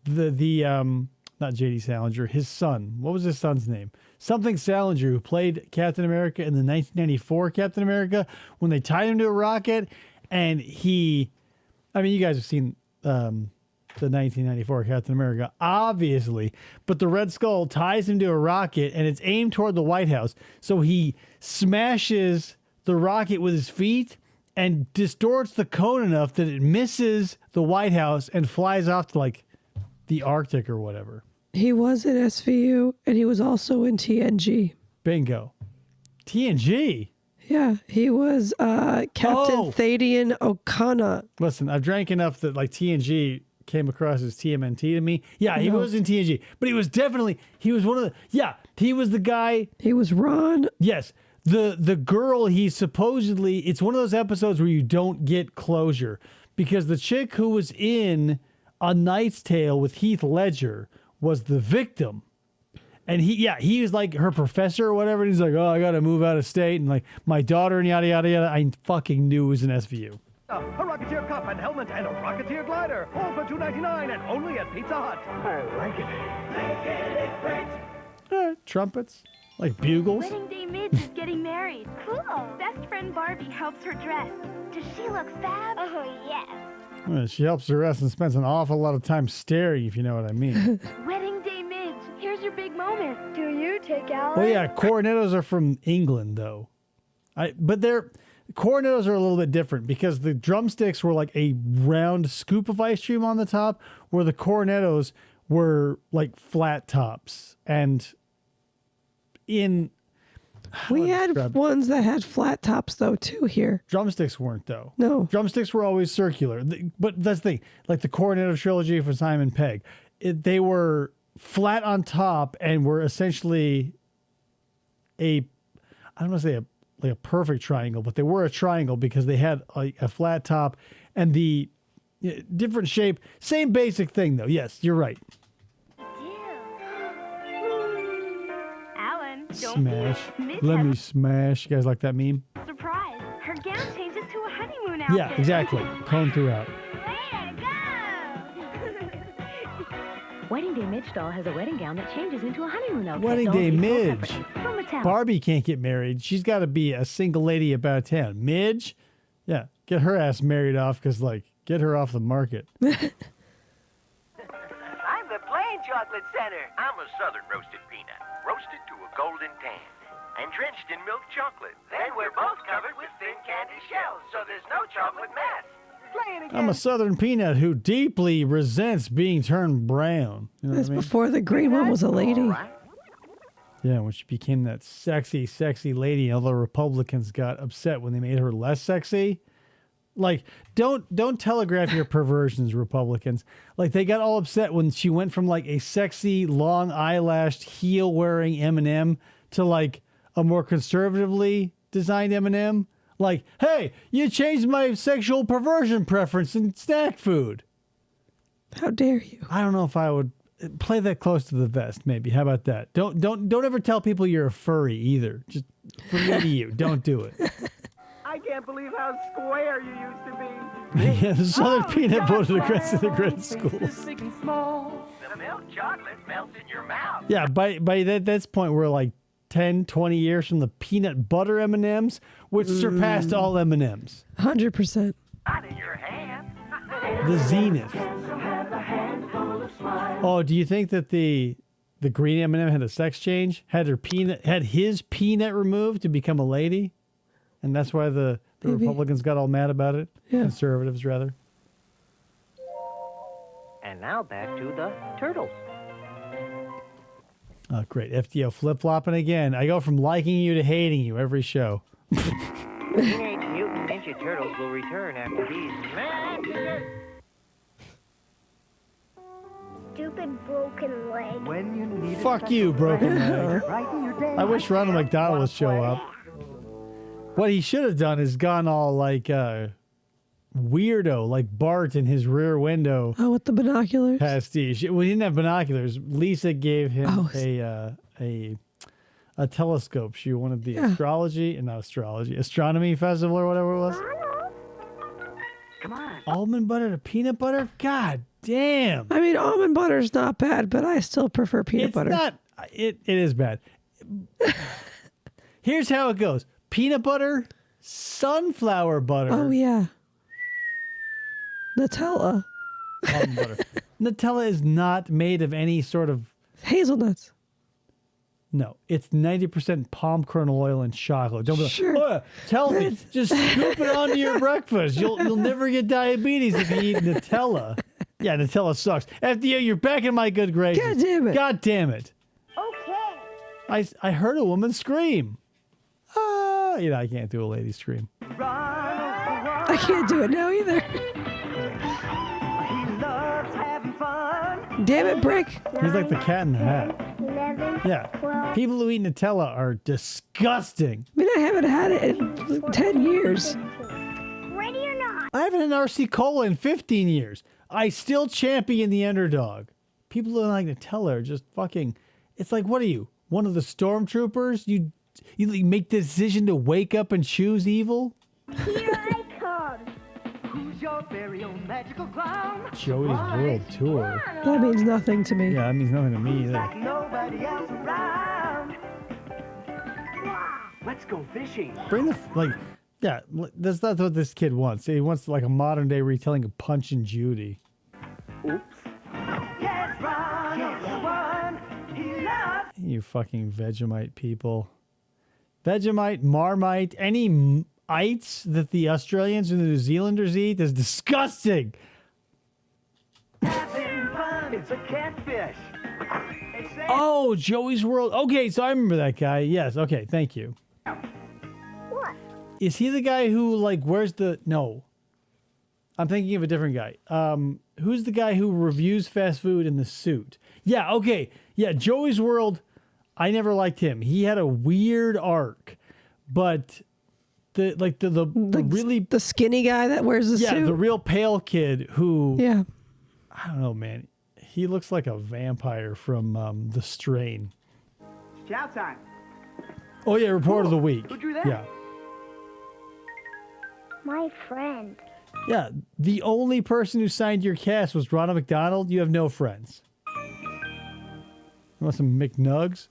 S5: not J.D. Salinger, his son. What was his son's name? Something Salinger, who played Captain America in the 1994 Captain America, when they tied him to a rocket, and you guys have seen the 1994 Captain America, obviously, but the Red Skull ties him to a rocket, and it's aimed toward the White House, so he smashes the rocket with his feet and distorts the cone enough that it misses the White House and flies off to, like, the Arctic or whatever.
S6: He was in SVU, and he was also in TNG.
S5: Bingo. TNG?
S6: Yeah, he was Captain Thadian O'Connor.
S5: Listen, I've drank enough that, like, TNG came across as TMNT to me. Yeah, he was in TNG, but he was the guy.
S6: He was Ron.
S5: Yes. The girl, it's one of those episodes where you don't get closure, because the chick who was in A Knight's Tale with Heath Ledger was the victim. And he was like her professor or whatever. And he's like, oh, I got to move out of state. And like my daughter and yada, yada, yada. I fucking knew it was an SVU.
S12: A Rocketeer cup and helmet and a Rocketeer glider. All for $2.99 and only at Pizza Hut. I like it.
S5: Trumpets, like bugles.
S14: Wedding Day Midge is getting married. Cool. Best friend Barbie helps her dress. Does she look fab? Oh, yes.
S5: Well, she helps the rest and spends an awful lot of time staring, if you know what I mean.
S14: Wedding Day Midge, here's your big moment. Do you take Alan?
S5: Well, yeah, cornettos are from England, though. But cornettos are a little bit different, because the drumsticks were like a round scoop of ice cream on the top, where the cornettos were like flat tops. And
S6: we had ones that had flat tops though too here.
S5: Drumsticks weren't though.
S6: No.
S5: Drumsticks were always circular. But that's the thing, like the Cornetto trilogy for Simon Pegg, they were flat on top and were essentially I don't want to say a perfect triangle, but they were a triangle because they had a flat top and the different shape. Same basic thing though. Yes, you're right.
S14: Alan,
S5: Smash. Let me smash. You guys like that meme?
S14: Surprise! Her gown changes to a honeymoon outfit.
S5: Yeah, exactly. Cone throughout.
S3: Wedding Day Midge doll has a wedding gown that changes into a honeymoon outfit.
S5: Wedding Day Midge. Barbie can't get married. She's got to be a single lady about town. Midge? Yeah, get her ass married off, because, like, get her off the market.
S15: I'm the plain chocolate center. I'm a southern roasted peanut, roasted to a golden tan, and drenched in milk chocolate. Then we're both covered with thin candy shells, so there's no chocolate mess.
S5: I'm a southern peanut who deeply resents being turned brown. You know
S6: That's
S5: what I mean?
S6: before the green one was a lady.
S5: Yeah, when she became that sexy, sexy lady, all the Republicans got upset when they made her less sexy. Like, don't telegraph your perversions, Republicans. Like, they got all upset when she went from like a sexy, long eyelashed, heel wearing M&M to like a more conservatively designed M&M. Like, hey, you changed my sexual perversion preference in snack food.
S6: How dare you?
S5: I don't know if I would play that close to the vest. Maybe. How about that? Don't ever tell people you're a furry either. Just from me to you, don't do it.
S15: I can't believe how square you used to be.
S5: Yeah, the Southern Peanut voted against the great schools.
S15: Big and small. The milk chocolate melts in your mouth.
S5: Yeah, by this point, we're like 10, 20 years from the peanut butter M&Ms, which surpassed all M&Ms.
S6: 100%.
S15: Not in your hand.
S5: The zenith. Oh, do you think that the green M&M had a sex change? Had his peanut removed to become a lady? And that's why the Republicans got all mad about it?
S6: Yeah.
S5: Conservatives, rather.
S20: And now back to the turtles.
S5: Oh, great. FDO flip-flopping again. I go from liking you to hating you every show.
S20: Teenage Mutant Ninja Turtles will return after these messages.
S13: Stupid broken leg.
S15: When you need
S5: Fuck you, broken leg. I wish Ronald McDonald would show up. What he should have done is gone all like, weirdo like Bart in his Rear Window.
S6: Oh, with the binoculars?
S5: Pastiche. Well, he didn't have binoculars. Lisa gave him a telescope. She wanted the astronomy festival or whatever it was.
S20: Come on.
S5: Almond butter to peanut butter? God damn.
S6: I mean, almond butter's not bad, but I still prefer peanut butter.
S5: It is bad. Here's how it goes. Peanut butter, sunflower butter.
S6: Oh, yeah. Nutella.
S5: Almond butter. Nutella is not made of any sort of...
S6: Hazelnuts.
S5: No, it's 90% palm kernel oil and chocolate. Don't be like,
S6: Sure.
S5: oh, tell me, just scoop it onto your breakfast. You'll never get diabetes if you eat Nutella. Yeah, Nutella sucks. FDA, you're back in my good graces.
S6: God damn it.
S5: God damn it.
S13: Okay.
S5: I heard a woman scream. I can't do a lady scream.
S6: I can't do it now either. Damn it, Brick.
S5: He's like the Cat in the Hat.
S13: 11.
S5: Yeah.
S13: 12.
S5: People who eat Nutella are disgusting.
S6: I mean, I haven't had it in 10 years.
S13: Ready or not?
S5: I haven't had an RC Cola in 15 years. I still champion the underdog. People who don't like Nutella are just fucking... It's like, what are you? One of the stormtroopers? You make the decision to wake up and choose evil?
S13: Here I come.
S20: Who's your very own magical clown?
S5: Joey's World Tour.
S6: That means nothing to me.
S5: Yeah, that means nothing to me either.
S20: Like nobody else around. Let's go fishing.
S5: Bring the... Yeah, that's not what this kid wants. He wants like a modern day retelling of Punch and Judy.
S20: Oops. Yes, Ron is the one he loves.
S5: You fucking Vegemite people. Vegemite, Marmite, any ites that the Australians and the New Zealanders eat is disgusting.
S20: Having fun. It's a catfish.
S5: Oh, Joey's World. Okay, so I remember that guy. Yes, okay, thank you.
S13: What?
S5: Is he the guy who like wears the... No. I'm thinking of a different guy. Who's the guy who reviews fast food in the suit? Yeah, okay. Yeah, Joey's World, I never liked him. He had a weird arc, but the really...
S6: The skinny guy that wears the suit?
S5: Yeah, the real pale kid who...
S6: Yeah.
S5: I don't know, man. He looks like a vampire from The Strain.
S20: Chow time.
S5: Oh, yeah, Report of the Week.
S20: Who drew that?
S5: Yeah.
S13: My friend.
S5: Yeah, the only person who signed your cast was Ronald McDonald. You have no friends. You want some McNugs?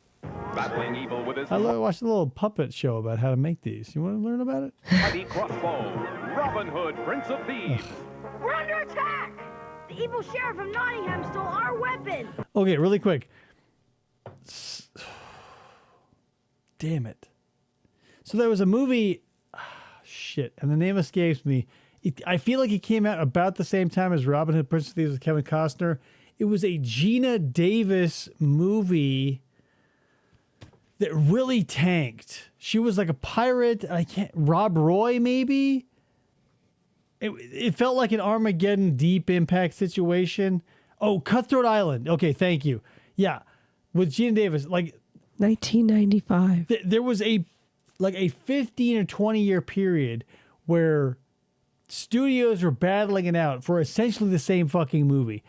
S16: Battling evil with his
S5: I watched a little puppet show about how to make these. You want to learn about it?
S16: mighty crossbow, Robin Hood, Prince of Thieves.
S14: We're under attack! The evil sheriff of Nottingham stole our weapon!
S5: Okay, really quick. Damn it. So there was a movie... shit, and the name escapes me. I feel like it came out about the same time as Robin Hood, Prince of Thieves with Kevin Costner. It was a Gina Davis movie that really tanked. She was like a pirate. Rob Roy, maybe? It felt like an Armageddon Deep Impact situation. Oh, Cutthroat Island. Okay, thank you. Yeah, with Gina Davis, like
S6: 1995.
S5: There was a 15 or 20 year period where studios were battling it out for essentially the same fucking movie.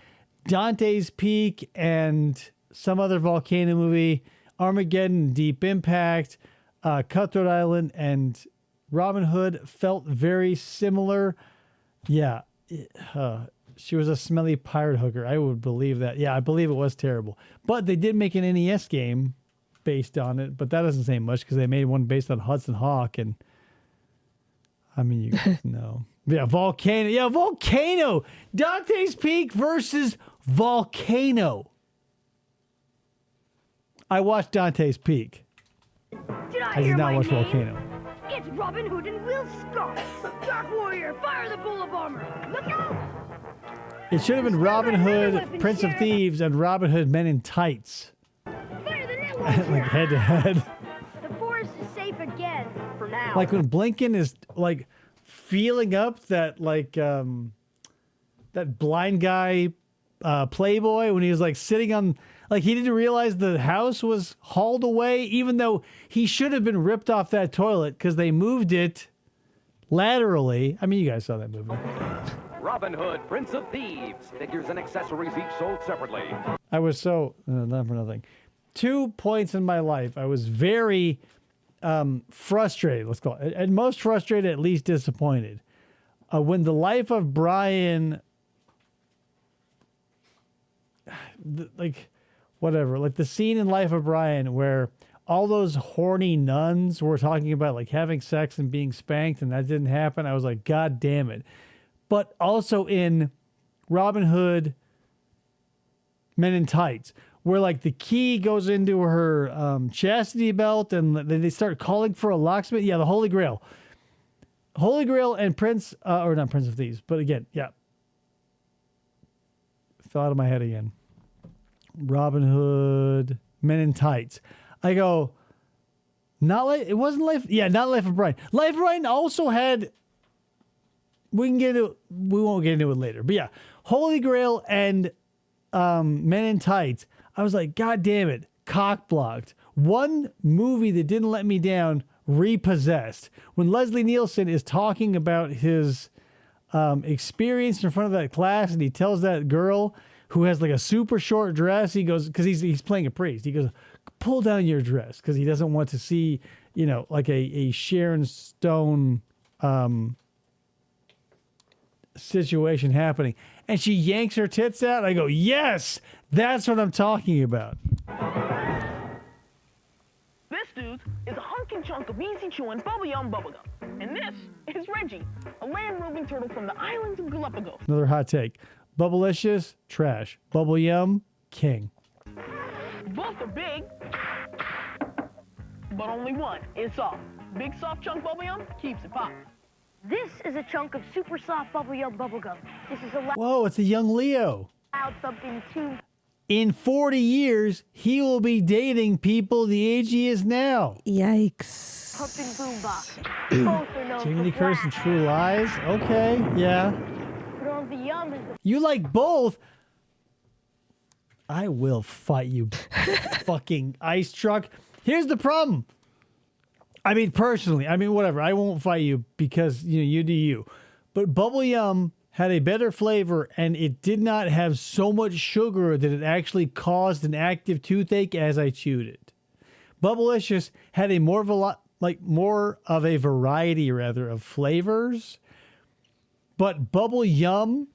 S5: Dante's Peak and some other volcano movie, Armageddon, Deep Impact, Cutthroat Island, and Robin Hood felt very similar. Yeah, she was a smelly pirate hooker. I would believe that. Yeah, I believe it was terrible. But they did make an NES game based on it, but that doesn't say much because they made one based on Hudson Hawk, and I mean, you guys know. Yeah, Volcano. Yeah, Volcano. Dante's Peak versus Volcano. I watched Dante's Peak. I did not watch Volcano.
S14: It's Robin Hood and Will Scott! Dark Warrior, fire the bullet bomber! Look out!
S5: It should have been Robin Hood, Prince of Thieves, and Robin Hood Men in Tights.
S14: Fire the net
S5: Like head to head.
S14: The forest is safe again, for now.
S5: Like when Blinken is like feeling up that that blind guy Playboy when he was like sitting on, like he didn't realize the house was hauled away, even though he should have been ripped off that toilet because they moved it laterally. I mean, you guys saw that movie.
S16: Robin Hood, Prince of Thieves. Figures and accessories each sold separately.
S5: I was so, not for nothing. 2 points in my life, I was very frustrated, let's call it. At most frustrated, at least disappointed. When The Life of Brian, like the scene in Life of Brian where all those horny nuns were talking about like having sex and being spanked, and that didn't happen. I was like, God damn it. But also in Robin Hood Men in Tights, where like the key goes into her chastity belt and then they start calling for a locksmith. Yeah, the Holy Grail. Holy Grail and Prince, or not Prince of Thieves, but again, yeah. Fell out of my head again. Robin Hood, Men in Tights. I go, it wasn't Life, not Life of Brian. Life of Brian also had, we won't get into it later, but yeah, Holy Grail and Men in Tights. I was like, God damn it, cock blocked. One movie that didn't let me down, Repossessed. When Leslie Nielsen is talking about his experience in front of that class, and he tells that girl who has like a super short dress, he goes, because he's playing a priest, he goes, pull down your dress, because he doesn't want to see, like a Sharon Stone situation happening. And she yanks her tits out. I go, yes, that's what I'm talking about.
S21: This dude is a hunking chunk of easy chewing bubble-yum bubblegum. And this is Reggie, a land-roving turtle from the islands of Galapagos.
S5: Another hot take. Bubblicious, trash. Bubble Yum, king.
S21: Both are big, but only one is soft. Big soft chunk bubble-yum keeps it popping.
S13: This is a chunk of super soft bubblegum bubblegum. This is
S5: Whoa, it's a young Leo.
S13: something too.
S5: In 40 years, he will be dating people the age he is now.
S6: Yikes.
S13: Pumping boombox. Both are known
S5: Jiminy
S13: for
S5: Curse and True Lies? Okay, yeah.
S13: But on the Yum is the
S5: You like both? I will fight you, fucking ice truck. Here's the problem. I mean, personally, whatever. I won't fight you because, you do you. But Bubble Yum had a better flavor, and it did not have so much sugar that it actually caused an active toothache as I chewed it. Bubblicious had a more of a variety, rather, of flavors. But Bubble Yum,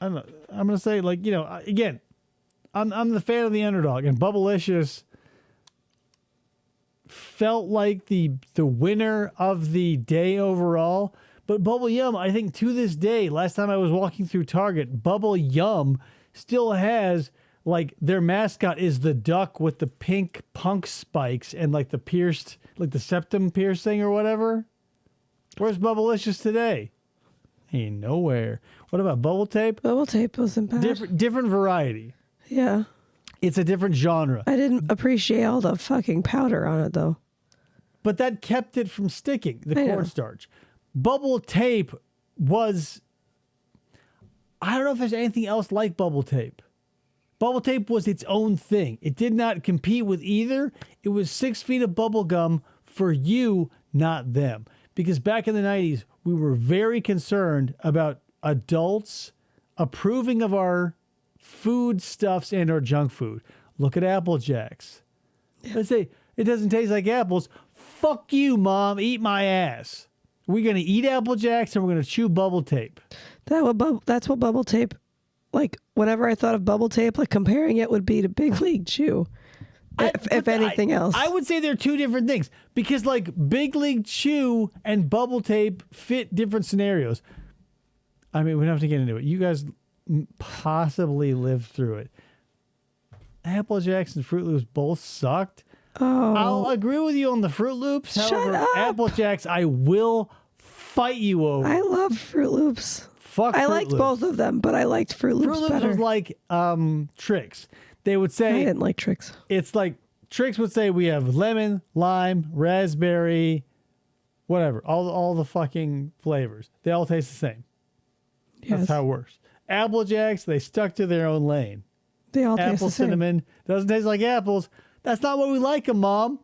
S5: I don't know. I'm gonna say, again, I'm the fan of the underdog, and Bubblicious felt like the winner of the day overall. But Bubble Yum, I think to this day, last time I was walking through Target, Bubble Yum still has, their mascot is the duck with the pink punk spikes and the pierced, the septum piercing or whatever. Where's Bubblicious today? Ain't nowhere. What about Bubble Tape?
S6: Bubble Tape wasn't bad.
S5: Different variety.
S6: Yeah.
S5: It's a different genre.
S6: I didn't appreciate all the fucking powder on it, though.
S5: But that kept it from sticking, the cornstarch. Bubble Tape was... I don't know if there's anything else like Bubble Tape. Bubble Tape was its own thing. It did not compete with either. It was 6 feet of bubble gum for you, not them. Because back in the 90s, we were very concerned about adults approving of our foodstuffs and our junk food. Look at Apple Jacks. Let's say it doesn't taste like apples. Fuck you, Mom. Eat my ass. We're going to eat Apple Jacks and we're going to chew Bubble Tape.
S6: That's what Bubble Tape, whenever I thought of Bubble Tape, comparing it would be to Big League Chew. If anything else.
S5: I would say they're two different things because Big League Chew and Bubble Tape fit different scenarios. We don't have to get into it. You guys possibly lived through it. Apple Jacks and Fruit Loops both sucked.
S6: Oh.
S5: I'll agree with you on the Fruit Loops. However,
S6: up.
S5: Apple Jacks, I will fight you over.
S6: I love Fruit Loops.
S5: Fuck
S6: I
S5: Fruit
S6: liked
S5: Loops.
S6: both of them, but I liked Fruit Loops
S5: Fruit Loops
S6: better.
S5: was like Trix. They would say...
S6: I didn't like Trix.
S5: It's like Trix would say we have lemon, lime, raspberry, whatever. All the fucking flavors. They all taste the same.
S6: Yes.
S5: That's how it works. Apple Jacks, they stuck to their own lane.
S6: They all taste
S5: Apple
S6: the same.
S5: cinnamon doesn't taste like apples. That's not what we like 'em, Mom.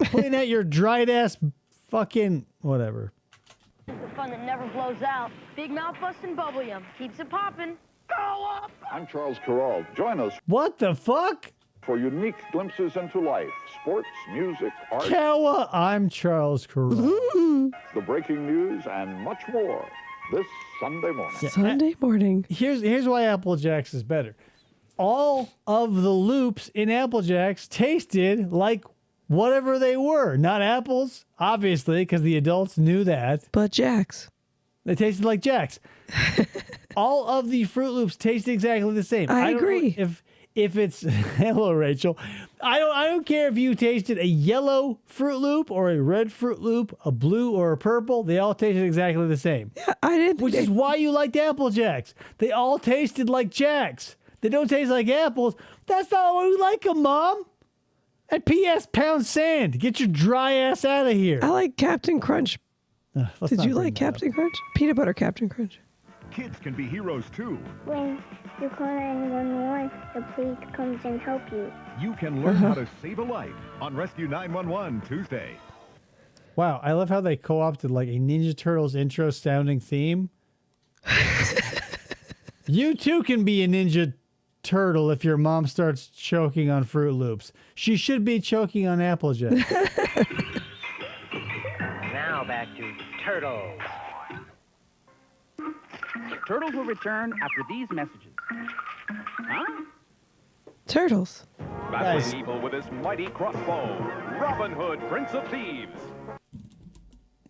S5: Putting out your dried ass fucking whatever.
S1: The fun that never blows out. Big mouth busting bubble yum. Keeps it popping. Go up!
S22: I'm Charles Carroll. Join us
S5: What the fuck?
S22: for unique glimpses into life, sports, music, art,
S5: Kawa, I'm Charles Carroll.
S22: the breaking news, and much more this Sunday morning.
S6: Sunday morning.
S5: Here's why Apple Jacks is better. All of the loops in Apple Jacks tasted like whatever they were. Not apples, obviously, because the adults knew that.
S6: But Jack's.
S5: They tasted like Jacks. All of the Fruit Loops taste exactly the same.
S6: I
S5: don't
S6: agree.
S5: know if it's hello, Rachel. I don't care if you tasted a yellow Fruit Loop or a red Fruit Loop, a blue or a purple. They all tasted exactly the same.
S6: Yeah, I didn't.
S5: Which is why you liked Apple Jacks. They all tasted like Jacks. They don't taste like apples. That's not why we like them, Mom. And P.S. Pound Sand. Get your dry ass out of here.
S6: I like Captain Crunch.
S5: Let's
S6: Did
S5: not
S6: you
S5: bring
S6: like
S5: that up.
S6: Captain Crunch? Peanut butter Captain Crunch.
S12: Kids can be heroes too.
S13: When you call 911, the police comes and help you.
S12: You can learn how to save a life on Rescue 911 Tuesday.
S5: Wow, I love how they co-opted like a Ninja Turtles intro sounding theme. You too can be a Ninja Turtle if your mom starts choking on Fruit Loops. She should be choking on Applejack.
S20: Now back to Turtles. Turtles will return after these messages. Huh?
S6: Turtles.
S16: Battling evil with his mighty crossbow. Robin Hood, Prince of Thieves.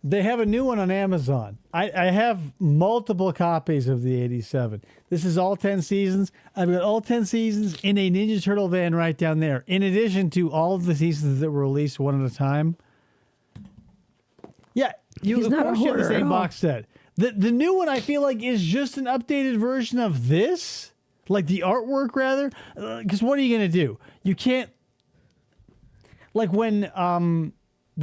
S5: They have a new one on Amazon. I have multiple copies of the 87. This is all 10 seasons. I've got all 10 seasons in a Ninja Turtle van right down there, in addition to all of the seasons that were released one at a time. Yeah,
S6: He's
S5: of
S6: not a
S5: course you have the
S6: hoarder at
S5: same
S6: all.
S5: box set. The new one I feel like is just an updated version of this, like the artwork rather. Because what are you gonna do? You can't, like when the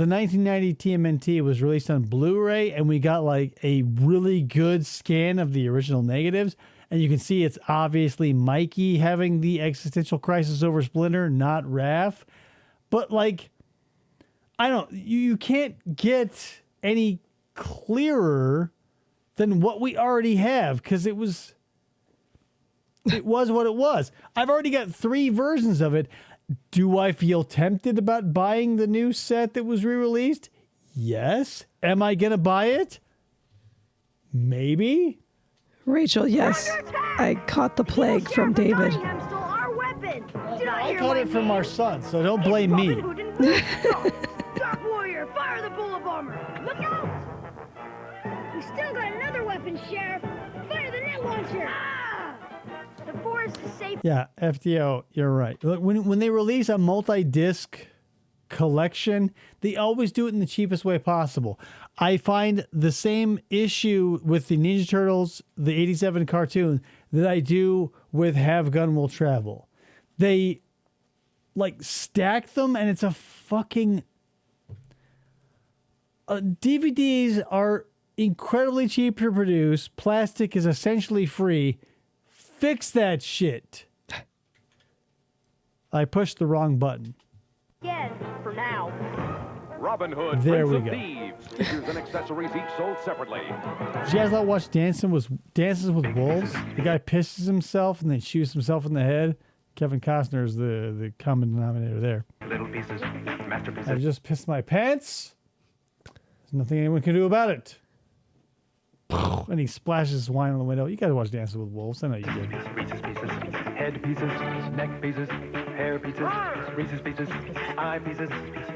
S5: 1990 TMNT was released on Blu-ray, and we got like a really good scan of the original negatives, and you can see it's obviously Micky having the existential crisis over Splinter, not Raph. But like, I don't. You can't get any clearer than what we already have, because it was what it was. I've already got 3 versions of it. Do I feel tempted about buying the new set that was re-released? Yes. Am I gonna buy it? Maybe.
S6: Rachel, yes. I caught the plague from David.
S5: I caught it from our son, so don't blame me.
S1: Dark Warrior, fire the bullet bomber! Look out!
S13: We still got another weapon, Sheriff. Fire the net launcher.
S1: The forest is safe.
S5: Yeah, FDO, you're right. Look, when they release a multi-disc collection, they always do it in the cheapest way possible. I find the same issue with the Ninja Turtles, the 87 cartoon, that I do with Have Gun Will Travel. They like stack them, and it's a fucking... DVDs are incredibly cheap to produce. Plastic is essentially free. Fix that shit. I pushed the wrong button.
S1: Again, for now.
S16: Robin Hood,
S5: There
S16: Prince
S5: we
S16: of
S5: go.
S16: Thieves. Figures and accessories each sold separately.
S5: Did you guys not watch Dances with Wolves? The guy pisses himself and then shoots himself in the head. Kevin Costner is the common denominator there.
S18: Little pieces, masterpieces.
S5: I just pissed my pants. There's nothing anyone can do about it. And he splashes wine on the window. You guys watch Dances with Wolves. I know you did.
S18: Reese's pieces, head pieces, neck pieces, hair pieces, Reese's pieces, eye pieces,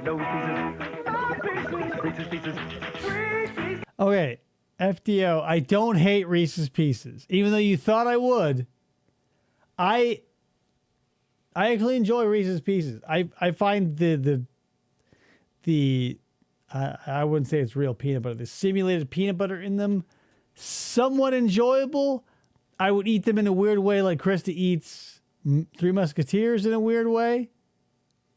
S18: nose pieces, Reese's pieces.
S5: Okay, FDO, I don't hate Reese's Pieces. Even though you thought I would, I actually enjoy Reese's Pieces. I find the I wouldn't say it's real peanut butter. The simulated peanut butter in them somewhat enjoyable. I would eat them in a weird way, like Krista eats Three Musketeers in a weird way.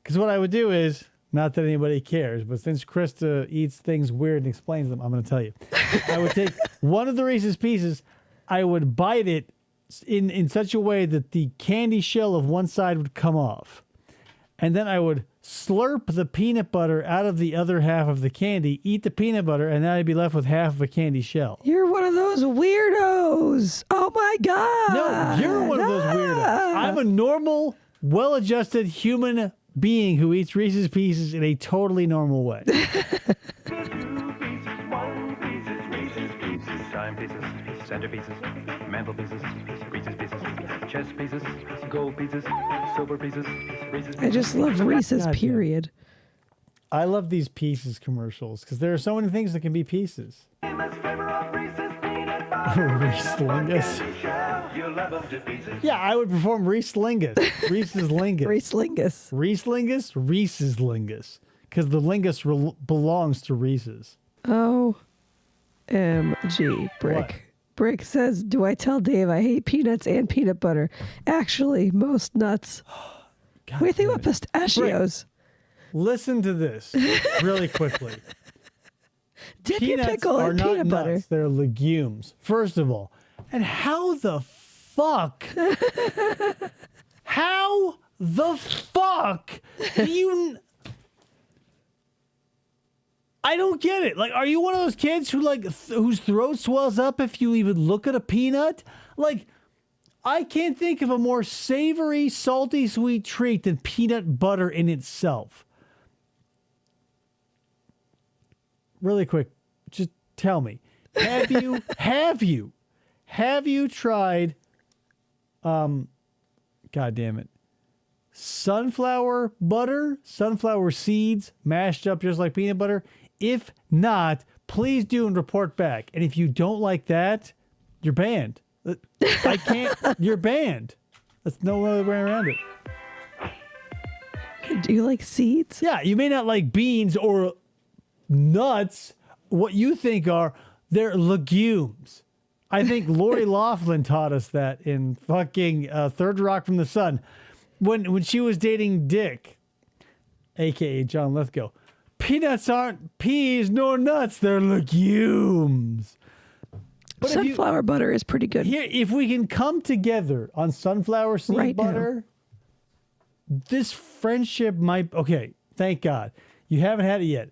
S5: Because what I would do is, not that anybody cares, but since Krista eats things weird and explains them, I'm going to tell you. I would take one of the Reese's Pieces, I would bite it in such a way that the candy shell of one side would come off. and then I would slurp the peanut butter out of the other half of the candy, eat the peanut butter, and then I'd be left with half of a candy shell.
S6: You're one of those weirdos. Oh my God.
S5: No, you're one of those weirdos. I'm a normal, well-adjusted human being who eats Reese's Pieces in a totally normal way.
S18: Dime pieces, center pieces, mantle pieces, Reese's pieces, chess pieces, gold pieces, silver pieces, Reese's pieces.
S6: I just love Reese's, period.
S5: I love these Pieces commercials because there are so many things that can be pieces. Reese-lingus. Yeah, I would perform Reese-lingus. Reese's lingus.
S6: Reese-lingus.
S5: Reese-lingus, Reese's lingus. Because the lingus belongs to Reese's.
S6: OMG, Brick.
S5: What?
S6: Brick says, do I tell Dave I hate peanuts and peanut butter? Actually, most nuts. What do you think about pistachios?
S5: Brick, listen to this really quickly.
S6: Dip your
S5: Peanuts
S6: pickle
S5: are
S6: in
S5: not
S6: peanut butter.
S5: nuts, they're legumes, first of all. And how the fuck do you... I don't get it. Like, are you one of those kids who whose throat swells up if you even look at a peanut? Like, I can't think of a more savory, salty, sweet treat than peanut butter in itself. Really quick, just tell me, have you tried, God damn it, sunflower butter, sunflower seeds mashed up just like peanut butter? If not, please do and report back. And if you don't like that, you're banned. I can't, you're banned. There's no other way around it.
S6: Do you like seeds?
S5: Yeah, you may not like beans or nuts. What you think they're legumes. I think Lori Loughlin taught us that in fucking Third Rock from the Sun when she was dating Dick, aka John Lithgow. Peanuts aren't peas nor nuts, they're legumes. But
S6: sunflower butter is pretty good.
S5: Here, if we can come together on sunflower seed butter, this friendship might... Okay, thank God. You haven't had it yet.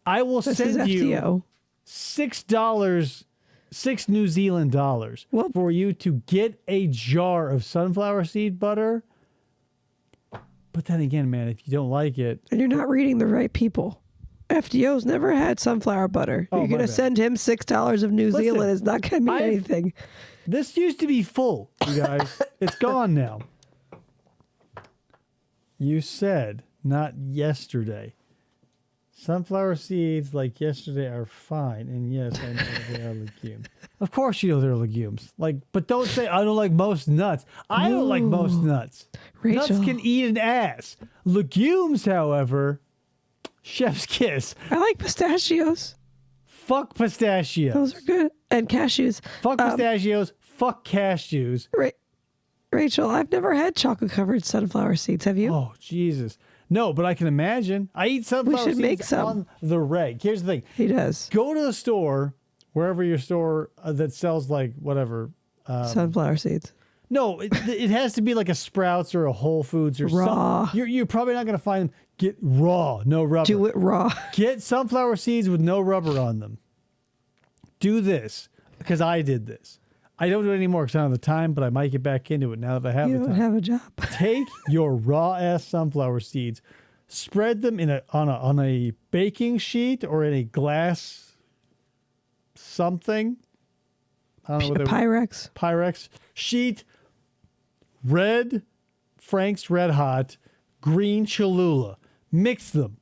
S5: I will send you $6, 6 New Zealand dollars for you to get a jar of sunflower seed butter. But then again, man, if you don't like it...
S6: And you're not reading the right people. FDO's never had sunflower butter. You're going to send him $6 of New Zealand. It's not going to mean anything.
S5: This used to be full, you guys. It's gone now. You said, not yesterday. Sunflower seeds like yesterday are fine. And yes, I know they are legumes. Of course you know they're legumes. But don't say, I don't like most nuts. I don't like most nuts.
S6: Rachel.
S5: Nuts can eat an ass. Legumes, however, chef's kiss.
S6: I like pistachios.
S5: Fuck pistachios.
S6: Those are good. And cashews.
S5: Fuck pistachios. Fuck cashews.
S6: Rachel, I've never had chocolate-covered sunflower seeds. Have you?
S5: Oh, Jesus. No, but I can imagine. I eat sunflower seeds
S6: make some.
S5: on the reg. Here's the thing.
S6: He does.
S5: Go to the store, wherever your store that sells whatever.
S6: Sunflower seeds.
S5: No, it has to be like a Sprouts or a Whole Foods or
S6: raw.
S5: You're probably not going to find them. Get raw, no rubber.
S6: Do it raw.
S5: Get sunflower seeds with no rubber on them. Do this, because I did this. I don't do it anymore because I don't have the time, but I might get back into it now that I have the time.
S6: You don't have a job.
S5: Take your raw-ass sunflower seeds, spread them on a baking sheet or in a glass something. I don't know what
S6: Pyrex.
S5: Pyrex sheet. Red Frank's Red Hot, green Cholula. Mix them.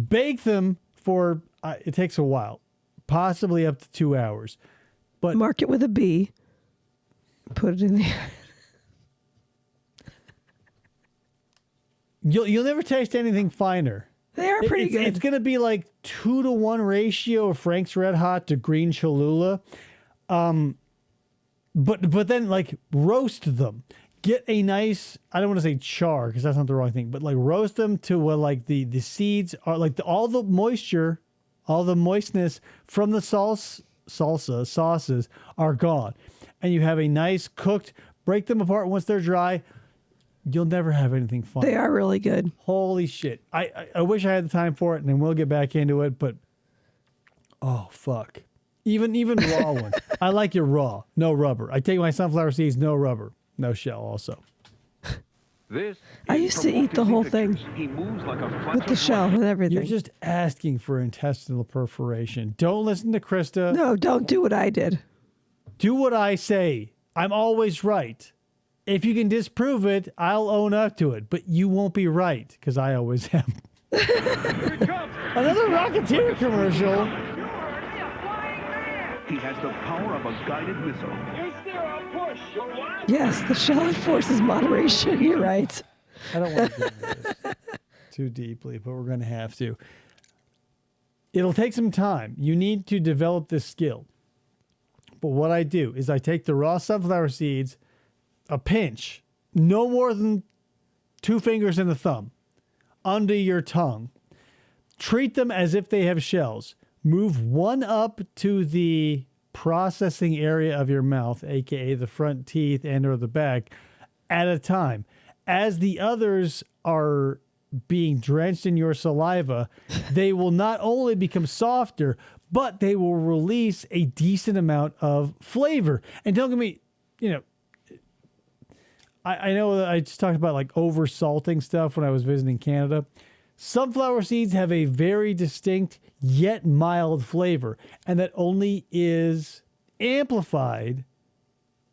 S5: Bake them for, it takes a while, possibly up to 2 hours. But
S6: mark it with a B. Put it in the...
S5: You'll never taste anything finer.
S6: They are pretty good.
S5: It's going to be like 2-to-1 ratio of Frank's Red Hot to green Cholula. But then roast them. Get a nice, I don't want to say char because that's not the wrong thing, but roast them to where the seeds are all the moisture, all the moistness from the sauces are gone. And you have a nice cooked, break them apart once they're dry, you'll never have anything fun.
S6: They are really good.
S5: Holy shit. I wish I had the time for it, and then we'll get back into it, but oh, fuck. Even raw ones. I like it raw. No rubber. I take my sunflower seeds, no rubber. No shell also.
S6: I used to eat the whole thing with the shell and everything.
S5: You're just asking for intestinal perforation. Don't listen to Krista.
S6: No, don't do what I did.
S5: Do what I say. I'm always right. If you can disprove it, I'll own up to it. But you won't be right, because I always am. Another Rocketeer commercial.
S12: He has the power of a guided missile.
S6: Yes, the shell enforces moderation. You're right.
S5: I don't want to get into this too deeply, but we're going to have to. It'll take some time. You need to develop this skill. But what I do is I take the raw sunflower seeds, a pinch, no more than 2 fingers and a thumb, under your tongue. Treat them as if they have shells. Move one up to the processing area of your mouth, aka the front teeth and or the back, at a time. As the others are being drenched in your saliva, they will not only become softer, but they will release a decent amount of flavor. And don't get me, I know that I just talked about like over salting stuff when I was visiting Canada. Sunflower seeds have a very distinct yet mild flavor, and that only is amplified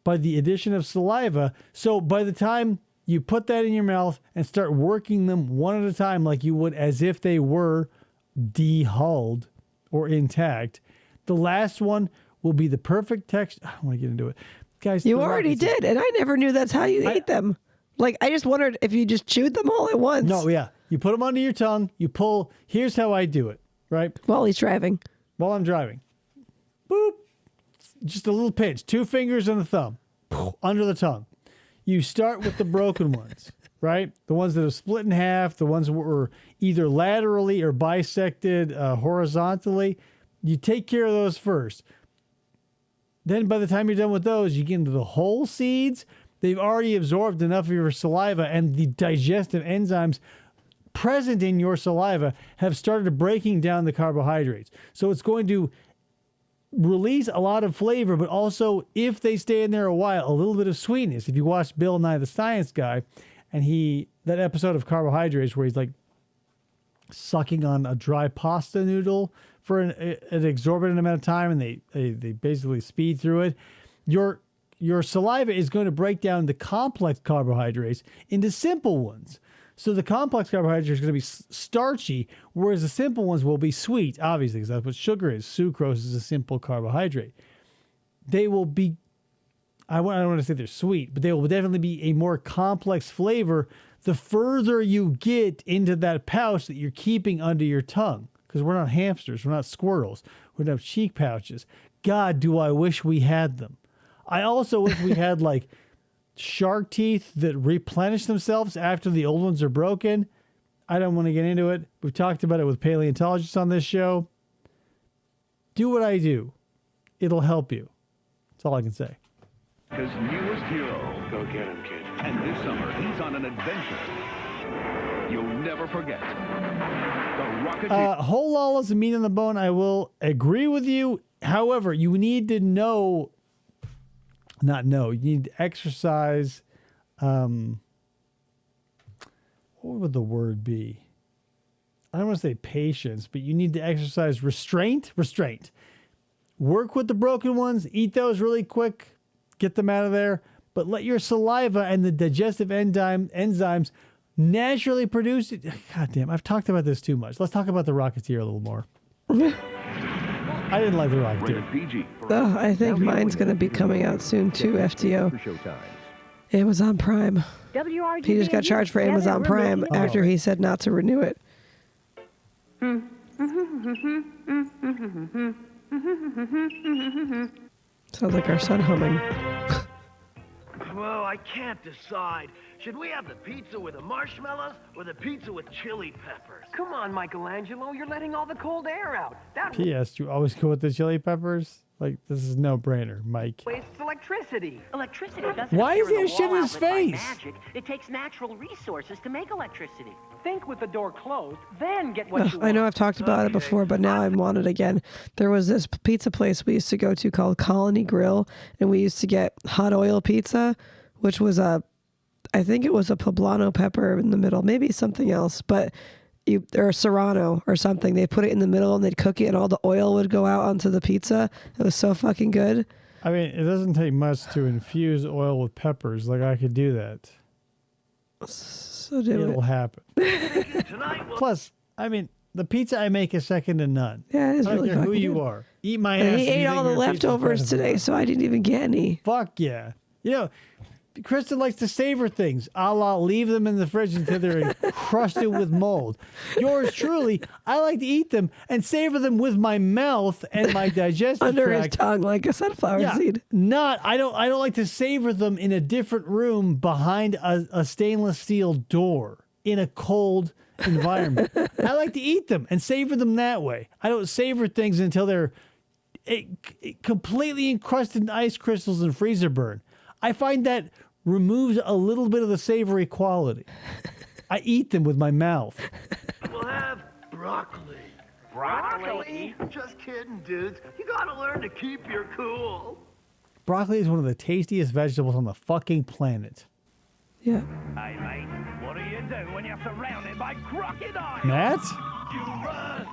S5: by the addition of saliva. So by the time you put that in your mouth and start working them one at a time like you would as if they were dehulled or intact, the last one will be the perfect texture. I don't want to get into it. Guys,
S6: you already did, and I never knew that's how you ate them. Like, I just wondered if you just chewed them all at once.
S5: No, yeah. You put them under your tongue. You pull. Here's how I do it, right?
S6: While he's driving.
S5: While I'm driving. Boop. Just a little pinch. 2 fingers and a thumb. Under the tongue. You start with the broken ones, right? The ones that are split in half. The ones that were either laterally or bisected horizontally. You take care of those first. Then by the time you're done with those, you get into the whole seeds. They've already absorbed enough of your saliva, and the digestive enzymes present in your saliva have started breaking down the carbohydrates. So it's going to release a lot of flavor, but also, if they stay in there a while, a little bit of sweetness. If you watch Bill Nye the Science Guy, and that episode of Carbohydrates where he's like sucking on a dry pasta noodle for an exorbitant amount of time, and they basically speed through it, your saliva is going to break down the complex carbohydrates into simple ones. So the complex carbohydrates are going to be starchy, whereas the simple ones will be sweet, obviously, because that's what sugar is. Sucrose is a simple carbohydrate. They will be, I don't want to say they're sweet, but they will definitely be a more complex flavor the further you get into that pouch that you're keeping under your tongue. Because we're not hamsters, we're not squirrels. We don't have cheek pouches. God, do I wish we had them. I also wish we had like shark teeth that replenish themselves after the old ones are broken. I don't want to get into it. We've talked about it with paleontologists on this show. Do what I do. It'll help you. That's all I can say.
S12: His newest hero. Go get him, kid. And this summer, he's on an adventure you'll never forget. The Rocketeer.
S5: Whole lawless and meat on the bone, I will agree with you. However, you need to know... you need to exercise, what would the word be? I don't want to say patience, but you need to exercise restraint. Work with the broken ones, eat those really quick, get them out of there, but let your saliva and the digestive enzymes naturally produce it. God damn, I've talked about this too much. Let's talk about the Rocketeer a little more. I didn't like the Rocketeer.
S6: Oh, I think mine's going to be coming out soon too, FTO. Amazon Prime. He just got charged for Amazon Prime after he said not to renew it. Sounds like our son humming.
S15: Well, I can't decide. Should we have the pizza with the marshmallows or the pizza with chili peppers?
S20: Come on, Michelangelo, you're letting all the cold air out.
S5: P.S. Do you always go with the chili peppers? Like, this is no brainer, Mike.
S15: Wastes electricity. Electricity doesn't
S5: Why is
S15: appear
S5: there
S15: in the
S5: shit in
S15: wall
S5: his
S15: outlet by
S5: face?
S15: magic. It takes natural resources to make electricity.
S20: Think with the door closed, then get what you
S6: I know I've talked about it before, but now I want it again. There was this pizza place we used to go to called Colony Grill, and we used to get hot oil pizza, which was I think it was a poblano pepper in the middle, maybe something else, but or Serrano or something. They put it in the middle and they'd cook it, and all the oil would go out onto the pizza. It was so fucking good.
S5: I mean, it doesn't take much to infuse oil with peppers. Like, I could do that.
S6: So do
S5: It'll happen. Plus, I mean, the pizza I make is second to none.
S6: Yeah, it is
S5: I don't
S6: really
S5: care who
S6: fucking
S5: you
S6: good.
S5: are. Eat my
S6: And
S5: ass.
S6: he
S5: if you
S6: ate
S5: think
S6: all the
S5: your pizza's
S6: leftovers
S5: better than
S6: today,
S5: mine.
S6: so I didn't even get any.
S5: Fuck yeah. You know, Kristen likes to savor things, a la leave them in the fridge until they're encrusted with mold. Yours truly, I like to eat them and savor them with my mouth and my digestive
S6: Under his
S5: tract.
S6: tongue like a sunflower seed.
S5: I don't like to savor them in a different room behind a stainless steel door in a cold environment. I like to eat them and savor them that way. I don't savor things until they're completely encrusted in ice crystals and freezer burn. I find that removes a little bit of the savory quality. I eat them with my mouth.
S4: We'll have broccoli.
S15: Broccoli?
S4: Just kidding, dudes. You gotta learn to keep your cool.
S5: Broccoli is one of the tastiest vegetables on the fucking planet.
S6: Yeah.
S12: Hey, mate, what do you do when you're surrounded by crocodiles?
S5: Matt?
S12: You run,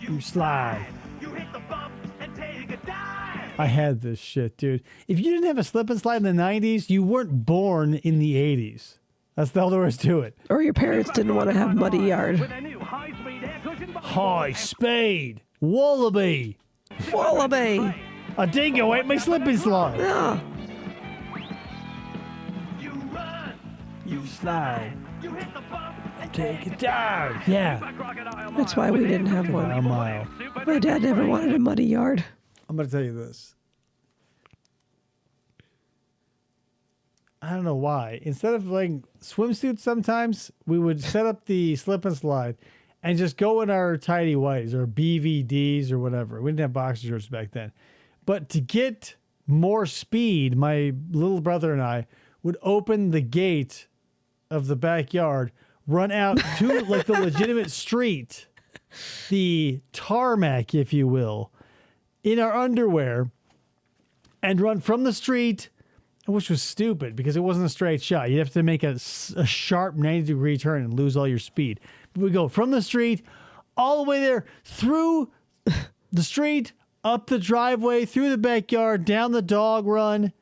S5: You slide.
S12: you hit the bump and take a dive.
S5: I had this shit, dude. If you didn't have a slip and slide in the 90s, you weren't born in the 80s. That's all there is to it.
S6: Or your parents didn't want to have muddy yard.
S5: High spade. Wallaby.
S6: Wallaby.
S5: A dingo ate my slip and slide.
S6: Yeah.
S5: You slide. Take it down. Yeah.
S6: That's why we didn't have one.
S5: A mile.
S6: My dad never wanted a muddy yard.
S5: I'm going to tell you this. I don't know why. Instead of like swimsuits, sometimes we would set up the slip and slide and just go in our tidy whities or BVDs or whatever. We didn't have boxer shorts back then. But to get more speed, my little brother and I would open the gate of the backyard, run out to like the legitimate street, the tarmac, if you will, in our underwear, and run from the street, which was stupid because it wasn't a straight shot. You'd have to make a sharp 90-degree turn and lose all your speed. But we go from the street all the way there, through the street, up the driveway, through the backyard, down the dog run,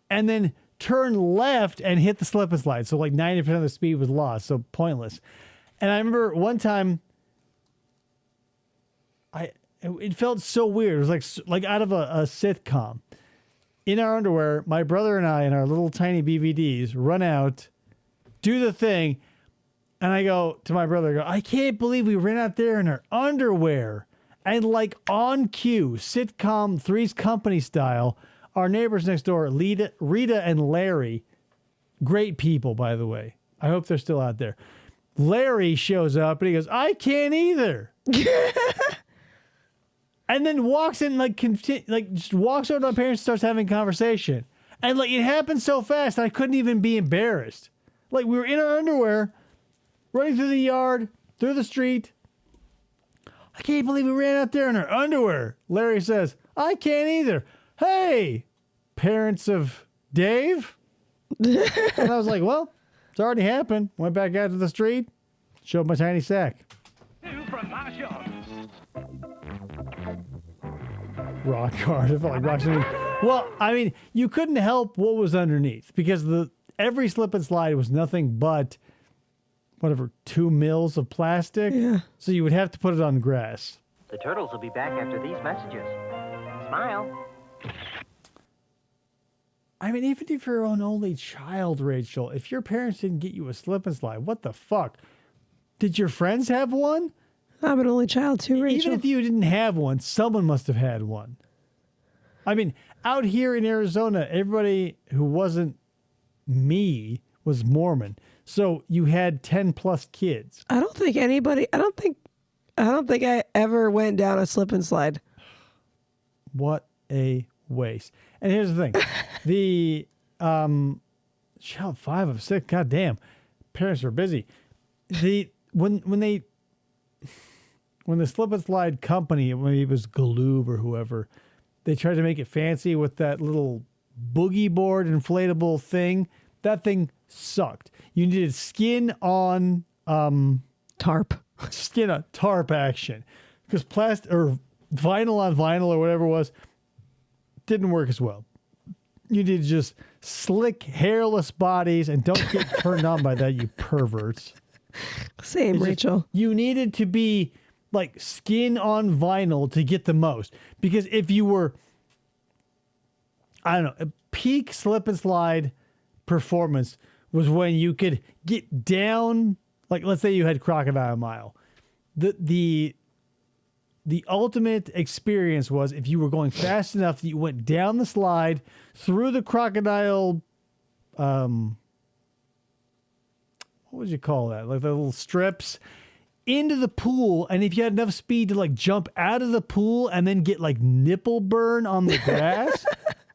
S5: and then turn left and hit the slip and slide. So like 90% of the speed was lost, so pointless. And I remember one time, it felt so weird. It was like out of a sitcom. In our underwear, my brother and I, in our little tiny BVDs, run out, do the thing, and I go to my brother, I can't believe we ran out there in our underwear. And like on cue, sitcom Three's Company style, our neighbors next door, Rita and Larry, great people, by the way. I hope they're still out there. Larry shows up and he goes, I can't either. And then walks in, just walks over to my parents and starts having a conversation. And like it happened so fast, I couldn't even be embarrassed. Like we were in our underwear, running through the yard, through the street. I can't believe we ran out there in our underwear. Larry says, I can't either. Hey, parents of Dave. And I was like, well, it's already happened. Went back out to the street, showed my tiny sack. Rock hard. It felt like rock sliding. Well, I mean, you couldn't help what was underneath because every slip and slide was nothing but 2 mils of plastic.
S6: Yeah.
S5: So you would have to put it on grass.
S20: The turtles will be back after these messages. Smile.
S5: I mean, even if you're an only child, Rachel, if your parents didn't get you a slip and slide, what the fuck? Did your friends have one?
S6: I'm an only child too, Rachel.
S5: Even if you didn't have one, someone must have had one. I mean, out here in Arizona, everybody who wasn't me was Mormon. So you had 10 plus kids.
S6: I don't think I ever went down a slip and slide.
S5: What a waste. And here's the thing. The child 5 of 6, goddamn. Parents are busy. When the slip and slide company, maybe it was Galoob or whoever, they tried to make it fancy with that little boogie board inflatable thing. That thing sucked. You needed skin on
S6: tarp
S5: action, because plastic or vinyl on vinyl or whatever it was didn't work as well. You needed just slick, hairless bodies, and don't get turned on by that, you perverts.
S6: Same,
S5: It's just-
S6: Rachel.
S5: you needed to be like skin on vinyl to get the most, because if you were, I don't know, a peak slip and slide performance was when you could get down, like let's say you had Crocodile Mile. The ultimate experience was if you were going fast enough that you went down the slide through the crocodile, what would you call that? Like the little strips into the pool. And if you had enough speed to like jump out of the pool and then get like nipple burn on the grass,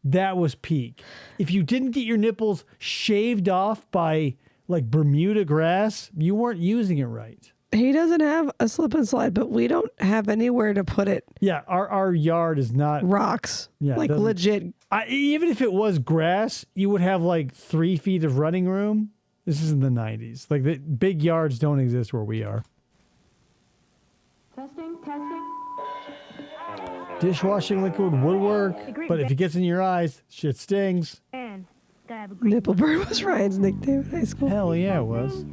S5: that was peak. If you didn't get your nipples shaved off by like Bermuda grass, you weren't using it right.
S6: He doesn't have a slip and slide, but we don't have anywhere to put it.
S5: Yeah, our yard is not
S6: rocks.
S5: Yeah,
S6: like legit.
S5: Even if it was grass, you would have like 3 feet of running room. This is in the 90s. Like the big yards don't exist where we are.
S19: Testing, testing.
S5: Dishwashing liquid would work, but if it gets in your eyes, shit stings.
S19: And gotta have a great
S6: Nipple burn was Ryan's nickname in high school.
S5: Hell yeah, it was.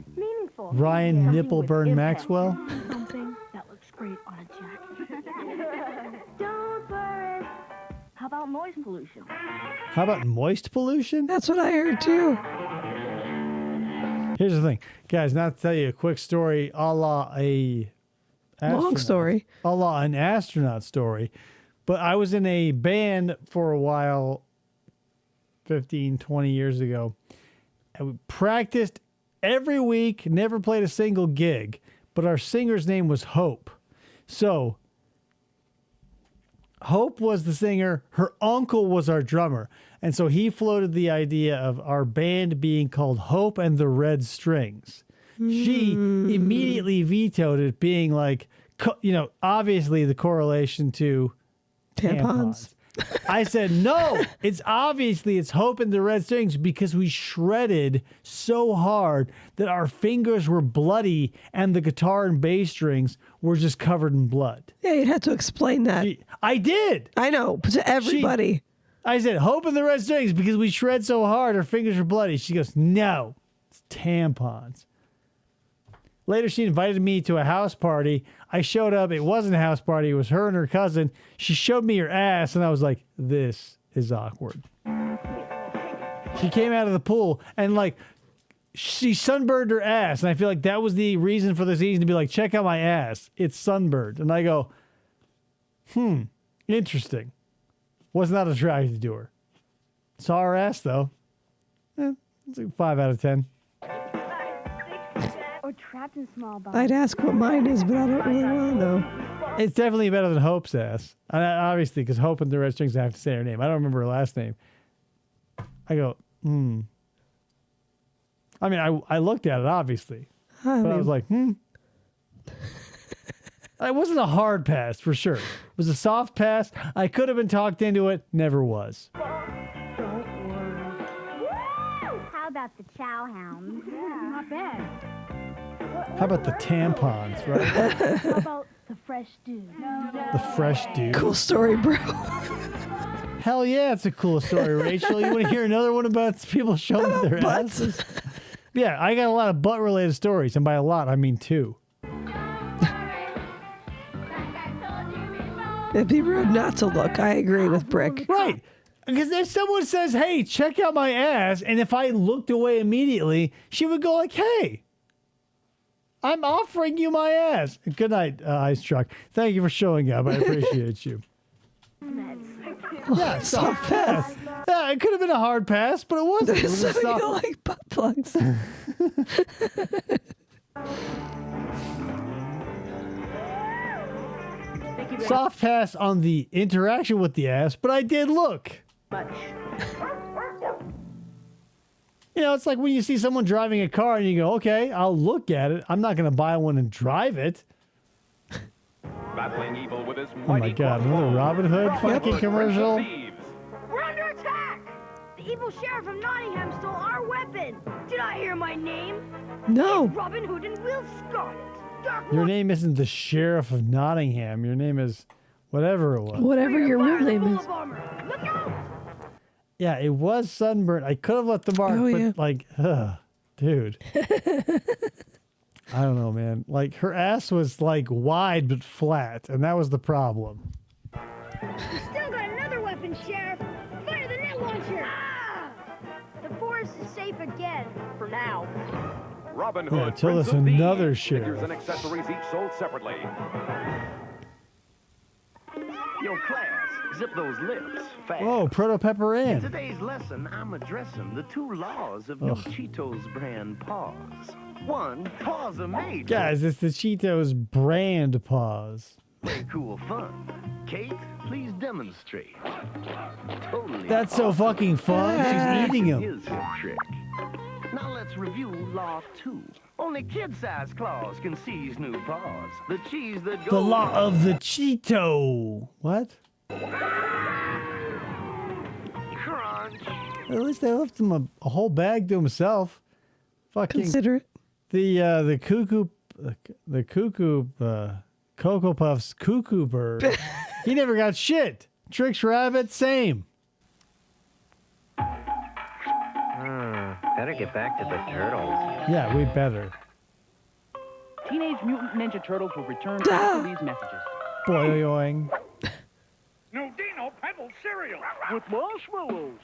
S19: meaningful.
S5: Ryan Nipple Burn Maxwell.
S19: Something that looks great on a jacket. Don't worry. How about noise pollution?
S5: How about moist pollution?
S6: That's what I heard too.
S5: Here's the thing, guys, not to tell you a quick story a la a
S6: Long story.
S5: A la an astronaut story. But I was in a band for a while, 15, 20 years ago. And we practiced every week, never played a single gig. But our singer's name was Hope. So Hope was the singer. Her uncle was our drummer. And so he floated the idea of our band being called Hope and the Red Strings. She immediately vetoed it, being like, obviously the correlation to tampons. I said, no, it's Hope and the Red Strings, because we shredded so hard that our fingers were bloody and the guitar and bass strings were just covered in blood.
S6: Yeah, you'd have to explain that.
S5: I did.
S6: I know, but to everybody.
S5: I said, Hope and the Red Strings, because we shred so hard, our fingers were bloody. She goes, no, it's tampons. Later, she invited me to a house party. I showed up. It wasn't a house party. It was her and her cousin. She showed me her ass, and I was like, this is awkward. She came out of the pool, and, like, she sunburned her ass. And I feel like that was the reason for the season to be like, check out my ass. It's sunburned. And I go, interesting. Was not attracted to her. Saw her ass, though. It's like 5 out of 10.
S19: Or trapped in small box.
S6: I'd ask what mine is, but I don't really want to know.
S5: It's definitely better than Hope's ass. Obviously, because Hope and the Red Strings, I have to say her name. I don't remember her last name. I go, I mean, I looked at it, obviously. But I was like, It wasn't a hard pass, for sure. It was a soft pass. I could have been talked into it. Never was.
S19: Don't worry.
S13: How about the chow hounds?
S19: Yeah, not bad.
S5: How about the tampons, right?
S19: How about the fresh dude?
S5: The fresh dude.
S6: Cool story, bro.
S5: Hell yeah, it's a cool story, Rachel. You want to hear another one about people showing their asses? Yeah, I got a lot of butt-related stories, and by a lot, I mean 2.
S6: It'd be rude not to look. I agree with Brick.
S5: Right. Because if someone says, hey, check out my ass, and if I looked away immediately, she would go like, hey, I'm offering you my ass. Good night, Ice Truck. Thank you for showing up. I appreciate you. Yeah, soft pass. Yeah, it could have been a hard pass, but it wasn't. It was a
S6: Some of
S5: soft.
S6: you like butt plugs.
S5: Soft pass on the interaction with the ass, but I did look. You know, it's like when you see someone driving a car and you go, okay, I'll look at it. I'm not going to buy one and drive it.
S16: Battling evil with his
S5: Oh my God, another Robin Hood fucking commercial.
S1: We're under attack! The evil sheriff of Nottingham stole our weapon! Did I hear my name?
S6: No.
S1: It's Robin Hood and Will Scott.
S5: Your name isn't the Sheriff of Nottingham. Your name is whatever it was.
S6: Whatever your real name is.
S1: Look out!
S5: Yeah, it was sunburnt. I could have left the mark,
S6: Oh,
S5: but
S6: yeah.
S5: like, dude. I don't know, man. Like, her ass was like wide but flat, and that was the problem.
S1: Still got another weapon, Sheriff. Fire the net launcher! Ah! The forest is safe again, for now.
S16: Robin
S5: Yeah,
S16: Hood,
S5: tell
S16: Prince
S5: us
S16: of
S5: another
S16: Thieves.
S5: sheriff.
S16: Figures and accessories each sold separately.
S4: Yo, class, zip those lips fast.
S5: Whoa, Proto Pepper
S4: In
S5: Ann.
S4: today's lesson, I'm addressing the 2 laws of new
S5: Ugh.
S4: Cheetos brand pause. 1, pause are made.
S5: Guys, it's the Cheetos brand pause.
S4: Very cool fun. Kate, please demonstrate. Totally.
S5: That's so fucking fun. She's eating them.
S4: Here's your trick. Now let's review Law 2. Only kid-sized claws can seize new paws. The cheese that goes...
S5: The law of the Cheeto. What?
S4: Crunch.
S5: At least they left him a whole bag to himself. Fucking
S6: Considerate.
S5: the cuckoo Cocoa Puffs cuckoo bird. He never got shit. Trix Rabbit, same.
S20: Better get back to the turtles.
S5: Yeah, we better.
S9: Teenage Mutant Ninja Turtles will return after these messages.
S5: Boing.
S12: New Dino Pebble cereal with marshmallows.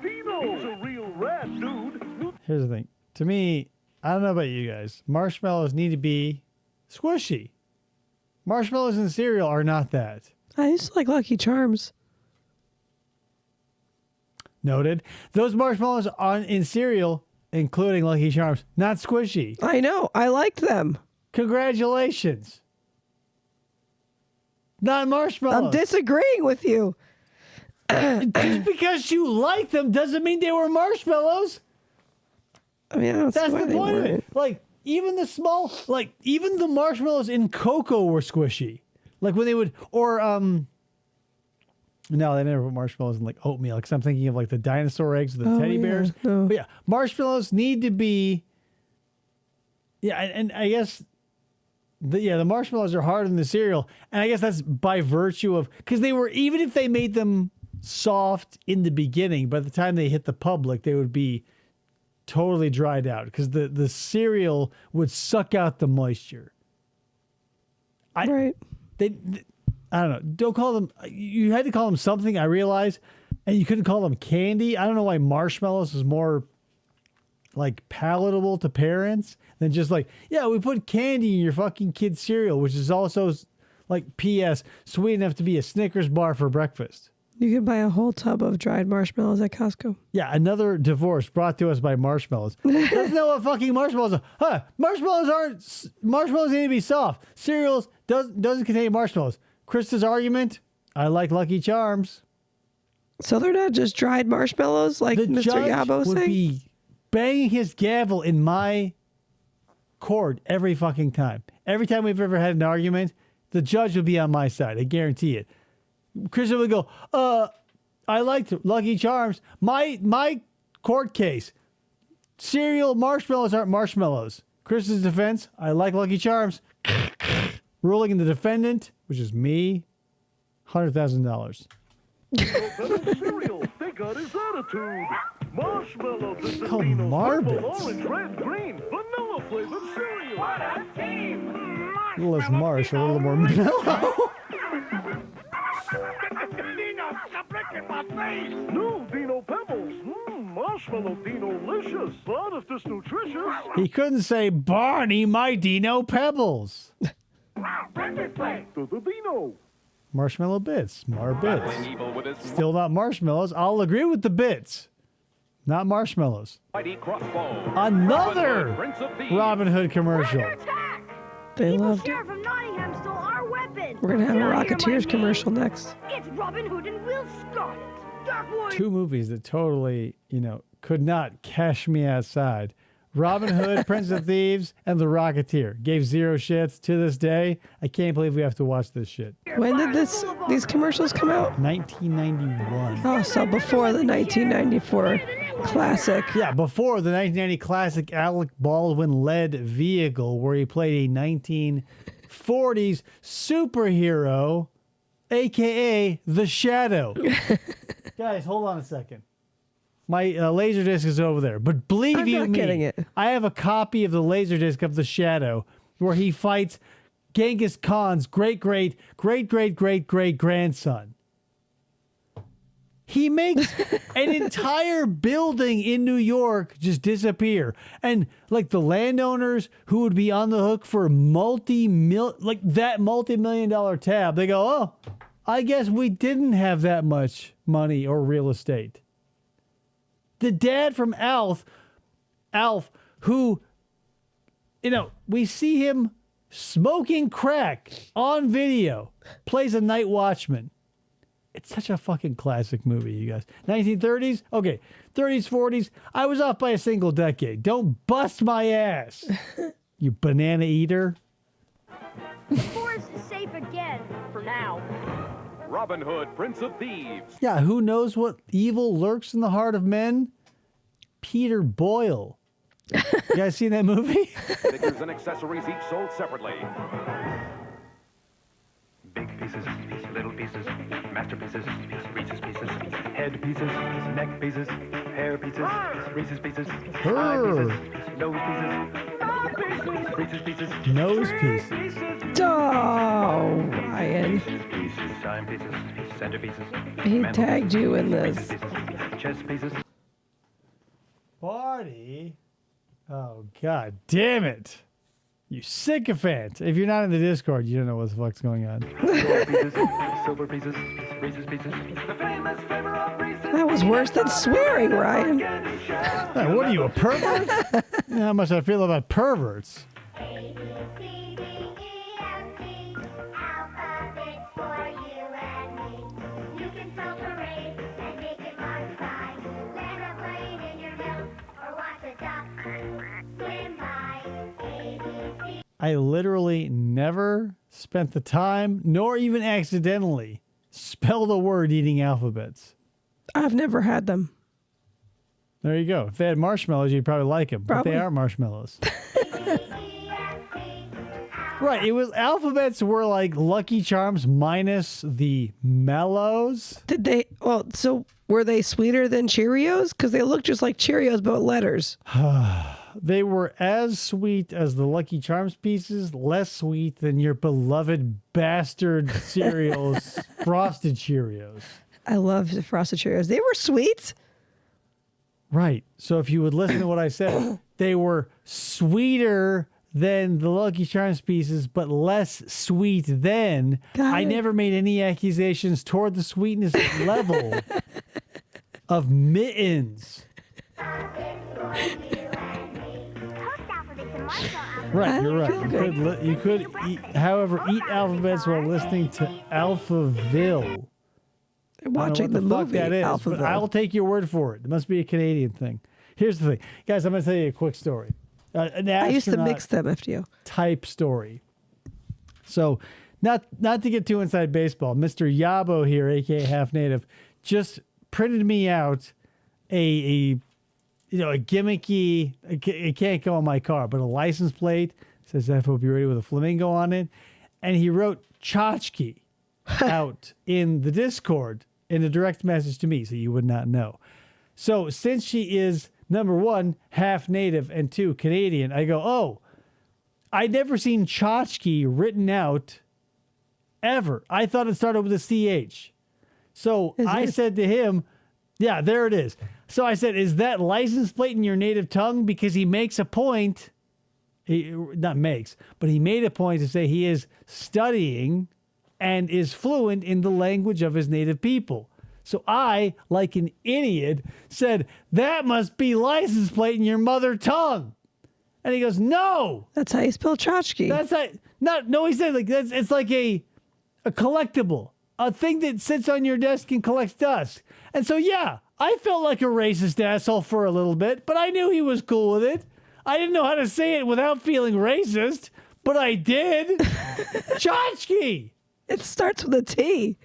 S12: Dino's a real rat, dude.
S5: Here's the thing. To me, I don't know about you guys. Marshmallows need to be squishy. Marshmallows in cereal are not that.
S6: I used to like Lucky Charms.
S5: Noted. Those marshmallows in cereal, including Lucky Charms, not squishy.
S6: I know. I liked them.
S5: Congratulations. Not marshmallows.
S6: I'm disagreeing with you.
S5: Just because you like them doesn't mean they were marshmallows.
S6: I mean, I don't
S5: That's
S6: see why
S5: the
S6: they
S5: point of
S6: weren't.
S5: it. Like, even the marshmallows in Cocoa were squishy. Like when they would, or, no, they never put marshmallows in like oatmeal because I'm thinking of like the dinosaur eggs, the teddy bears.
S6: No.
S5: But yeah, marshmallows need to be, and I guess, the marshmallows are hard in the cereal. And I guess that's by virtue of, because they were, even if they made them soft in the beginning, by the time they hit the public, they would be totally dried out because the cereal would suck out the moisture.
S6: Right.
S5: I don't know. Don't call them. You had to call them something, I realize, and you couldn't call them candy. I don't know why marshmallows is more like palatable to parents than just like, yeah, we put candy in your fucking kid's cereal, which is also like P.S. sweet enough to be a Snickers bar for breakfast.
S6: You can buy a whole tub of dried marshmallows at Costco.
S5: Yeah, another divorce brought to us by marshmallows. Doesn't know what fucking marshmallows are. Huh? Marshmallows need to be soft. Cereals doesn't contain marshmallows. Krista's argument, I like Lucky Charms.
S6: So they're not just dried marshmallows like
S5: The
S6: Mr.
S5: judge
S6: Yabo
S5: would
S6: saying?
S5: be banging his gavel in my court every fucking time. Every time we've ever had an argument, the judge would be on my side. I guarantee it. Krista would go, I liked Lucky Charms. My court case, cereal marshmallows aren't marshmallows. Krista's defense, I like Lucky Charms. Ruling in the defendant, which is me, $100,000.
S12: Cereal, they got his attitude. Marshmallows is the
S5: Called
S12: Dino
S5: Marbits.
S12: purple, orange, red, green, vanilla flavored cereal. What a team!
S5: A little less marsh, a little more mellow.
S12: Dino, stop licking my face! New Dino Pebbles. Marshmallow Dino-licious. But if this nutritious...
S5: He couldn't say, Barney, my Dino Pebbles.
S12: The Dino.
S5: Marshmallow bits.
S16: Battling evil with his
S5: Still not marshmallows. I'll agree with the bits. Not marshmallows.
S16: mighty crossbow.
S5: Another
S16: Robin Hood, Prince of Thieves.
S5: Robin Hood commercial.
S6: They
S1: Evil
S6: loved it.
S1: sheriff of Nottingham stole our weapon. open.
S6: We're gonna have a
S1: Now hear my
S6: Rocketeers
S1: name.
S6: commercial next.
S1: It's Robin Hood and Will Scarlet. Dark Warrior.
S5: Two movies that totally, could not cash me outside. Robin Hood, Prince of Thieves, and The Rocketeer. Gave zero shits to this day. I can't believe we have to watch this shit.
S6: When did these commercials come out?
S5: 1991.
S6: Oh, so before the 1994 classic.
S5: Yeah, before the 1990 classic Alec Baldwin-led vehicle where he played a 1940s superhero, a.k.a. The Shadow. Guys, hold on a second. My laser disc is over there. But believe
S6: I'm
S5: you
S6: not
S5: me,
S6: getting it.
S5: I have a copy of the laser disc of The Shadow where he fights Genghis Khan's great-great-great-great-great-great-grandson. He makes an entire building in New York just disappear. And like the landowners who would be on the hook for multi-million-dollar tab, they go, oh, I guess we didn't have that much money or real estate. The dad from Alf, who, we see him smoking crack on video, plays a night watchman. It's such a fucking classic movie, you guys. 1930s? Okay. 30s, 40s. I was off by a single decade. Don't bust my ass, you banana eater.
S1: The forest is safe again. For now.
S16: Robin Hood, Prince of Thieves.
S5: Yeah, who knows what evil lurks in the heart of men? Peter Boyle. You guys seen that movie?
S16: Figures and accessories each sold separately.
S18: Big pieces, little pieces, masterpieces, Reese's pieces, head pieces, neck pieces, hair pieces, Reese's pieces, eye pieces, nose pieces, Reese's pieces,
S5: Nose pieces.
S6: Oh, Ryan.
S18: pieces, time pieces, center pieces,
S6: He
S18: mantle
S6: tagged you in this.
S18: chest pieces.
S5: Party? Oh, God damn it. You sycophant. If you're not in the Discord, you don't know what the fuck's going on.
S18: Silver pieces, Reese's pieces, the famous flavor of Reese's.
S6: That was worse than swearing, Ryan.
S5: What are you, a pervert? You know how much I feel about perverts. I literally never spent the time, nor even accidentally, spell the word eating alphabets.
S6: I've never had them.
S5: There you go. If they had marshmallows, you'd probably like them.
S6: Probably.
S5: But they are marshmallows. Right. It was alphabets were like Lucky Charms minus the mellows.
S6: Did they? Well, so were they sweeter than Cheerios? Because they look just like Cheerios, but letters.
S5: They were as sweet as the Lucky Charms pieces, less sweet than your beloved bastard cereals, Frosted Cheerios.
S6: I love the Frosted Cheerios. They were sweet.
S5: Right. So if you would listen to what I said, they were sweeter than the Lucky Charms pieces, but less sweet than. I never made any accusations toward the sweetness level of Mittens. Right, you're right. You could eat, however, eat alphabets while listening to Alphaville.
S6: Watching the movie
S5: that is,
S6: Alphaville.
S5: but I will take your word for it. It must be a Canadian thing. Here's the thing, guys. I'm going to tell you a quick story. An
S6: I used to
S5: astronaut
S6: mix them, FDO.
S5: type story. So, not to get too inside baseball, Mr. Yabo here, aka Half Native, just printed me out a gimmicky. It can't go on my car, but a license plate says FFOP Radio with a flamingo on it, and he wrote tchotchke out in the Discord in a direct message to me, so you would not know. So since she is number one, half native, and two, Canadian, I go, oh, I'd never seen tchotchke written out ever. I thought it started with a CH. So I said to him, yeah, there it is. So I said, is that license plate in your native tongue? Because he makes a point, he made a point to say he is studying and is fluent in the language of his native people. So I, like an idiot, said, that must be license plate in your mother tongue. And he goes, no.
S6: That's how you spell tchotchke.
S5: That's not, no, he said, like, it's like a a collectible, a thing that sits on your desk and collects dust. And so, yeah, I felt like a racist asshole for a little bit, but I knew he was cool with it. I didn't know how to say it without feeling racist, but I did. Tchotchke.
S6: It starts with a T.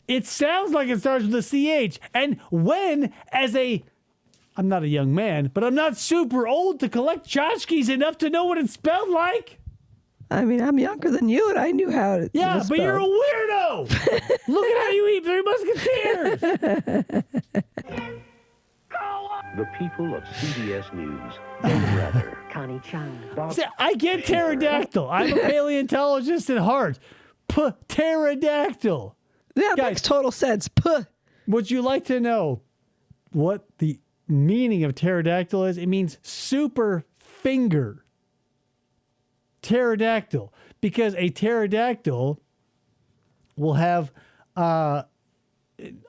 S5: It sounds like it starts with a CH. And when, I'm not a young man, but I'm not super old to collect tchotchkes enough to know what it spelled like.
S6: I mean, I'm younger than you, and I knew how it
S5: Yeah,
S6: was
S5: but you're a
S6: spelled.
S5: weirdo. Look at how you eat Three Musketeers.
S12: The people of CBS News, or rather,
S3: Connie Chung.
S5: See, I get pterodactyl. I'm a paleontologist at heart. Pterodactyl.
S6: Yeah, that makes total sense. Puh.
S5: Would you like to know what the meaning of pterodactyl is? It means super finger. Pterodactyl. Because a pterodactyl will have,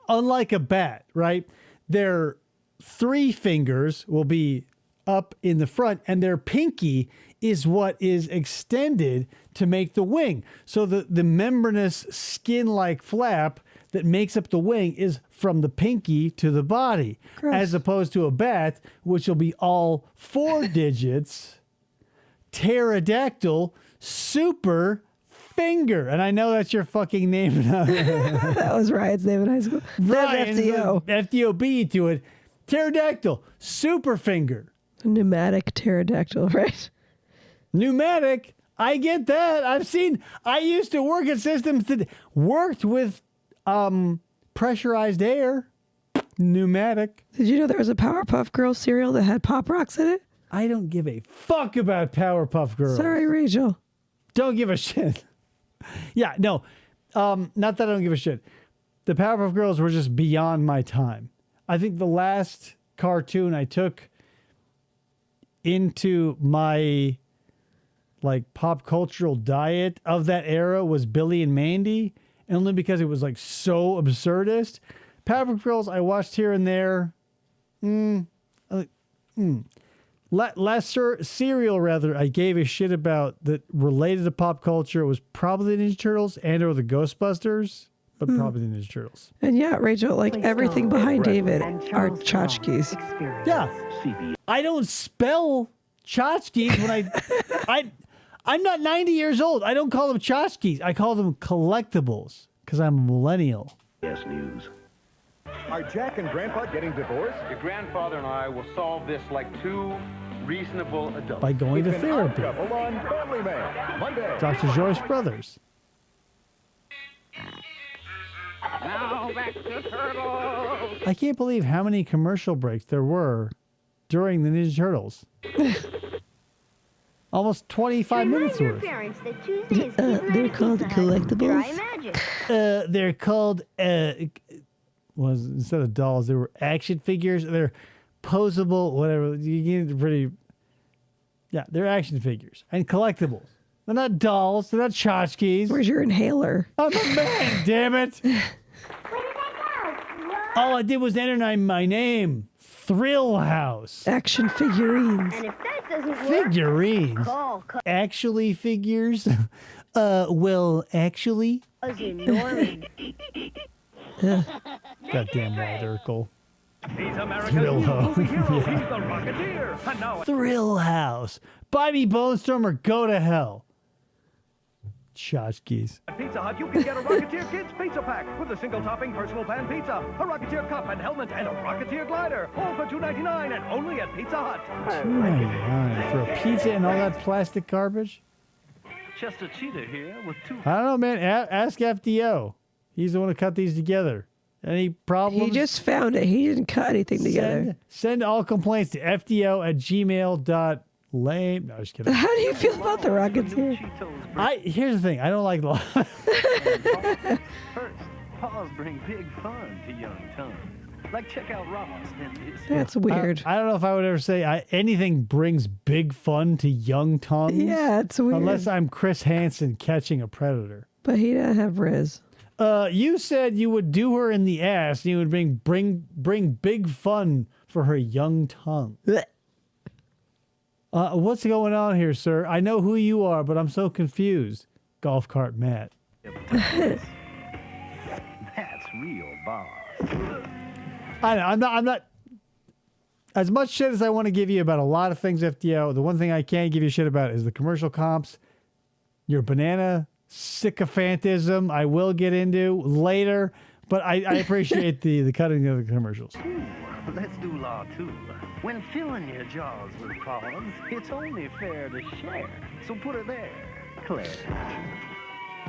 S5: unlike a bat, right? Their 3 fingers will be up in the front, and their pinky is what is extended to make the wing. So the membranous skin-like flap that makes up the wing is from the pinky to the body, as opposed to a bat, which will be all 4 digits. Pterodactyl, super finger. And I know that's your fucking name.
S6: That was Ryan's name in high school.
S5: Ryan,
S6: FDO.
S5: FDOB to it. Pterodactyl, super finger.
S6: Pneumatic pterodactyl, right?
S5: Pneumatic, I get that. I used to work at systems that worked with pressurized air. Pneumatic.
S6: Did you know there was a Powerpuff Girls cereal that had Pop Rocks in it?
S5: I don't give a fuck about Powerpuff Girls.
S6: Sorry, Rachel.
S5: Don't give a shit. Yeah, no. Not that I don't give a shit. The Powerpuff Girls were just beyond my time. I think the last cartoon I took into my like pop cultural diet of that era was Billy and Mandy, and only because it was like so absurdist. Powerpuff Girls I watched here and there. Last cereal rather I gave a shit about that related to pop culture was probably the Ninja Turtles and or the Ghostbusters, but probably the Ninja Turtles.
S6: And yeah, Rachel, like everything behind David are tchotchkes.
S5: Yeah. I don't spell tchotchkes when I'm not 90 years old. I don't call them tchotchkes. I call them collectibles because I'm a millennial.
S12: CBS News.
S8: Are Jack and Grandpa getting divorced?
S9: Your grandfather and I will solve this like 2 reasonable adults.
S5: By going to
S8: It's an odd
S5: therapy.
S8: couple on Family Man, Monday.
S5: Dr. Joyce Brothers.
S9: Now back to Turtles.
S5: I can't believe how many commercial breaks there were during the Ninja Turtles. Almost 25 minutes worth.
S13: Parents that Tuesday is
S6: They're called collectibles.
S13: Try magic.
S5: They're called instead of dolls, they were action figures. They're posable, whatever. You get pretty. Yeah, they're action figures and collectibles. They're not dolls. They're not tchotchkes.
S6: Where's your inhaler?
S5: I'm a man, damn it. All I did was enter my name. Thrill House.
S6: Action figurines.
S13: And if that doesn't work,
S5: Figurines.
S13: call
S5: Actually figures. Well, actually.
S13: As in Norman.
S5: Goddamn white Urkel.
S18: He's America's
S5: Thrill
S18: new
S5: House.
S18: movie hero.
S5: Yeah.
S18: He's the Rocketeer. And now
S5: Thrill House. Buy me Bone Storm or go to hell. Tchotchkes.
S18: at Pizza Hut, you can get a Rocketeer Kids Pizza Pack with a single-topping personal pan pizza, a Rocketeer cup and helmet, and a Rocketeer glider. All for $2.99 and only at Pizza Hut.
S5: $2.99 for a pizza and all that plastic garbage?
S17: Chester Cheetah here with 2.
S5: I don't know, man. Ask FDO. He's the one who cut these together. Any problems?
S6: He just found it. He didn't cut anything together.
S5: Send all complaints to fdo@gmail.lame. No, just kidding.
S6: How do you feel about the Rocketeer?
S5: Here's the thing. I don't like
S17: First, paws bring big fun to young tongues. Like check out Ross and his...
S6: That's weird.
S5: I don't know if I would ever say anything brings big fun to young tongues.
S6: Yeah, it's weird.
S5: Unless I'm Chris Hansen catching a predator.
S6: But he didn't have Riz.
S5: You said you would do her in the ass and you would bring big fun for her young tongue. What's going on here, sir? I know who you are, but I'm so confused. Golf cart Matt.
S17: That's real boss.
S5: I know, I'm not as much shit as I want to give you about a lot of things, FDO. The one thing I can't give you shit about is the commercial comps. Your banana sycophantism I will get into later, but I appreciate the cutting of the commercials.
S4: Ooh, let's do Law 2. When filling your jaws with carbs, it's only fair to share. So put her there, Claire.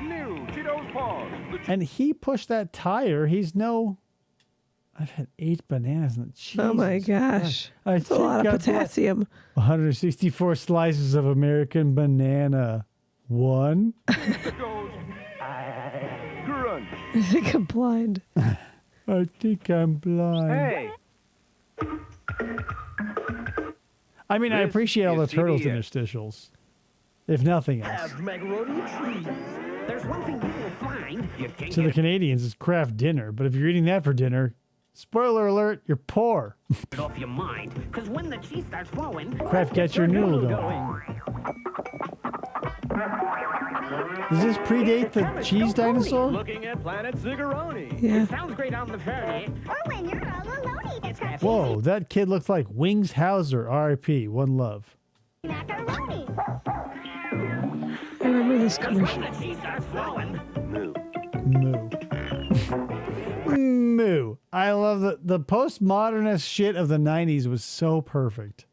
S8: New Cheetos Paws.
S5: And he pushed that tire. He's no... I've had 8 bananas. And
S6: Oh my gosh. That's a lot of potassium.
S5: 164 slices of American banana. 1.
S8: Crunch.
S6: I think I'm blind.
S5: I think I'm blind.
S18: Hey.
S5: I mean, I
S18: This
S5: appreciate all the
S18: is
S5: turtles
S18: CBS.
S5: interstitials. If nothing else.
S7: Have macaroni and cheese. There's one thing you will find. You can't
S5: To the Canadians, it's craft dinner. But if you're eating that for dinner, spoiler alert, you're poor.
S7: get it off your mind. Because when the cheese starts flowing,
S5: Kraft, get your noodle going. Does this predate the cheese dinosaur?
S18: Looking at Planet Zigaroni.
S5: Yeah.
S7: It sounds great on the ferry.
S13: Or when you're all alone, it's got
S5: Whoa, that kid looks like Wings Hauser, R.I.P. One love.
S13: macaroni.
S6: I remember this commercial.
S7: When the cheese starts flowing.
S5: Moo. Moo. I love the postmodernist shit of the 90s was so perfect.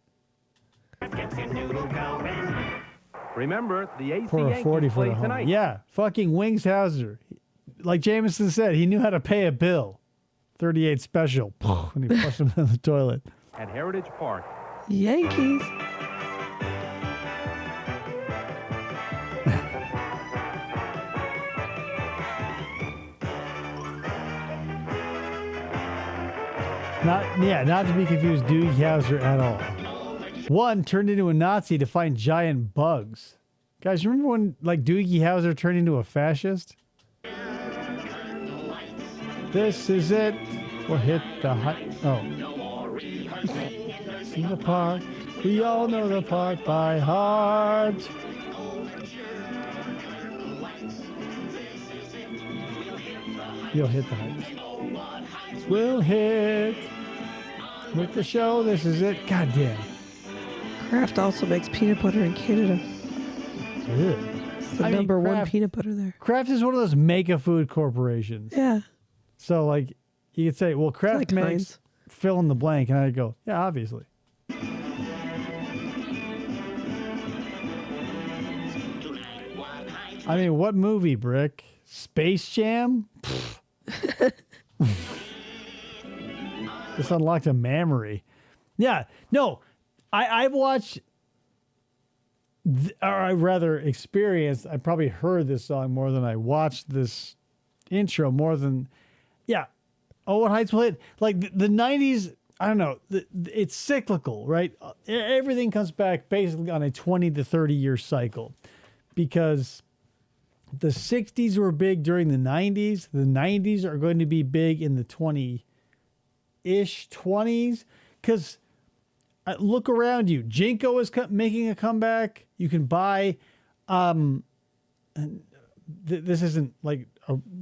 S7: Gets your noodle going.
S18: Remember, the AC
S5: Pour a
S18: Yankees
S5: 40 for
S18: play
S5: the home.
S18: tonight.
S5: Yeah, fucking Wings Hauser. Like Jameson said, he knew how to pay a bill. 38 special. And he flushed him down the toilet.
S18: At Heritage Park.
S6: Yankees.
S5: Not to be confused, Doogie Howser at all. One turned into a Nazi to find giant bugs. Guys, you remember when like Doogie Howser turned into a fascist? This is it. We'll hit the high. Oh. See the park. We all know the park by heart. You'll hit the heights. We'll hit with the show. This is it. God damn.
S6: Kraft also makes peanut butter in Canada.
S5: Ew.
S6: It's the number one peanut butter there.
S5: Kraft is one of those mega food corporations.
S6: Yeah.
S5: So, like, you could say, well, Kraft
S6: like
S5: makes
S6: Heinz.
S5: fill in the blank. And I'd go, yeah, obviously. I mean, what movie, Brick? Space Jam? This unlocked a memory. Yeah, no, I've watched, or I rather experienced, I probably heard this song more than I watched this intro more than, yeah. Oh, what Heights will hit? Like the 90s, I don't know, it's cyclical, right? Everything comes back basically on a 20 to 30 year cycle because the 60s were big during the 90s. The 90s are going to be big in the 20-ish 20s because look around you. Jinko is making a comeback. You can buy, this isn't like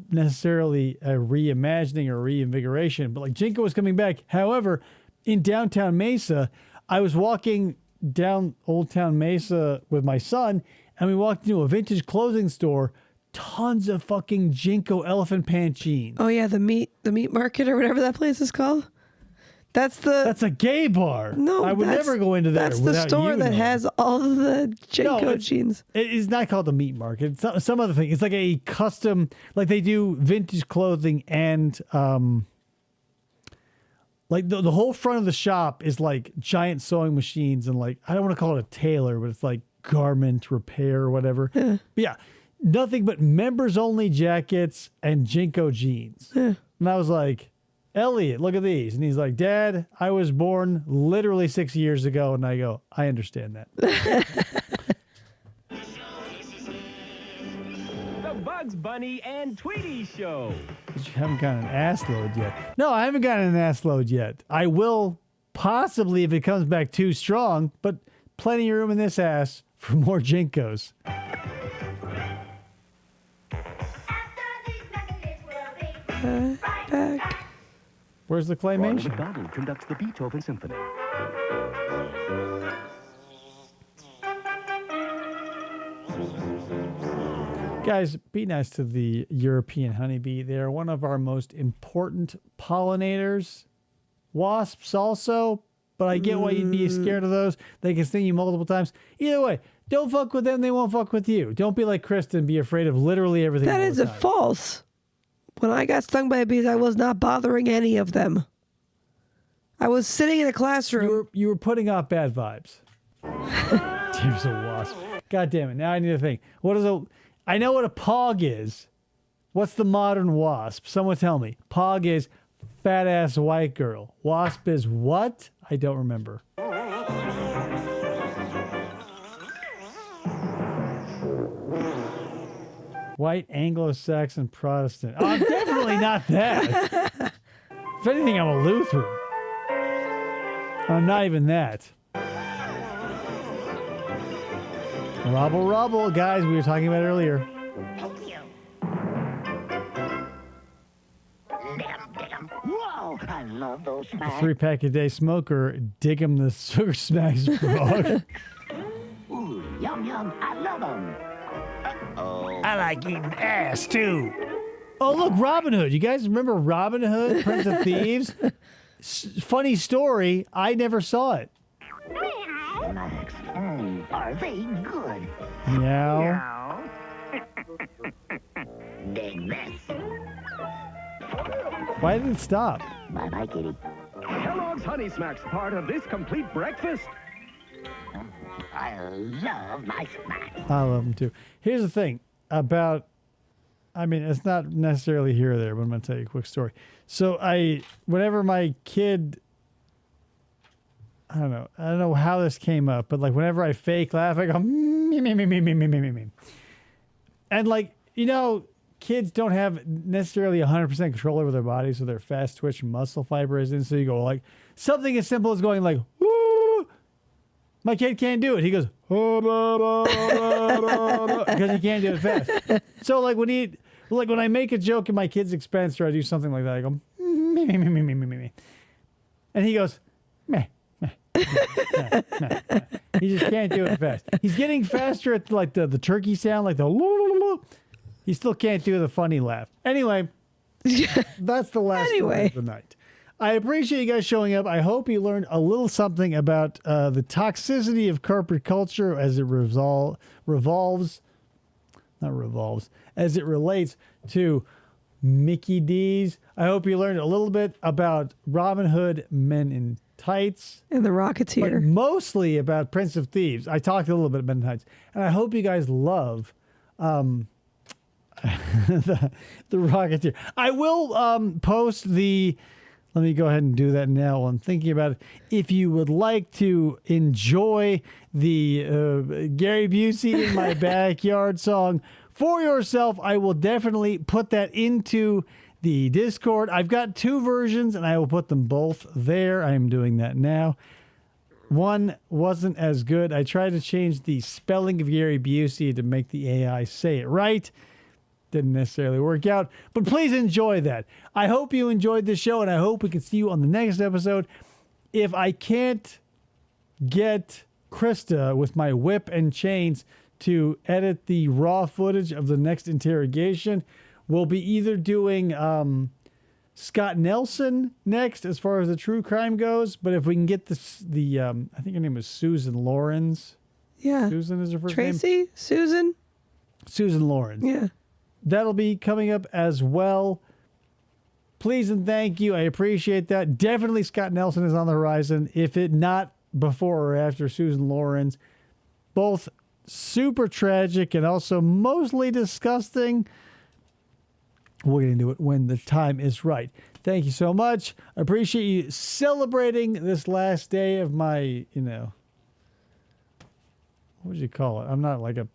S5: necessarily a reimagining or reinvigoration, but like Jinko is coming back. However, in downtown Mesa, I was walking down Old Town Mesa with my son, and we walked into a vintage clothing store. Tons of fucking Jinko elephant pant jeans.
S6: Oh yeah, the meat market or whatever that place is called. That's
S5: a gay bar.
S6: No,
S5: I would never go into there.
S6: That's the
S5: without
S6: store
S5: you
S6: that
S5: knowing.
S6: has all of the Jinko jeans.
S5: It is not called the meat market. It's some other thing. It's like a custom, like they do vintage clothing and like the whole front of the shop is like giant sewing machines and like, I don't want to call it a tailor, but it's like garment repair or whatever. But yeah, nothing but members only jackets and Jinko jeans. And I was like, Elliot, look at these. And he's like, Dad, I was born literally 6 years ago. And I go, I understand that.
S9: The Bugs Bunny and Tweety Show.
S5: But you haven't gotten an ass load yet. No, I haven't gotten an ass load yet. I will possibly if it comes back too strong, but plenty of room in this ass for more Jinkos. Where's the
S16: Ronald
S5: claymation?
S16: McDonald conducts the Beethoven Symphony.
S5: Guys, be nice to the European honeybee. They are one of our most important pollinators. Wasps also, but I get why you'd be scared of those. They can sting you multiple times. Either way, don't fuck with them. They won't fuck with you. Don't be like Kristen, be afraid of literally everything.
S6: That is false. When I got stung by bees, I was not bothering any of them. I was sitting in a classroom.
S5: You were putting off bad vibes. There's a wasp. God damn it. Now I need to think. I know what a pog is. What's the modern wasp? Someone tell me. Pog is fat ass white girl. Wasp is what? I don't remember. White Anglo-Saxon Protestant. Oh, I'm definitely not that. If anything, I'm a Lutheran. I'm not even that. Rubble, rubble, guys, we were talking about it earlier.
S10: Whoa, I love those smacks.
S5: 3-pack-a-day smoker, dig him the sugar smacks frog.
S10: Ooh, yum, yum, I love them. Uh-oh.
S5: I like eating ass, too. Oh, look, Robin Hood. You guys remember Robin Hood, Prince of Thieves? Funny story, I never saw it.
S10: Smacks, are they good?
S5: Meow.
S10: Big mess.
S5: Why did it stop?
S10: Bye-bye, kitty.
S18: Kellogg's Honey Smacks, part of this complete breakfast.
S10: I love my smacks.
S5: I love them too. Here's the thing about, it's not necessarily here or there, but I'm going to tell you a quick story. So whenever my kid, I don't know how this came up, but like whenever I fake laugh, I go, me. And kids don't have necessarily 100% control over their bodies, so their fast twitch muscle fiber isn't. So you go like something as simple as going like, woo! My kid can't do it. He goes, because he can't do it fast. So when I make a joke at my kid's expense or I do something like that, I go, me. And he goes, meh. He just can't do it fast. He's getting faster at like the turkey sound, like the he still can't do the funny laugh. Anyway, that's the last story of the night. I appreciate you guys showing up. I hope you learned a little something about the toxicity of corporate culture as it as it relates to Mickey D's. I hope you learned a little bit about Robin Hood, Men in Tights.
S6: And the Rocketeer.
S5: But mostly about Prince of Thieves. I talked a little bit about Men in Tights. And I hope you guys love the Rocketeer. I will post the... Let me go ahead and do that now while I'm thinking about it. If you would like to enjoy the Gary Busey in my backyard song for yourself, I will definitely put that into the Discord. I've got 2 versions, and I will put them both there. I am doing that now. One wasn't as good. I tried to change the spelling of Gary Busey to make the AI say it right. Didn't necessarily work out, but please enjoy that. I hope you enjoyed the show, and I hope we can see you on the next episode. If I can't get Krista with my whip and chains to edit the raw footage of the next interrogation, we'll be either doing Scott Nelson next as far as the true crime goes, but if we can get the I think her name was Susan Lawrence.
S6: Yeah.
S5: Susan is her first name.
S6: Tracy? Susan?
S5: Susan Lawrence.
S6: Yeah.
S5: That'll be coming up as well. Please and thank you. I appreciate that. Definitely Scott Nelson is on the horizon. If it not before or after Susan Lawrence. Both super tragic and also mostly disgusting. We'll get into it when the time is right. Thank you so much. I appreciate you celebrating this last day of my, what would you call it? I'm not like a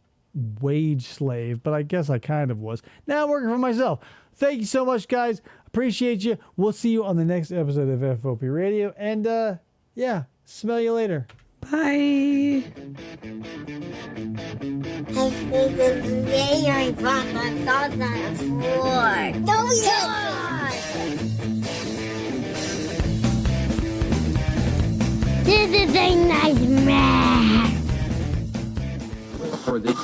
S5: wage slave, but I guess I kind of was. Now I'm working for myself. Thank you so much, guys. Appreciate you. We'll see you on the next episode of FFOP Radio. And smell you later.
S6: Bye.
S10: No,
S13: This is a nightmare.
S10: For this.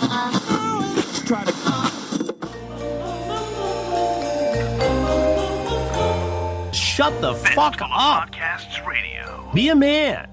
S10: Try to.
S2: Shut the fuck up. Podcasts Radio. Be a man.